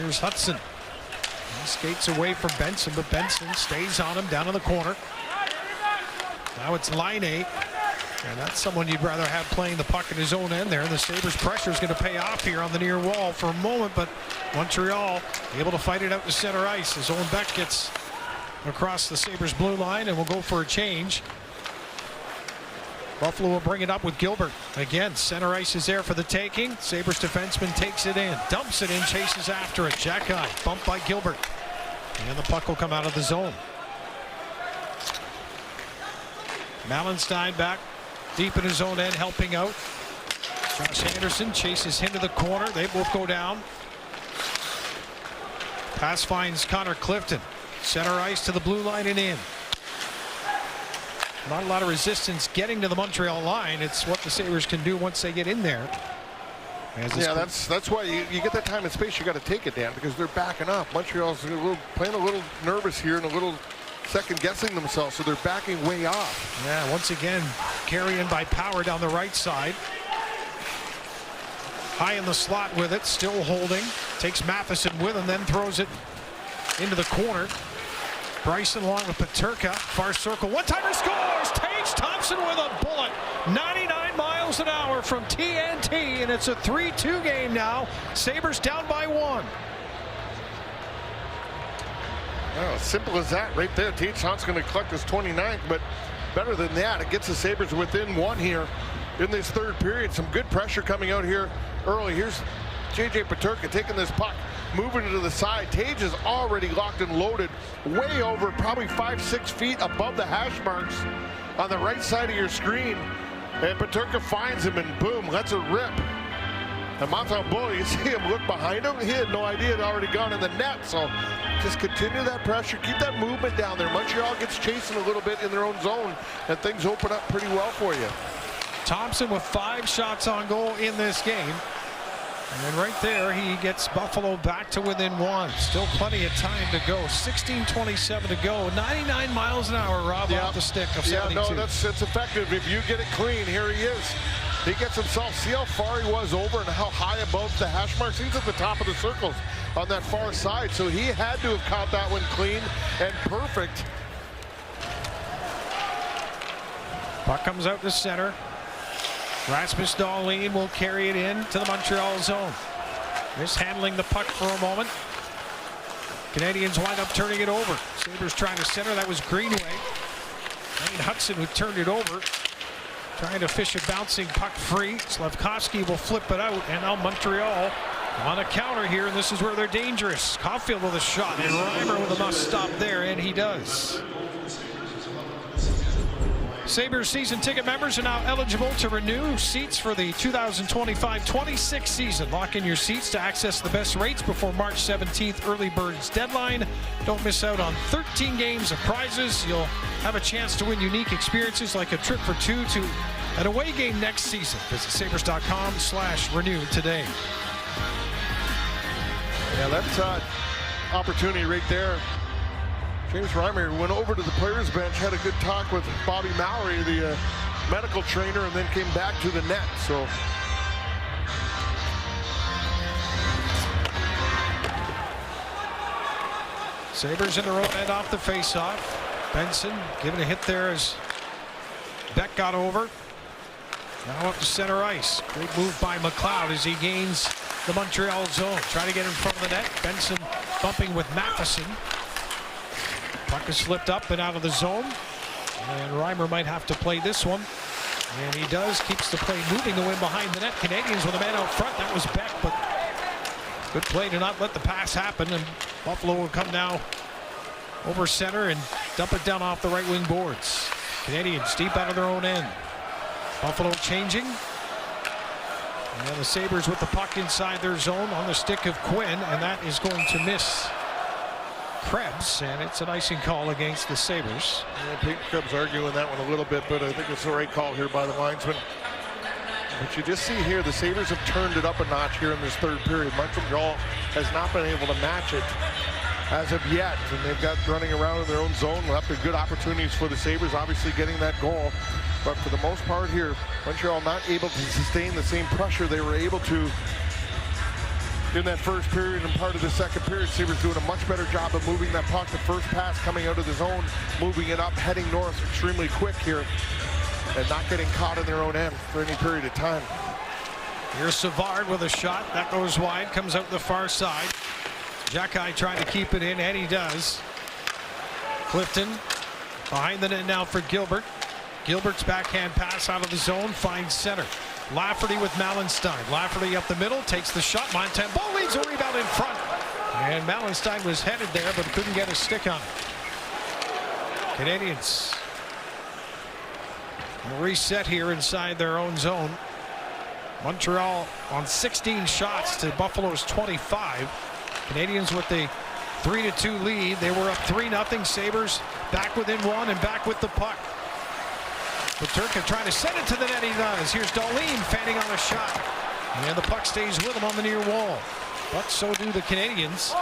Speaker 2: Here's Hudson. He skates away from Benson, but Benson stays on him down in the corner. Now it's Line 8. And that's someone you'd rather have playing the puck in his own end there. And the Sabres pressure is going to pay off here on the near wall for a moment, but Montreal able to fight it out to center ice as Owen Beck gets across the Sabres blue line and will go for a change. Buffalo will bring it up with Gilbert. Again, center ice is there for the taking. Sabres defenseman takes it in, dumps it in, chases after it. Jack Eye, bumped by Gilbert. And the puck will come out of the zone. Malenstein back deep in his own end, helping out. Josh Anderson chases him to the corner. They both go down. Pass finds Connor Clifton. Center ice to the blue line and in. Not a lot of resistance getting to the Montreal line. It's what the Sabres can do once they get in there.
Speaker 3: Yeah, that's why you get that time and space. You got to take it, Dan, because they're backing up. Montreal's playing a little nervous here and a little second guessing themselves, so they're backing way off.
Speaker 2: Yeah, once again, carrying by Power down the right side. High in the slot with it, still holding. Takes Matheson with him, then throws it into the corner. Bryson along with Peterka, far circle, one-timer scores! Tage Thompson with a bullet, 99 miles an hour from TNT, and it's a 3-2 game now. Sabres down by 1.
Speaker 3: Oh, simple as that right there. Tage Thompson going to collect his 29th, but better than that, it gets the Sabres within 1 here in this third period. Some good pressure coming out here early. Here's J.J. Peterka taking this puck, moving it to the side. Tage is already locked and loaded, way over, probably 5-6 feet above the hash marks on the right side of your screen. And Peterka finds him and boom, lets it rip. And Montembeault, you see him look behind him. He had no idea it had already gone in the net. So just continue that pressure, keep that movement down there. Montreal gets chasing a little bit in their own zone, and things open up pretty well for you.
Speaker 2: Thompson with 5 shots on goal in this game. And then right there, he gets Buffalo back to within 1. Still plenty of time to go. 16:27 to go. 99 miles an hour, Rob, off the stick of 72.
Speaker 3: Yeah, no, that's effective. If you get it clean, here he is. He gets himself, see how far he was over and how high above the hash marks. He's at the top of the circles on that far side, so he had to have caught that one clean and perfect.
Speaker 2: Puck comes out to center. Rasmus Dahlin will carry it in to the Montreal zone. Mishandling the puck for a moment. Canadians wind up turning it over. Sabres trying to center. That was Greenway. Lane Hudson who turned it over. Trying to fish a bouncing puck free. Slavkovsky will flip it out, and now Montreal on a counter here, and this is where they're dangerous. Caulfield with a shot, and Reimer with a must stop there, and he does. Sabres season ticket members are now eligible to renew seats for the 2025-26 season. Lock in your seats to access the best rates before March 17th early birds deadline. Don't miss out on 13 games of prizes. You'll have a chance to win unique experiences like a trip for 2 to an away game next season. Visit sabres.com/renew today.
Speaker 3: Yeah, that's opportunity right there. James Reimer went over to the players' bench, had a good talk with Bobby Mallory, the medical trainer, and then came back to the net. So
Speaker 2: Sabres in the row end off the faceoff. Benson giving a hit there as Beck got over. Now up to center ice. Great move by McLeod as he gains the Montreal zone. Trying to get in front of the net. Benson bumping with Matheson. Puck is slipped up and out of the zone. And Reimer might have to play this one. And he does. Keeps the play moving to win behind the net. Canadians with a man out front. That was Beck, but Good play to not let the pass happen, and Buffalo will come now over center and dump it down off the right wing boards. Canadians deep out of their own end. Buffalo changing. And the Sabres with the puck inside their zone on the stick of Quinn, and that is going to miss Krebs, and it's an icing call against the Sabres.
Speaker 3: I think Krebs arguing that one a little bit, but I think it's the right call here by the linesman. But you just see here, the Sabres have turned it up a notch here in this third period. Montreal has not been able to match it as of yet, and they've got running around in their own zone. Left good opportunities for the Sabres, obviously getting that goal. But for the most part here, Montreal not able to sustain the same pressure they were able to in that first period and part of the second period. Sabres doing a much better job of moving that puck. The first pass coming out of the zone, moving it up, heading north extremely quick here, and not getting caught in their own end for any period of time.
Speaker 2: Here's Savard with a shot. That goes wide, comes out the far side. Xhekaj trying to keep it in, and he does. Clifton behind the net now for Gilbert. Gilbert's backhand pass out of the zone, finds center. Lafferty with Malenstein. Lafferty up the middle, takes the shot. Montana ball leads a rebound in front. And Malenstein was headed there, but couldn't get a stick on it. Canadians reset here inside their own zone. Montreal on 16 shots to Buffalo's 25. Canadians with the 3-2 lead. They were up 3-0. Sabres back within one and back with the puck. Peterka trying to send it to the net. He does. Here's Dahlin fanning on a shot. And the puck stays with him on the near wall. But so do the Canadians.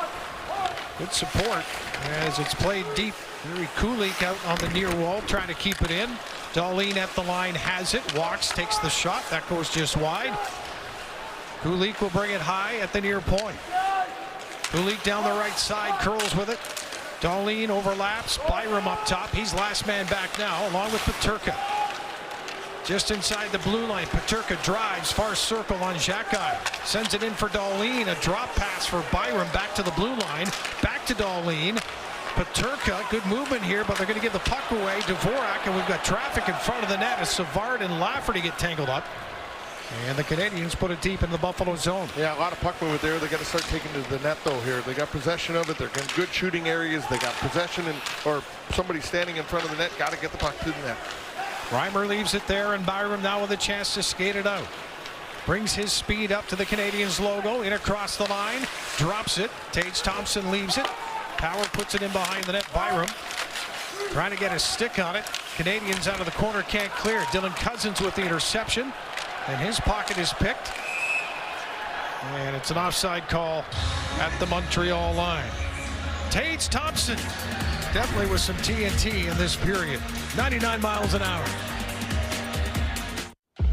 Speaker 2: Good support as it's played deep. Yuri Kulik out on the near wall trying to keep it in. Dahlin at the line has it. Walks, takes the shot. That goes just wide. Kulik will bring it high at the near point. Kulik down the right side, curls with it. Dahlin overlaps. Byram up top. He's last man back now, along with Peterka. Just inside the blue line, Peterka drives, far circle on Xhekaj. Sends it in for Dahlin. A drop pass for Byram back to the blue line. Back to Dahlin. Peterka, good movement here, but they're going to give the puck away. Dvorak, and we've got traffic in front of the net as Savard and Lafferty get tangled up. And the Canadians put it deep in the Buffalo zone.
Speaker 3: Yeah, a lot of puck movement there. They got to start taking to the net though here. They got possession of it. They're in good shooting areas. They got possession or somebody standing in front of the net. Got to get the puck to the net.
Speaker 2: Reimer leaves it there, and Byram now with a chance to skate it out. Brings his speed up to the Canadians logo, in across the line, drops it. Tage Thompson leaves it. Power puts it in behind the net. Byram trying to get a stick on it. Canadians out of the corner can't clear. Dylan Cousins with the interception, and his pocket is picked. And it's an offside call at the Montreal line. Tage Thompson definitely with some TNT in this period. 99 miles an hour.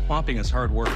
Speaker 13: Mopping is hard work.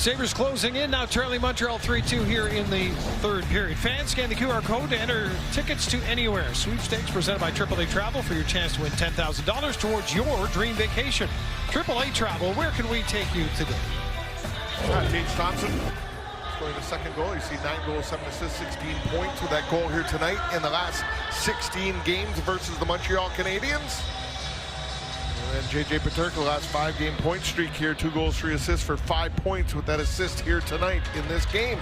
Speaker 2: Sabres closing in, now trailing Montreal 3-2 here in the third period. Fans, scan the QR code to enter tickets to anywhere. Sweepstakes presented by AAA Travel for your chance to win $10,000 towards your dream vacation. AAA Travel, where can we take you today?
Speaker 3: Tage Thompson scoring the second goal. You see 9 goals, 7 assists, 16 points with that goal here tonight in the last 16 games versus the Montreal Canadiens. And then J.J. Peterka, last 5-game point streak here, 2 goals, 3 assists for 5 points with that assist here tonight in this game.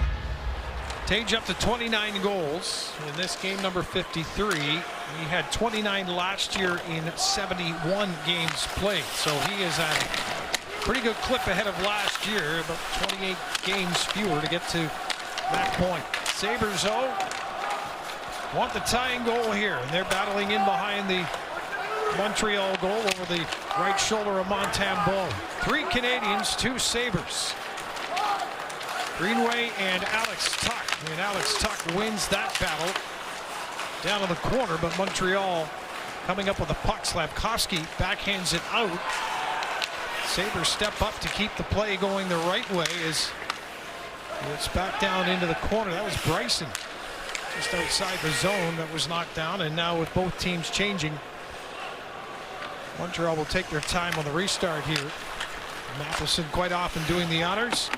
Speaker 2: Tage up to 29 goals in this game number 53. He had 29 last year in 71 games played. So he is at a pretty good clip ahead of last year, but 28 games fewer to get to that point. Sabres, though, want the tying goal here, and they're battling in behind the Montreal goal over the right shoulder of Montembeault. 3 Canadians, 2 Sabres. Greenway and Alex Tuch. And Alex Tuch wins that battle down in the corner, but Montreal coming up with the puck. Slavkovsky backhands it out. Sabres step up to keep the play going the right way as it's back down into the corner. That was Bryson just outside the zone that was knocked down, and now with both teams changing, Montreal will take their time on the restart here. Matheson quite often doing the honors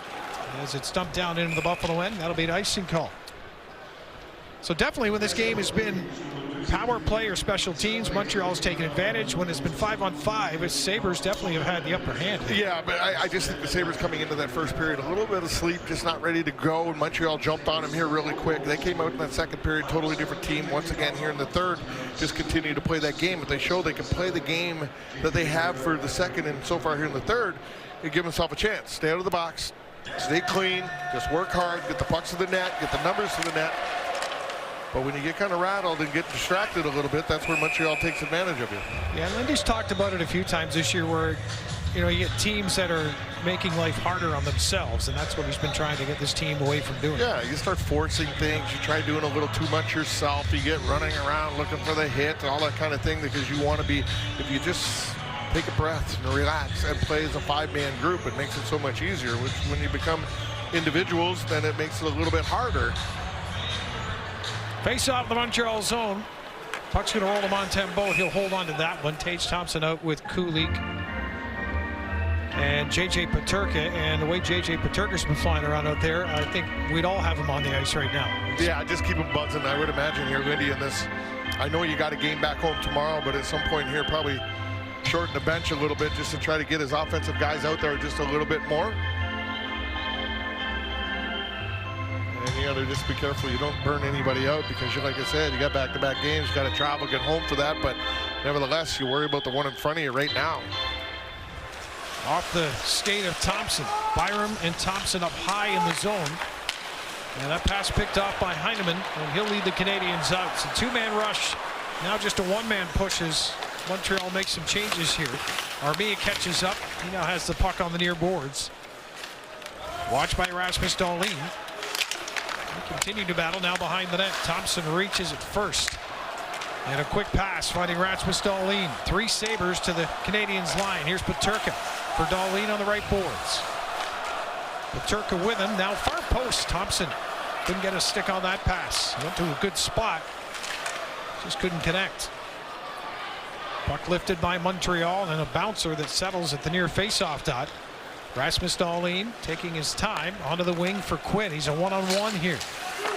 Speaker 2: as it's dumped down into the Buffalo end. That'll be an icing call. So definitely when this game has been power play or special teams, Montreal's taken advantage. When it's been 5-on-5, the Sabres definitely have had the upper hand.
Speaker 3: Yeah, but I just think the Sabres coming into that first period, a little bit of sleep, just not ready to go, and Montreal jumped on them here really quick. They came out in that second period, totally different team. Once again here in the third, just continue to play that game. But they show they can play the game that they have for the second and so far here in the third, and give themselves a chance. Stay out of the box, stay clean, just work hard, get the pucks to the net, get the numbers to the net. But when you get kind of rattled and get distracted a little bit, that's where Montreal takes advantage of you.
Speaker 2: Yeah, Lindy's talked about it a few times this year where, you know, you get teams that are making life harder on themselves, and that's what he's been trying to get this team away from doing.
Speaker 3: Yeah, you start forcing things. You try doing a little too much yourself. You get running around looking for the hit and all that kind of thing because you want to be, if you just take a breath and relax and play as a 5-man group, it makes it so much easier. Which when you become individuals, then it makes it a little bit harder.
Speaker 2: Face off the Montreal zone. Puck's going to roll to Montembeault. He'll hold on to that one. Tage Thompson out with Kulik and J.J. Peterka. And the way J.J. Peterka's been flying around out there, I think we'd all have him on the ice right now.
Speaker 3: Yeah, just keep him buzzing. I would imagine here, Lindy, in this. I know you got a game back home tomorrow, but at some point here, probably shorten the bench a little bit just to try to get his offensive guys out there just a little bit more. And you got to just be careful you don't burn anybody out because, like I said, you got back-to-back games. You got to travel, get home for that. But nevertheless, you worry about the one in front of you right now.
Speaker 2: Off the skate of Thompson. Byram and Thompson up high in the zone. And that pass picked off by Heineman, and he'll lead the Canadians out. It's a 2-man rush. Now just a 1-man push as Montreal makes some changes here. Armia catches up. He now has the puck on the near boards. Watched by Rasmus Dahlin. Continue to battle now behind the net. Thompson reaches it first. And a quick pass finding Rasmus Dahlin. 3 Sabres to the Canadiens line. Here's Peterka for Dahlin on the right boards. Peterka with him. Now far post. Thompson couldn't get a stick on that pass. Went to a good spot. Just couldn't connect. Puck lifted by Montreal and a bouncer that settles at the near faceoff dot. Rasmus Dahlin taking his time onto the wing for Quinn. He's a 1-on-1 here.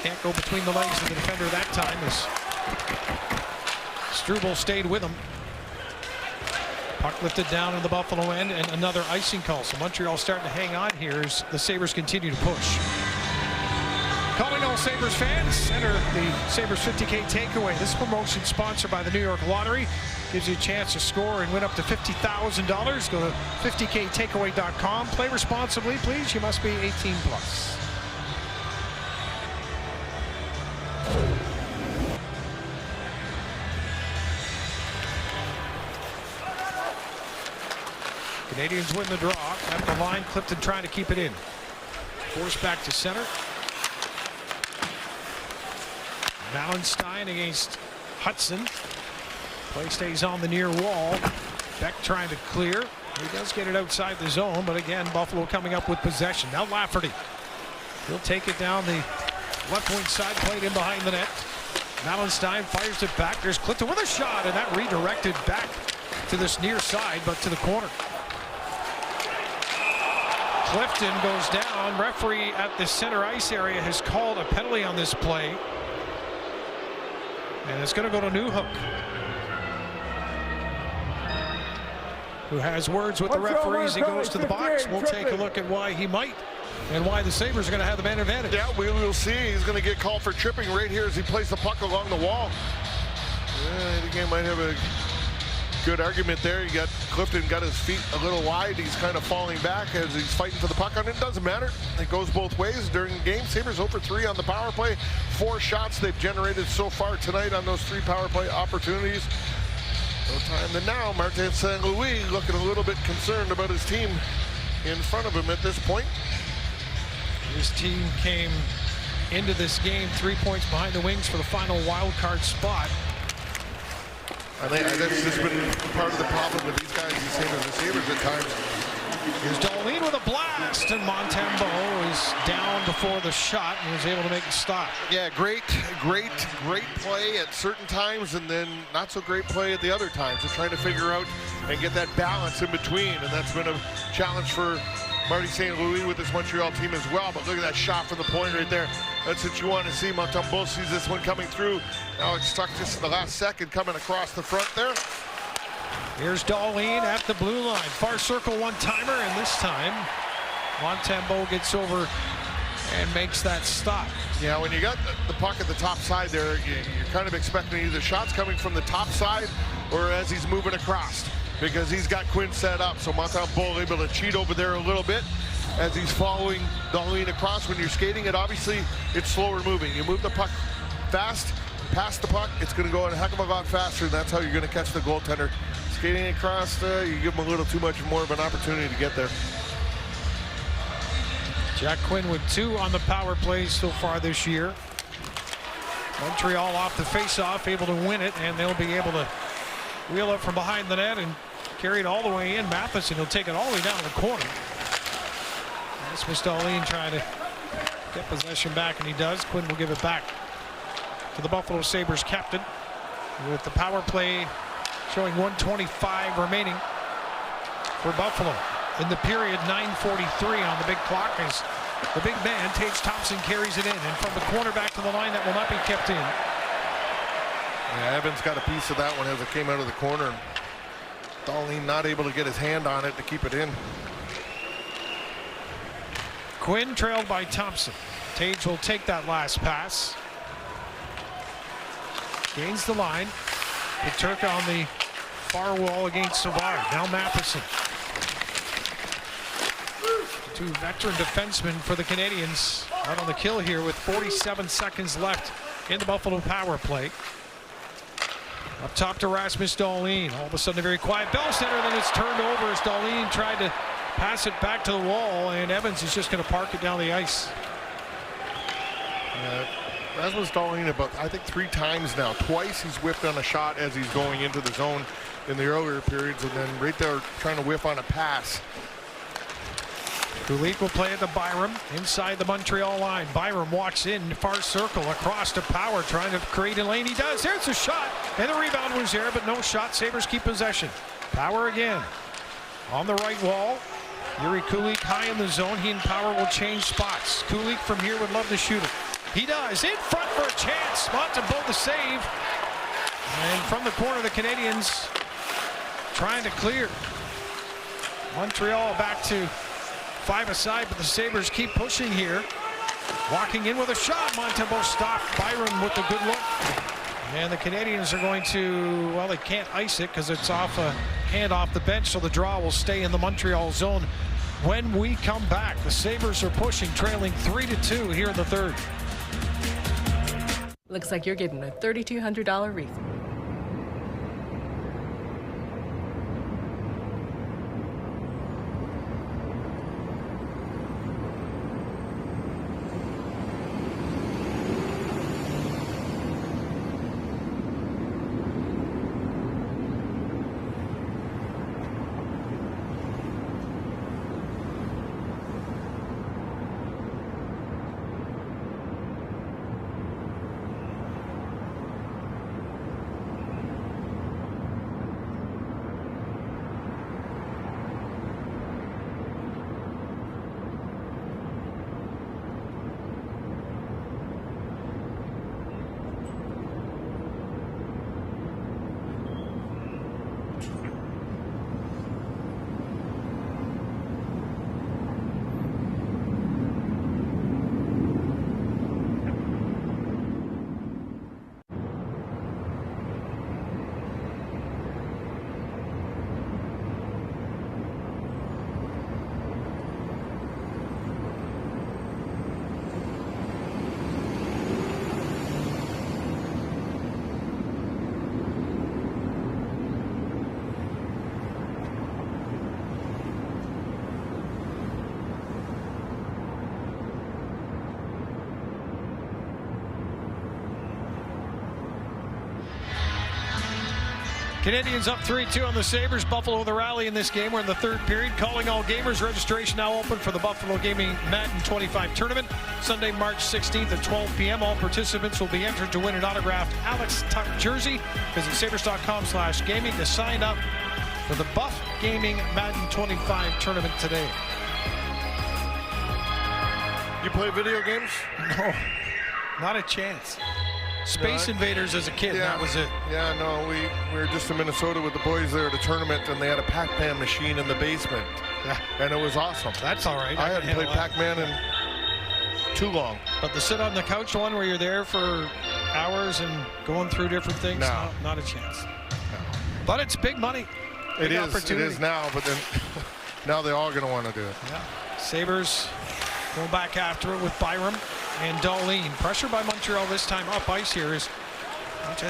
Speaker 2: Can't go between the legs of the defender that time as Struble stayed with him. Puck lifted down in the Buffalo end and another icing call. So Montreal starting to hang on here as the Sabres continue to push. Calling all Sabres fans, enter the Sabres 50K takeaway. This promotion sponsored by the New York Lottery. Gives you a chance to score and win up to $50,000. Go to 50ktakeaway.com. Play responsibly, please. You must be 18 plus. Canadians win the draw. At the line, Clifton trying to keep it in. Forced back to center. Malenstein against Hudson. Play stays on the near wall. Beck trying to clear. He does get it outside the zone, but again, Buffalo coming up with possession. Now Lafferty. He'll take it down the left wing side, played in behind the net. Malenstein fires it back. There's Clifton with a shot, and that redirected back to this near side, but to the corner. Clifton goes down. Referee at the center ice area has called a penalty on this play. And it's going to go to Newhook, who has words with the referees. He goes to the box. We'll take a look at why he might and why the Sabres are going to have the man advantage.
Speaker 3: Yeah, we will see. He's going to get called for tripping right here as he plays the puck along the wall. Yeah, I think he might have a good argument there. You got Clifton got his feet a little wide. He's kind of falling back as he's fighting for the puck on it. It doesn't matter. It goes both ways during the game. Sabres 0 for 3 on the power play. 4 shots they've generated so far tonight on those 3 power play opportunities. No time to now. Martin St. Louis looking a little bit concerned about his team in front of him at this point.
Speaker 2: His team came into this game 3 points behind the Wings for the final wild card spot.
Speaker 3: I think that's just been part of the problem with these guys, the same as the Sabres at times.
Speaker 2: Here's Dahlin with a blast, and Montembeault is down before the shot and was able to make a stop.
Speaker 3: Yeah, great play at certain times, and then not so great play at the other times. They're trying to figure out and get that balance in between, and that's been a challenge for Marty St. Louis with this Montreal team as well. But look at that shot from the point right there. That's what you want to see. Montembeault sees this one coming through. Alex stuck just in the last second coming across the front there.
Speaker 2: Here's Dahlin at the blue line. Far circle one-timer, and this time Montembeault gets over and makes that stop.
Speaker 3: Yeah, when you got the puck at the top side there, you're kind of expecting either shots coming from the top side or as he's moving across, because he's got Quinn set up. So Montembeault able to cheat over there a little bit as he's following Dahlin across. When you're skating it, obviously it's slower moving. You move the puck fast, past the puck, it's going to go a heck of a lot faster, and that's how you're going to catch the goaltender. Skating across, you give him a little too much more of an opportunity to get there.
Speaker 2: Jack Quinn with 2 on the power play so far this year. Montreal off the face-off, able to win it, and they'll be able to wheel it from behind the net and carry it all the way in. Matheson will take it all the way down to the corner. Rasmus Dahlin trying to get possession back, and he does. Quinn will give it back to the Buffalo Sabres captain, with the power play showing 1:25 remaining for Buffalo. In the period, 9:43 on the big clock as the big man, Tage Thompson, carries it in. And from the corner back to the line, that will not be kept in.
Speaker 3: Yeah, Evans got a piece of that one as it came out of the corner. Dahlin not able to get his hand on it to keep it in.
Speaker 2: Quinn trailed by Thompson. Tage will take that last pass. Gains the line. Peterka on the far wall against Savard. Now Matheson. 2 veteran defensemen for the Canadiens out on the kill here with 47 seconds left in the Buffalo power play. Up top to Rasmus Dahlin. All of a sudden a very quiet bell center, then it's turned over as Dahlin tried to pass it back to the wall, and Evans is just going to park it down the ice.
Speaker 3: Rasmus Dahlin about, I think, 3 times now. Twice he's whiffed on a shot as he's going into the zone in the earlier periods, and then right there trying to whiff on a pass.
Speaker 2: Kulich will play at the Byram inside the Montreal line. Byram walks in, far circle, across to Power, trying to create a lane. He does. There's a shot, and the rebound was there, but no shot. Sabres keep possession. Power again on the right wall. Yuri Kulich high in the zone. He and Power will change spots. Kulich from here would love to shoot it. He does. In front for a chance. Montembeault the save. And from the corner, the Canadiens trying to clear. Montreal back to 5 aside, but the Sabres keep pushing here. Walking in with a shot. Montembeault stopped. Byron with a good look. And the Canadiens are going to, well, they can't ice it because it's off a hand off the bench, so the draw will stay in the Montreal zone. When we come back, the Sabres are pushing, trailing 3-2 here in the third.
Speaker 10: Looks like you're getting a $3,200 refund.
Speaker 2: Canadians up 3-2 on the Sabres. Buffalo with a rally in this game. We're in the third period. Calling all gamers. Registration now open for the Buffalo Gaming Madden 25 tournament. Sunday, March 16th at 12 p.m. All participants will be entered to win an autographed Alex Tuck jersey. Visit sabres.com/gaming to sign up for the Buff Gaming Madden 25 tournament today.
Speaker 3: You play video games?
Speaker 2: No, not a chance. Space Invaders as a kid, that was it.
Speaker 3: Yeah, no, we were just in Minnesota with the boys there at a tournament, and they had a Pac-Man machine in the basement.
Speaker 2: Yeah.
Speaker 3: And it was awesome.
Speaker 2: That's all right.
Speaker 3: I hadn't played Pac-Man in too long.
Speaker 2: But the sit on the couch one where you're there for hours and going through different things,
Speaker 3: No.
Speaker 2: not a chance. No. But it's big money. Big
Speaker 3: It is now, but then now they're all going to want to do it.
Speaker 2: Yeah. Sabres going back after it with Byram and Dahlin. Pressure by Montreal this time up ice here as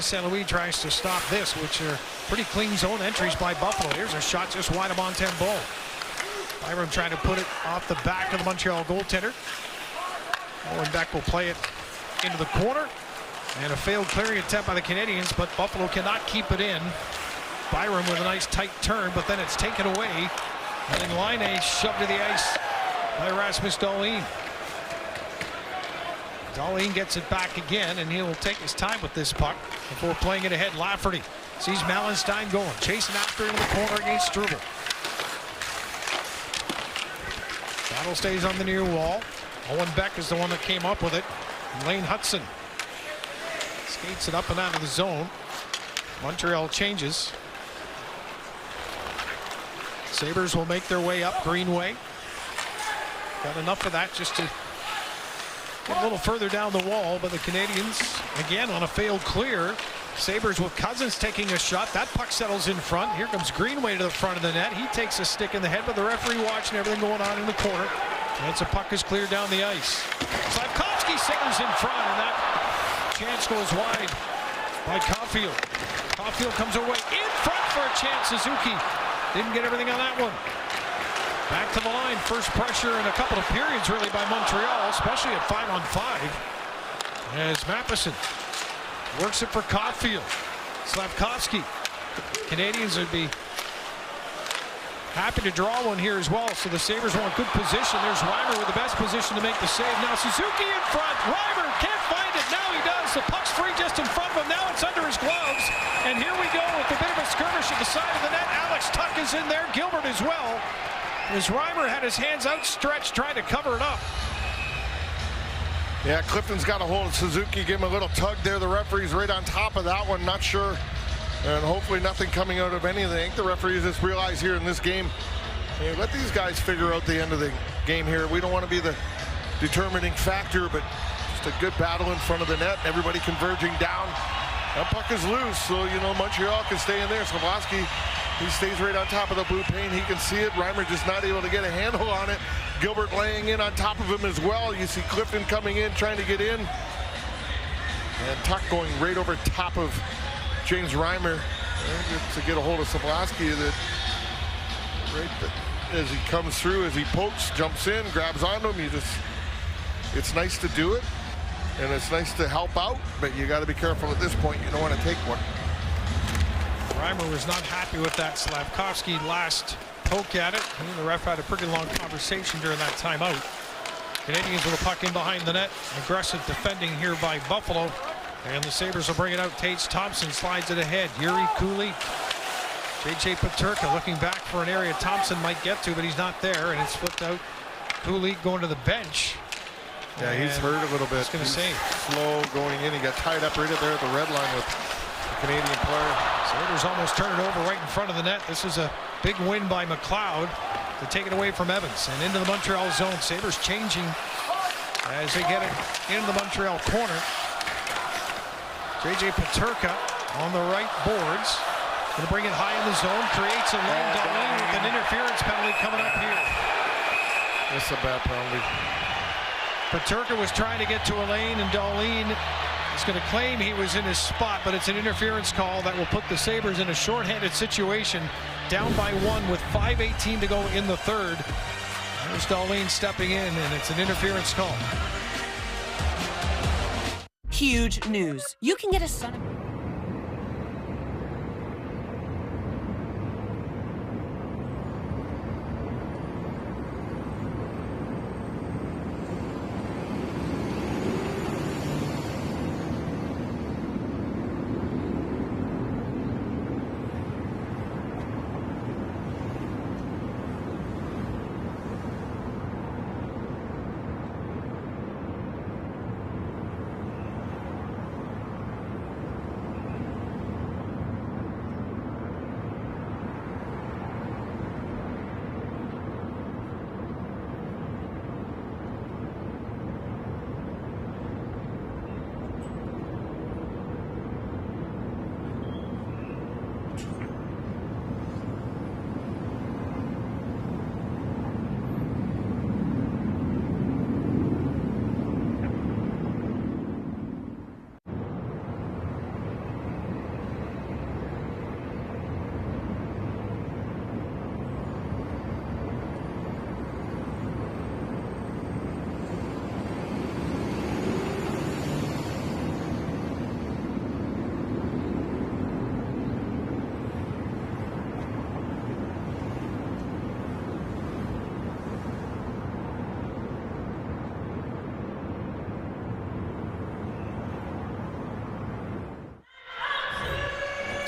Speaker 2: St. Louis tries to stop this, which are pretty clean zone entries by Buffalo. Here's a shot just wide of Montembeault. Byram trying to put it off the back of the Montreal goaltender. Owen Beck will play it into the corner. And a failed clearing attempt by the Canadians, but Buffalo cannot keep it in. Byram with a nice tight turn, but then it's taken away. And then Laine shoved to the ice by Rasmus Dahlin. Dahlin gets it back again, and he'll take his time with this puck before playing it ahead. Lafferty sees Malenstein going, chasing after him in the corner against Struble. Battle stays on the near wall. Owen Beck is the one that came up with it. Lane Hudson skates it up and out of the zone. Montreal changes. Sabres will make their way up Greenway. Got enough of that just to get a little further down the wall, but the Canadians, again, on a failed clear. Sabres with Cousins taking a shot. That puck settles in front. Here comes Greenway to the front of the net. He takes a stick in the head, but the referee watching everything going on in the corner. And it's a puck is cleared down the ice. Slavkovsky singles in front, and that chance goes wide by Caulfield. Caulfield comes away in front for a chance. Suzuki didn't get everything on that one. Back to the line. First pressure in a couple of periods, really, by Montreal, especially at 5-on-5. As Matheson works it for Caulfield. Slavkovsky. Canadians would be happy to draw one here as well. So the Sabres want good position. There's Reimer with the best position to make the save. Now Suzuki in front. Reimer can't find it. Now he does. The puck's free just in front of him. Now it's under his gloves. And here we go with a bit of a skirmish at the side of the net. Alex Tuck is in there. Gilbert as well. As Reimer had his hands outstretched trying to cover it up.
Speaker 3: Yeah, Clifton's got a hold of Suzuki. Give him a little tug there. The referee's right on top of that one. Not sure. And hopefully nothing coming out of anything. I think the referees just realize here in this game, hey, let these guys figure out the end of the game here. We don't want to be the determining factor, but just a good battle in front of the net. Everybody converging down. That puck is loose, so, you know, Montreal can stay in there. Slavkovsky, he stays right on top of the blue paint. He can see it. Reimer just not able to get a handle on it. Gilbert laying in on top of him as well. You see Clifton coming in, trying to get in. And Tuck going right over top of James Reimer to get a hold of Slavkovsky. As he comes through, as he pokes, jumps in, grabs onto him. It's nice to do it, and it's nice to help out, but you got to be careful at this point. You don't want to take one.
Speaker 2: Reimer was not happy with that Slavkovsky last poke at it. He and the ref had a pretty long conversation during that timeout. Canadians with a puck in behind the net. Aggressive defending here by Buffalo. And the Sabres will bring it out. Tage Thompson slides it ahead. Yuri Kulik. J.J. Peterka looking back for an area Thompson might get to, but he's not there. And it's flipped out. Kulik going to the bench.
Speaker 3: Yeah, he's hurt a little bit.
Speaker 2: He's going to save.
Speaker 3: Slow going in. He got tied up right there at the red line with the Canadian player.
Speaker 2: Sabres almost turn it over right in front of the net. This is a big win by McLeod to take it away from Evans. And into the Montreal zone. Sabres changing as they get it into the Montreal corner. J.J. Peterka on the right boards. Going to bring it high in the zone. Creates a lane. Dahlin with an interference penalty coming up here.
Speaker 3: That's a bad penalty.
Speaker 2: Peterka was trying to get to a lane, and Dahlin is going to claim he was in his spot, but it's an interference call that will put the Sabres in a shorthanded situation, down by one with 5:18 to go in the third. There's Dahlin stepping in, and it's an interference call.
Speaker 14: Huge news. You can get a son.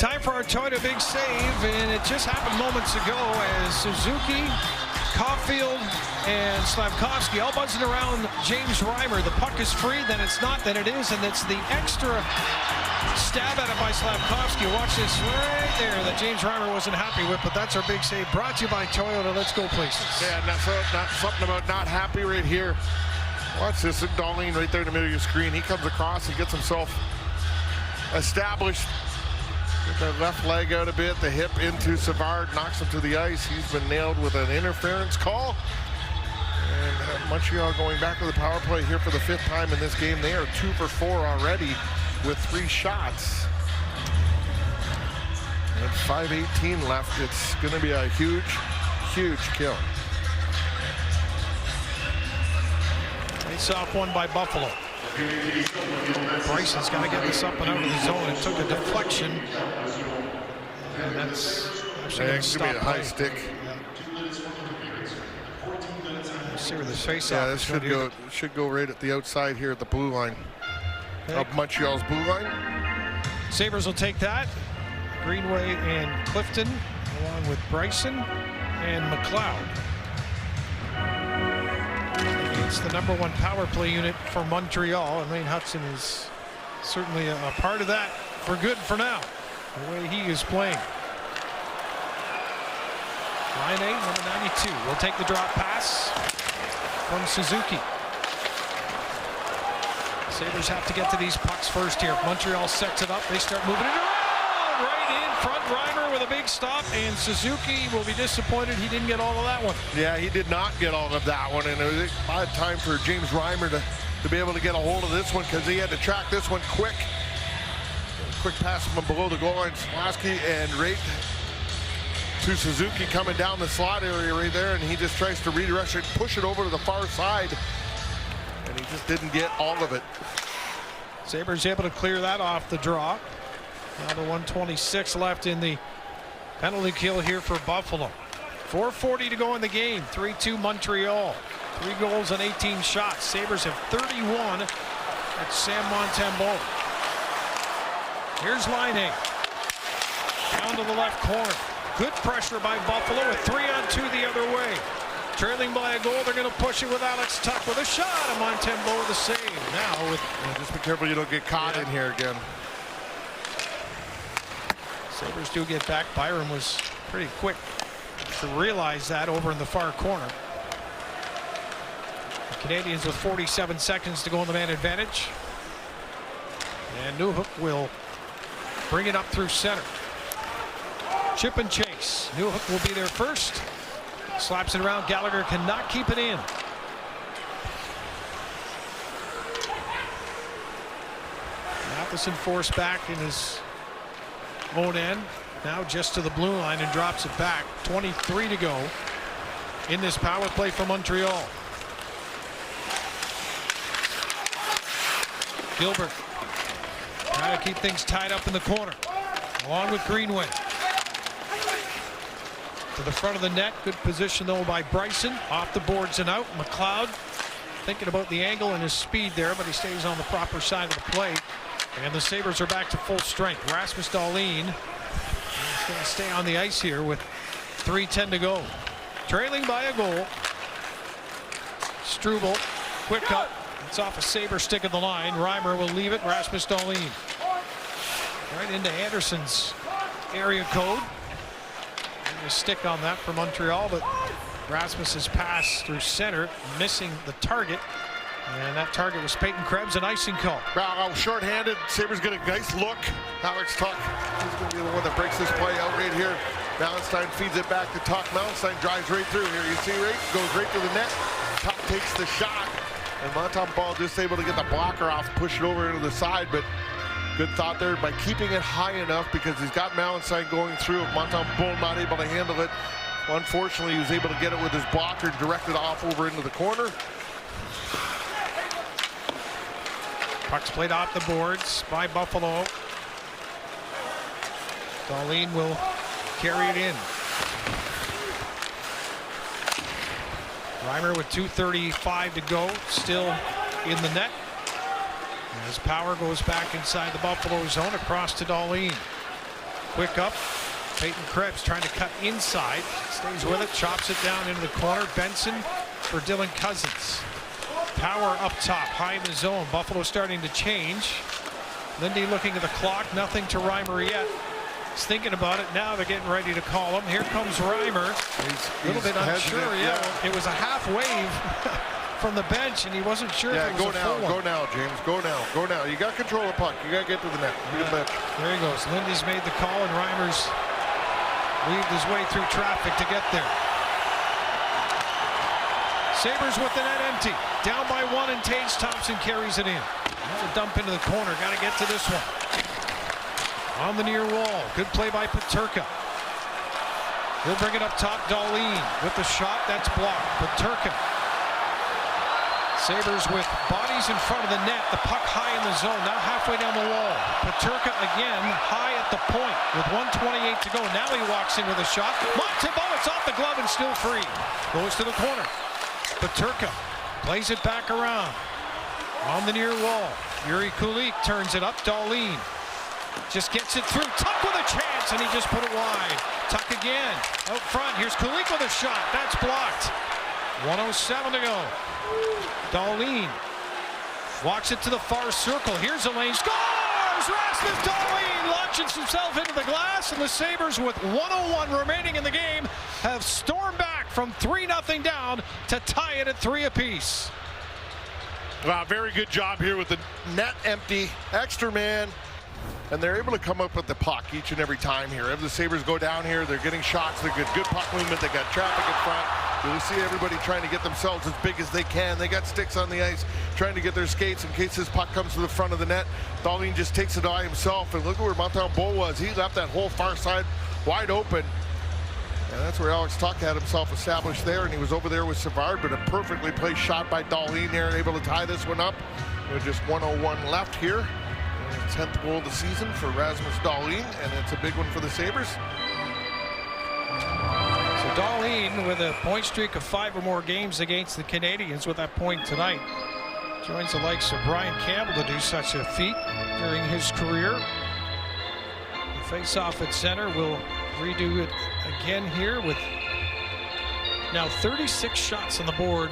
Speaker 2: Time for our Toyota Big Save, and it just happened moments ago as Suzuki, Caulfield, and Slavkovsky all buzzing around James Reimer. The puck is free, then it's not, then it is, and it's the extra stab at it by Slavkovsky. Watch this right there that James Reimer wasn't happy with, but that's our big save. Brought to you by Toyota. Let's go places.
Speaker 3: Yeah, and that's not something about not happy right here. Watch this, Dahlin right there in the middle of your screen. He comes across, he gets himself established. Get that left leg out a bit, the hip into Savard, knocks him to the ice. He's been nailed with an interference call. And Montreal going back to the power play here for the 5th time in this game. They are 2 for 4 already with 3 shots. And 5:18 left. It's going to be a huge, huge kill.
Speaker 2: Face-off won by Buffalo. Bryson's got to get this up and out of the zone. It took a deflection. And that's actually going to stop
Speaker 3: be a high stick.
Speaker 2: Let's see where this face-off
Speaker 3: Yeah, this should go right at the outside here at the blue line. Of Montreal's blue line.
Speaker 2: Sabres will take that. Greenway and Clifton along with Bryson and McLeod. It's the #1 power play unit for Montreal, and Wayne Hudson is certainly a part of that for good for now, the way he is playing. Line 8, number 92, will take the drop pass from Suzuki. Sabres have to get to these pucks first here. Montreal sets it up, they start moving it around. Right in front, Reimer with a big stop, and Suzuki will be disappointed he didn't get all of that one.
Speaker 3: Yeah, he did not get all of that one, and it was a bad time for James Reimer to be able to get a hold of this one because he had to track this one quick. Quick pass from below the goal line, Slavkovsky, and right to Suzuki coming down the slot area right there, and he just tries to redirect it, push it over to the far side, and he just didn't get all of it.
Speaker 2: Sabres able to clear that off the draw. Now the 126 left in the penalty kill here for Buffalo. 4:40 to go in the game. 3-2 Montreal. 3 goals and 18 shots. Sabres have 31 at Sam Montembeault. Here's line 8. Down to the left corner. Good pressure by Buffalo with 3-on-2 the other way. Trailing by a goal, they're going to push it with Alex Tuch with a shot, and Montembeault with a save. Now with...
Speaker 3: just be careful you don't get caught in here again.
Speaker 2: Sabres do get back. Byram was pretty quick to realize that over in the far corner. The Canadians with 47 seconds to go on the man advantage. And Newhook will bring it up through center. Chip and chase. Newhook will be there first. Slaps it around. Gallagher cannot keep it in. Matheson forced back in his own end. Now just to the blue line and drops it back. 23 to go in this power play for Montreal. Gilbert trying to keep things tied up in the corner along with Greenway. To the front of the net. Good position though by Bryson. Off the boards and out. McLeod thinking about the angle and his speed there, but he stays on the proper side of the plate. And the Sabres are back to full strength. Rasmus Dahlin is going to stay on the ice here with 3:10 to go. Trailing by a goal. Struble, quick cut. It's off a Sabre stick of the line. Reimer will leave it. Rasmus Dahlin right into Anderson's area code. A stick on that for Montreal, but Rasmus's pass through center, missing the target. And that target was Peyton Krebs, an icing call.
Speaker 3: Well, short-handed. Sabres get a nice look. Alex Tuch is going to be the one that breaks this play out right here. Mallenstein feeds it back to Tuch. Mallenstein drives right through here. You see, right? Goes right to the net. Tuch takes the shot. And Montembeault just able to get the blocker off, push it over into the side. But good thought there by keeping it high enough because he's got Mallenstein going through. Montembeault not able to handle it. Unfortunately, he was able to get it with his blocker, directed off over into the corner.
Speaker 2: Puck's played off the boards by Buffalo. Dahlin will carry it in. Reimer with 2:35 to go, still in the net. As Power goes back inside the Buffalo zone, across to Dahlin. Quick up. Peyton Krebs trying to cut inside. Stays with it, chops it down into the corner. Benson for Dylan Cousins. Power up top, high in the zone. Buffalo starting to change. Lindy looking at the clock, nothing to Reimer yet. He's thinking about it now. They're getting ready to call him. Here comes Reimer. He's a little bit unsure. Yeah, it was a half wave from the bench, and he wasn't sure if it was a full one.
Speaker 3: Go now, James. Go now. You got to control the puck. You got to get to the net.
Speaker 2: There he goes. Lindy's made the call, and Reimer's weaved his way through traffic to get there. Sabres with the net empty. Down by 1, and Tage Thompson carries it in. Another dump into the corner. Got to get to this one. On the near wall. Good play by Peterka. He'll bring it up top. Dahlin with the shot. That's blocked. Peterka. Sabres with bodies in front of the net. The puck high in the zone. Now halfway down the wall. Peterka again high at the point with 1:28 to go. Now he walks in with a shot. Montembeault, it's off the glove and still free. Goes to the corner. Peterka plays it back around. On the near wall. Yuri Kulik turns it up. Dahlin just gets it through. Tuck with a chance, and he just put it wide. Tuck again. Out front. Here's Kulik with a shot. That's blocked. 1:07 to go. Dahlin walks it to the far circle. Here's a lane. Scores! Rasmus Dahlin launches himself into the glass, and the Sabres, with 1:01 remaining in the game, have stormed back from 3-0 down to tie it at 3 apiece.
Speaker 3: Wow, very good job here with the net empty. Extra man. And they're able to come up with the puck each and every time here. As the Sabres go down here, they're getting shots. They're good puck movement. They got traffic in front. You'll see everybody trying to get themselves as big as they can. They got sticks on the ice, trying to get their skates in case this puck comes to the front of the net. Dahlin just takes it by himself. And look at where Montembeault was. He left that whole far side wide open. And that's where Alex Tuch had himself established there. And he was over there with Savard, but a perfectly placed shot by Dahlin there, able to tie this one up. With just 1:01 left here. 10th goal of the season for Rasmus Dahlin, and it's a big one for the Sabres.
Speaker 2: So Dahlin, with a point streak of 5 or more games against the Canadiens with that point tonight, joins the likes of Brian Campbell to do such a feat during his career. The face-off at center will redo it again here with now 36 shots on the board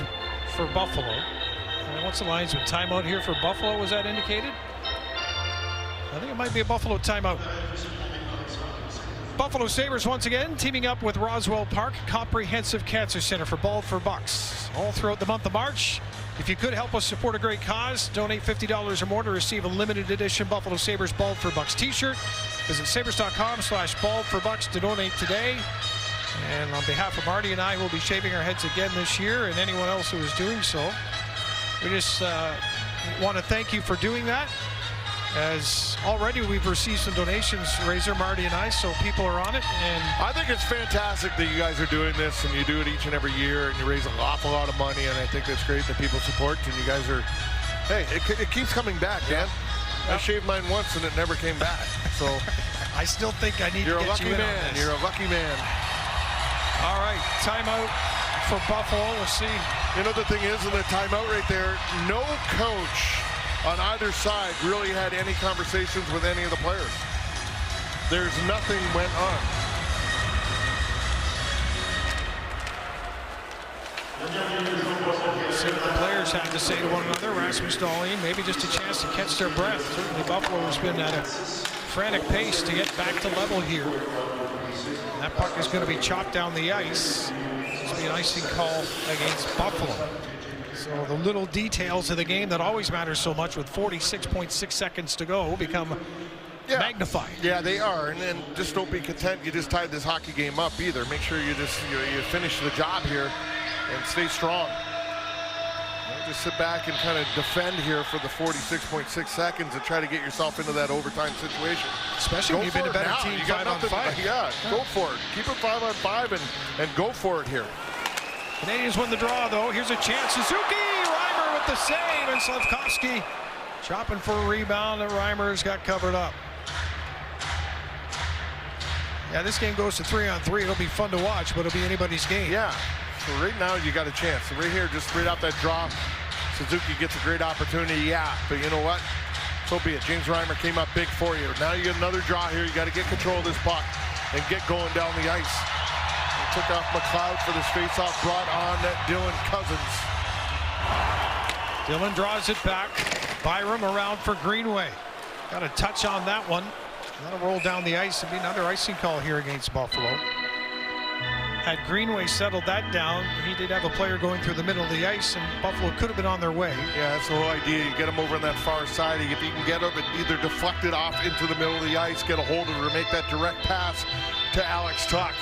Speaker 2: for Buffalo. And what's the linesman? Timeout here for Buffalo, was that indicated? I think it might be a Buffalo timeout. Buffalo Sabres once again teaming up with Roswell Park Comprehensive Cancer Center for Bald for Bucks all throughout the month of March. If you could help us support a great cause, donate $50 or more to receive a limited edition Buffalo Sabres Bald for Bucks t-shirt. Visit sabres.com/baldforbucks to donate today. And on behalf of Marty and I, we'll be shaving our heads again this year, and anyone else who is doing so. We just want to thank you for doing that. As already we've received some donations, Razor, Marty, and I, so people are on it. And
Speaker 3: I think it's fantastic that you guys are doing this, and you do it each and every year, and you raise an awful lot of money, and I think that's great that people support, and you guys are, hey, it keeps coming back, man. I shaved mine once, and it never came back, so.
Speaker 2: I still think I need to get you in on this.
Speaker 3: You're a lucky man.
Speaker 2: All right, timeout for Buffalo. We'll see.
Speaker 3: You know, the thing is, in the timeout right there, no coach on either side really had any conversations with any of the players. There's nothing went on.
Speaker 2: See what the players had to say to one another. Rasmus Dahlin, maybe just a chance to catch their breath. Certainly Buffalo has been at a frantic pace to get back to level here. And that puck is going to be chopped down the ice. This will be an icing call against Buffalo. So the little details of the game that always matter so much with 46.6 seconds to go become magnified.
Speaker 3: Yeah, they are, and just don't be content you just tied this hockey game up either. Make sure you just you finish the job here and stay strong. Just sit back and kind of defend here for the 46.6 seconds and try to get yourself into that overtime situation.
Speaker 2: Especially when you've been a better team 5-on-5.
Speaker 3: Yeah, go for it. Keep it 5-on-5 and go for it here.
Speaker 2: Canadians win the draw, though. Here's a chance. Suzuki! Reimer with the save, and Slavkovsky chopping for a rebound, and Reimer's got covered up. Yeah, this game goes to 3-on-3. It'll be fun to watch, but it'll be anybody's game.
Speaker 3: Yeah. So right now you got a chance. So right here, just straight out that draw, Suzuki gets a great opportunity. Yeah, but you know what? so be it. James Reimer came up big for you. Now you get another draw here. You got to get control of this puck and get going down the ice. He took off McLeod for this face-off, brought on Dylan Cousins.
Speaker 2: Dylan draws it back. Byram around for Greenway. Got a touch on that one. That'll roll down the ice and be another icing call here against Buffalo. Had Greenway settled that down, he did have a player going through the middle of the ice, and Buffalo could have been on their way.
Speaker 3: Yeah, that's the whole idea. You get him over on that far side. If you can get him, either deflect it off into the middle of the ice, get a hold of it, or make that direct pass to Alex Tuch.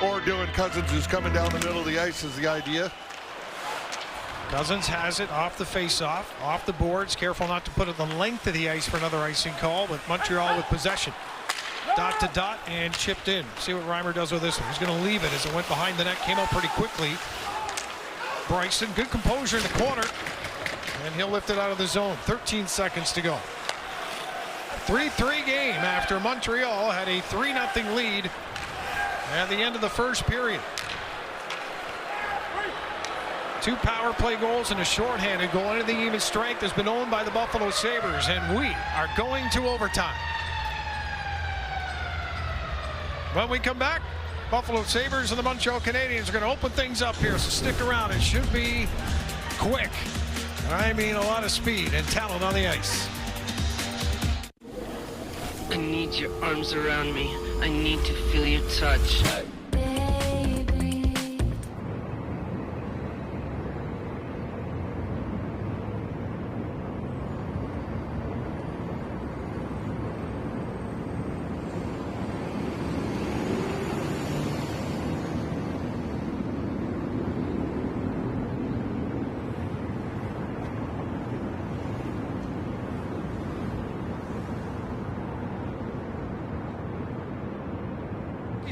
Speaker 3: Or Dylan Cousins, who's coming down the middle of the ice, is the idea.
Speaker 2: Cousins has it off the face-off, off the boards. Careful not to put it the length of the ice for another icing call, with Montreal with possession. Dot to dot and chipped in. See what Reimer does with this one. He's going to leave it as it went behind the net. Came out pretty quickly. Bryson, good composure in the corner. And he'll lift it out of the zone. 13 seconds to go. 3-3 game after Montreal had a 3-0 lead at the end of the first period. 2 power play goals and a shorthanded goal. Anything even strength has been owned by the Buffalo Sabres, and we are going to overtime. When we come back, Buffalo Sabres and the Montreal Canadiens are going to open things up here, so stick around. It should be quick. I mean a lot of speed and talent on the ice.
Speaker 14: I need your arms around me. I need to feel your touch.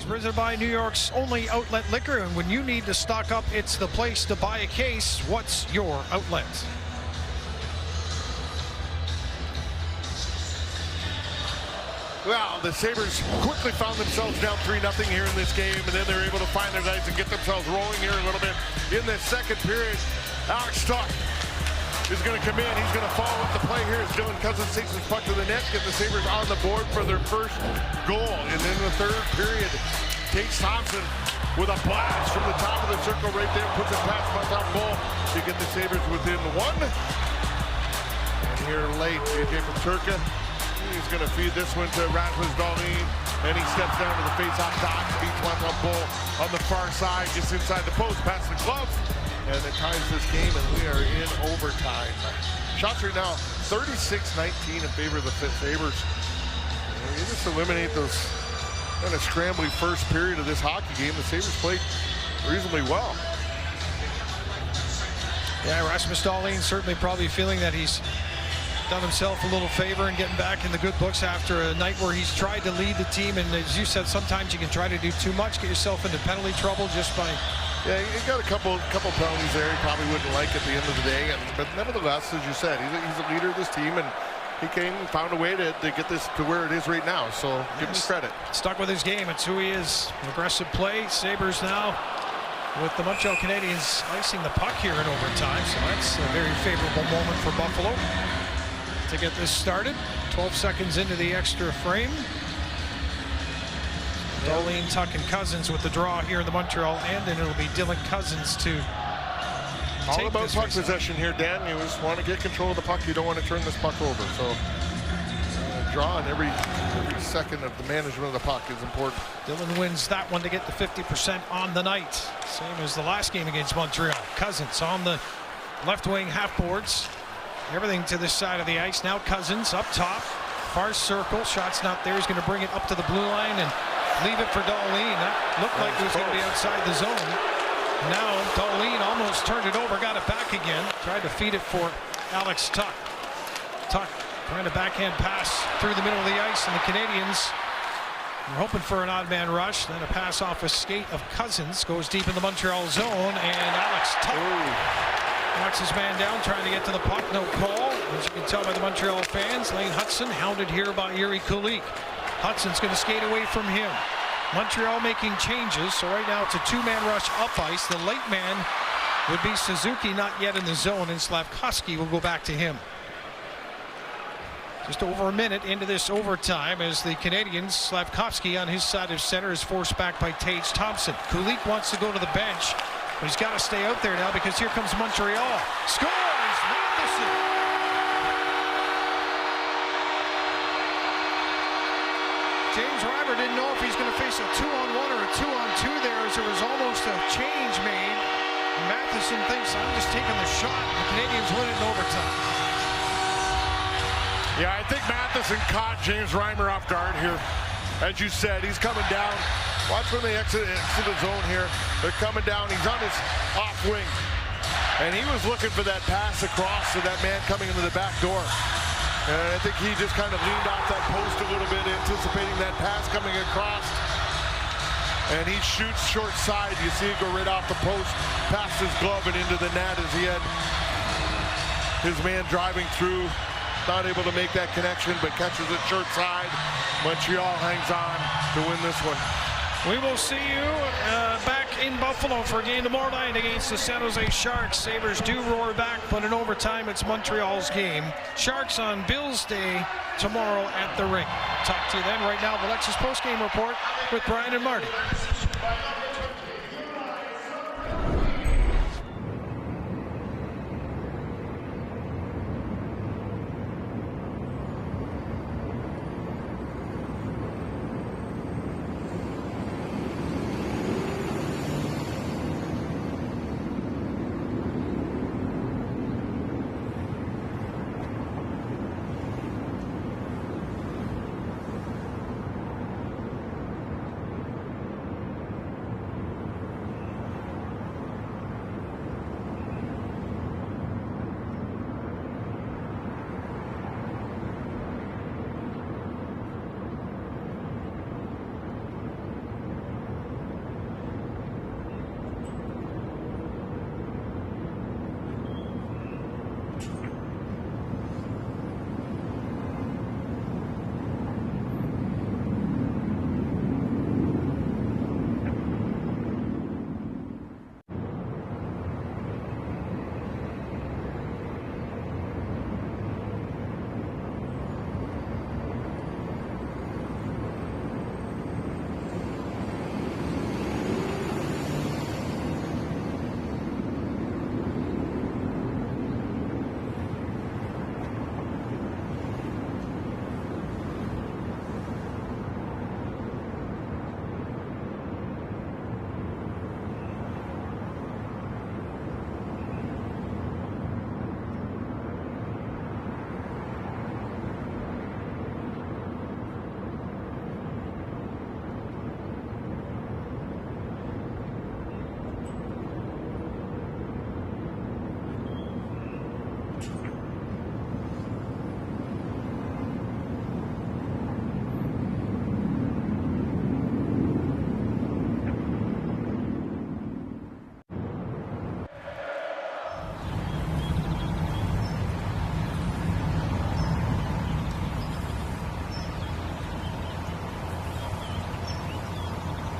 Speaker 2: Presented by New York's only outlet liquor, and when you need to stock up, it's the place to buy a case. What's your outlet?
Speaker 3: Well, the Sabres quickly found themselves down 3-0 here in this game, and then they're able to find their guys and get themselves rolling here a little bit in this second period. Alex Tuch is going to come in. He's going to follow up the play here as Dylan Cousins takes his puck to the net, get the Sabres on the board for their first goal. And then the third period, Tace Thompson with a blast from the top of the circle right there, puts it past my top goal to get the Sabres within 1. And here late, AJ Peterka, he's going to feed this one to Rasmus Dahlin, and he steps down to the face-off dot, beats Montel Bull on the far side, just inside the post, past the glove. And it ties this game, and we are in overtime. Shots are now 36-19 in favor of the Sabres. And you just eliminate those kind of scrambly first period of this hockey game. The Sabres played reasonably well.
Speaker 2: Yeah, Rasmus Dahlin certainly probably feeling that he's done himself a little favor and getting back in the good books after a night where he's tried to lead the team. And as you said, sometimes you can try to do too much, get yourself into penalty trouble just by...
Speaker 3: Yeah, he got a couple penalties there he probably wouldn't like at the end of the day, but nevertheless, as you said, he's a leader of this team, and he found a way to get this to where it is right now, so give him credit.
Speaker 2: Stuck with his game, it's who he is. Aggressive play, Sabres now with the Montreal Canadiens icing the puck here in overtime, so that's a very favorable moment for Buffalo to get this started. 12 seconds into the extra frame. Dahlin, Tuch, and Cousins with the draw here in the Montreal end, and it'll be Dylan Cousins to
Speaker 3: all about puck possession here, Dan. You just want to get control of the puck. You don't want to turn this puck over. So drawing every second of the management of the puck is important.
Speaker 2: Dylan wins that one to get the 50% on the night. Same as the last game against Montreal. Cousins on the left wing half boards. Everything to this side of the ice. Now Cousins up top. Far circle. Shot's not there. He's going to bring it up to the blue line and leave it for Dahlin. That looked like it was going to be outside the zone. Now Dahlin almost turned it over, got it back again. Tried to feed it for Alex Tuch. Tuch trying to backhand pass through the middle of the ice, and the Canadiens are hoping for an odd man rush. Then a pass off a skate of Cousins goes deep in the Montreal zone, and Alex Tuch knocks his man down, trying to get to the puck. No call. As you can tell by the Montreal fans, Lane Hutson hounded here by Yuri Kulik. Hudson's going to skate away from him. Montreal making changes, so right now it's a 2-man rush up ice. The late man would be Suzuki, not yet in the zone, and Slavkovsky will go back to him. Just over a minute into this overtime as the Canadians, Slavkovsky on his side of center is forced back by Tage Thompson. Kulich wants to go to the bench, but he's got to stay out there now because here comes Montreal. Scores! Matheson! James Reimer didn't know if he's going to face a 2-on-1 or a 2-on-2 there as there was almost a change made. Matheson thinks, I'm just taking the shot. The Canadians win it in overtime.
Speaker 3: Yeah, I think Matheson caught James Reimer off guard here. As you said, he's coming down. Watch when they exit the zone here. They're coming down. He's on his off wing. And he was looking for that pass across to that man coming into the back door. And I think he just kind of leaned off that post a little bit, anticipating that pass coming across. And he shoots short side. You see it go right off the post, past his glove and into the net as he had his man driving through. Not able to make that connection, but catches it short side. Montreal hangs on to win this one.
Speaker 2: We will see you back in Buffalo for a game tomorrow night against the San Jose Sharks. Sabres do roar back, but in overtime, it's Montreal's game. Sharks on Bills Day tomorrow at the rink. Talk to you then. Right now, the Lexus postgame report with Brian and Marty.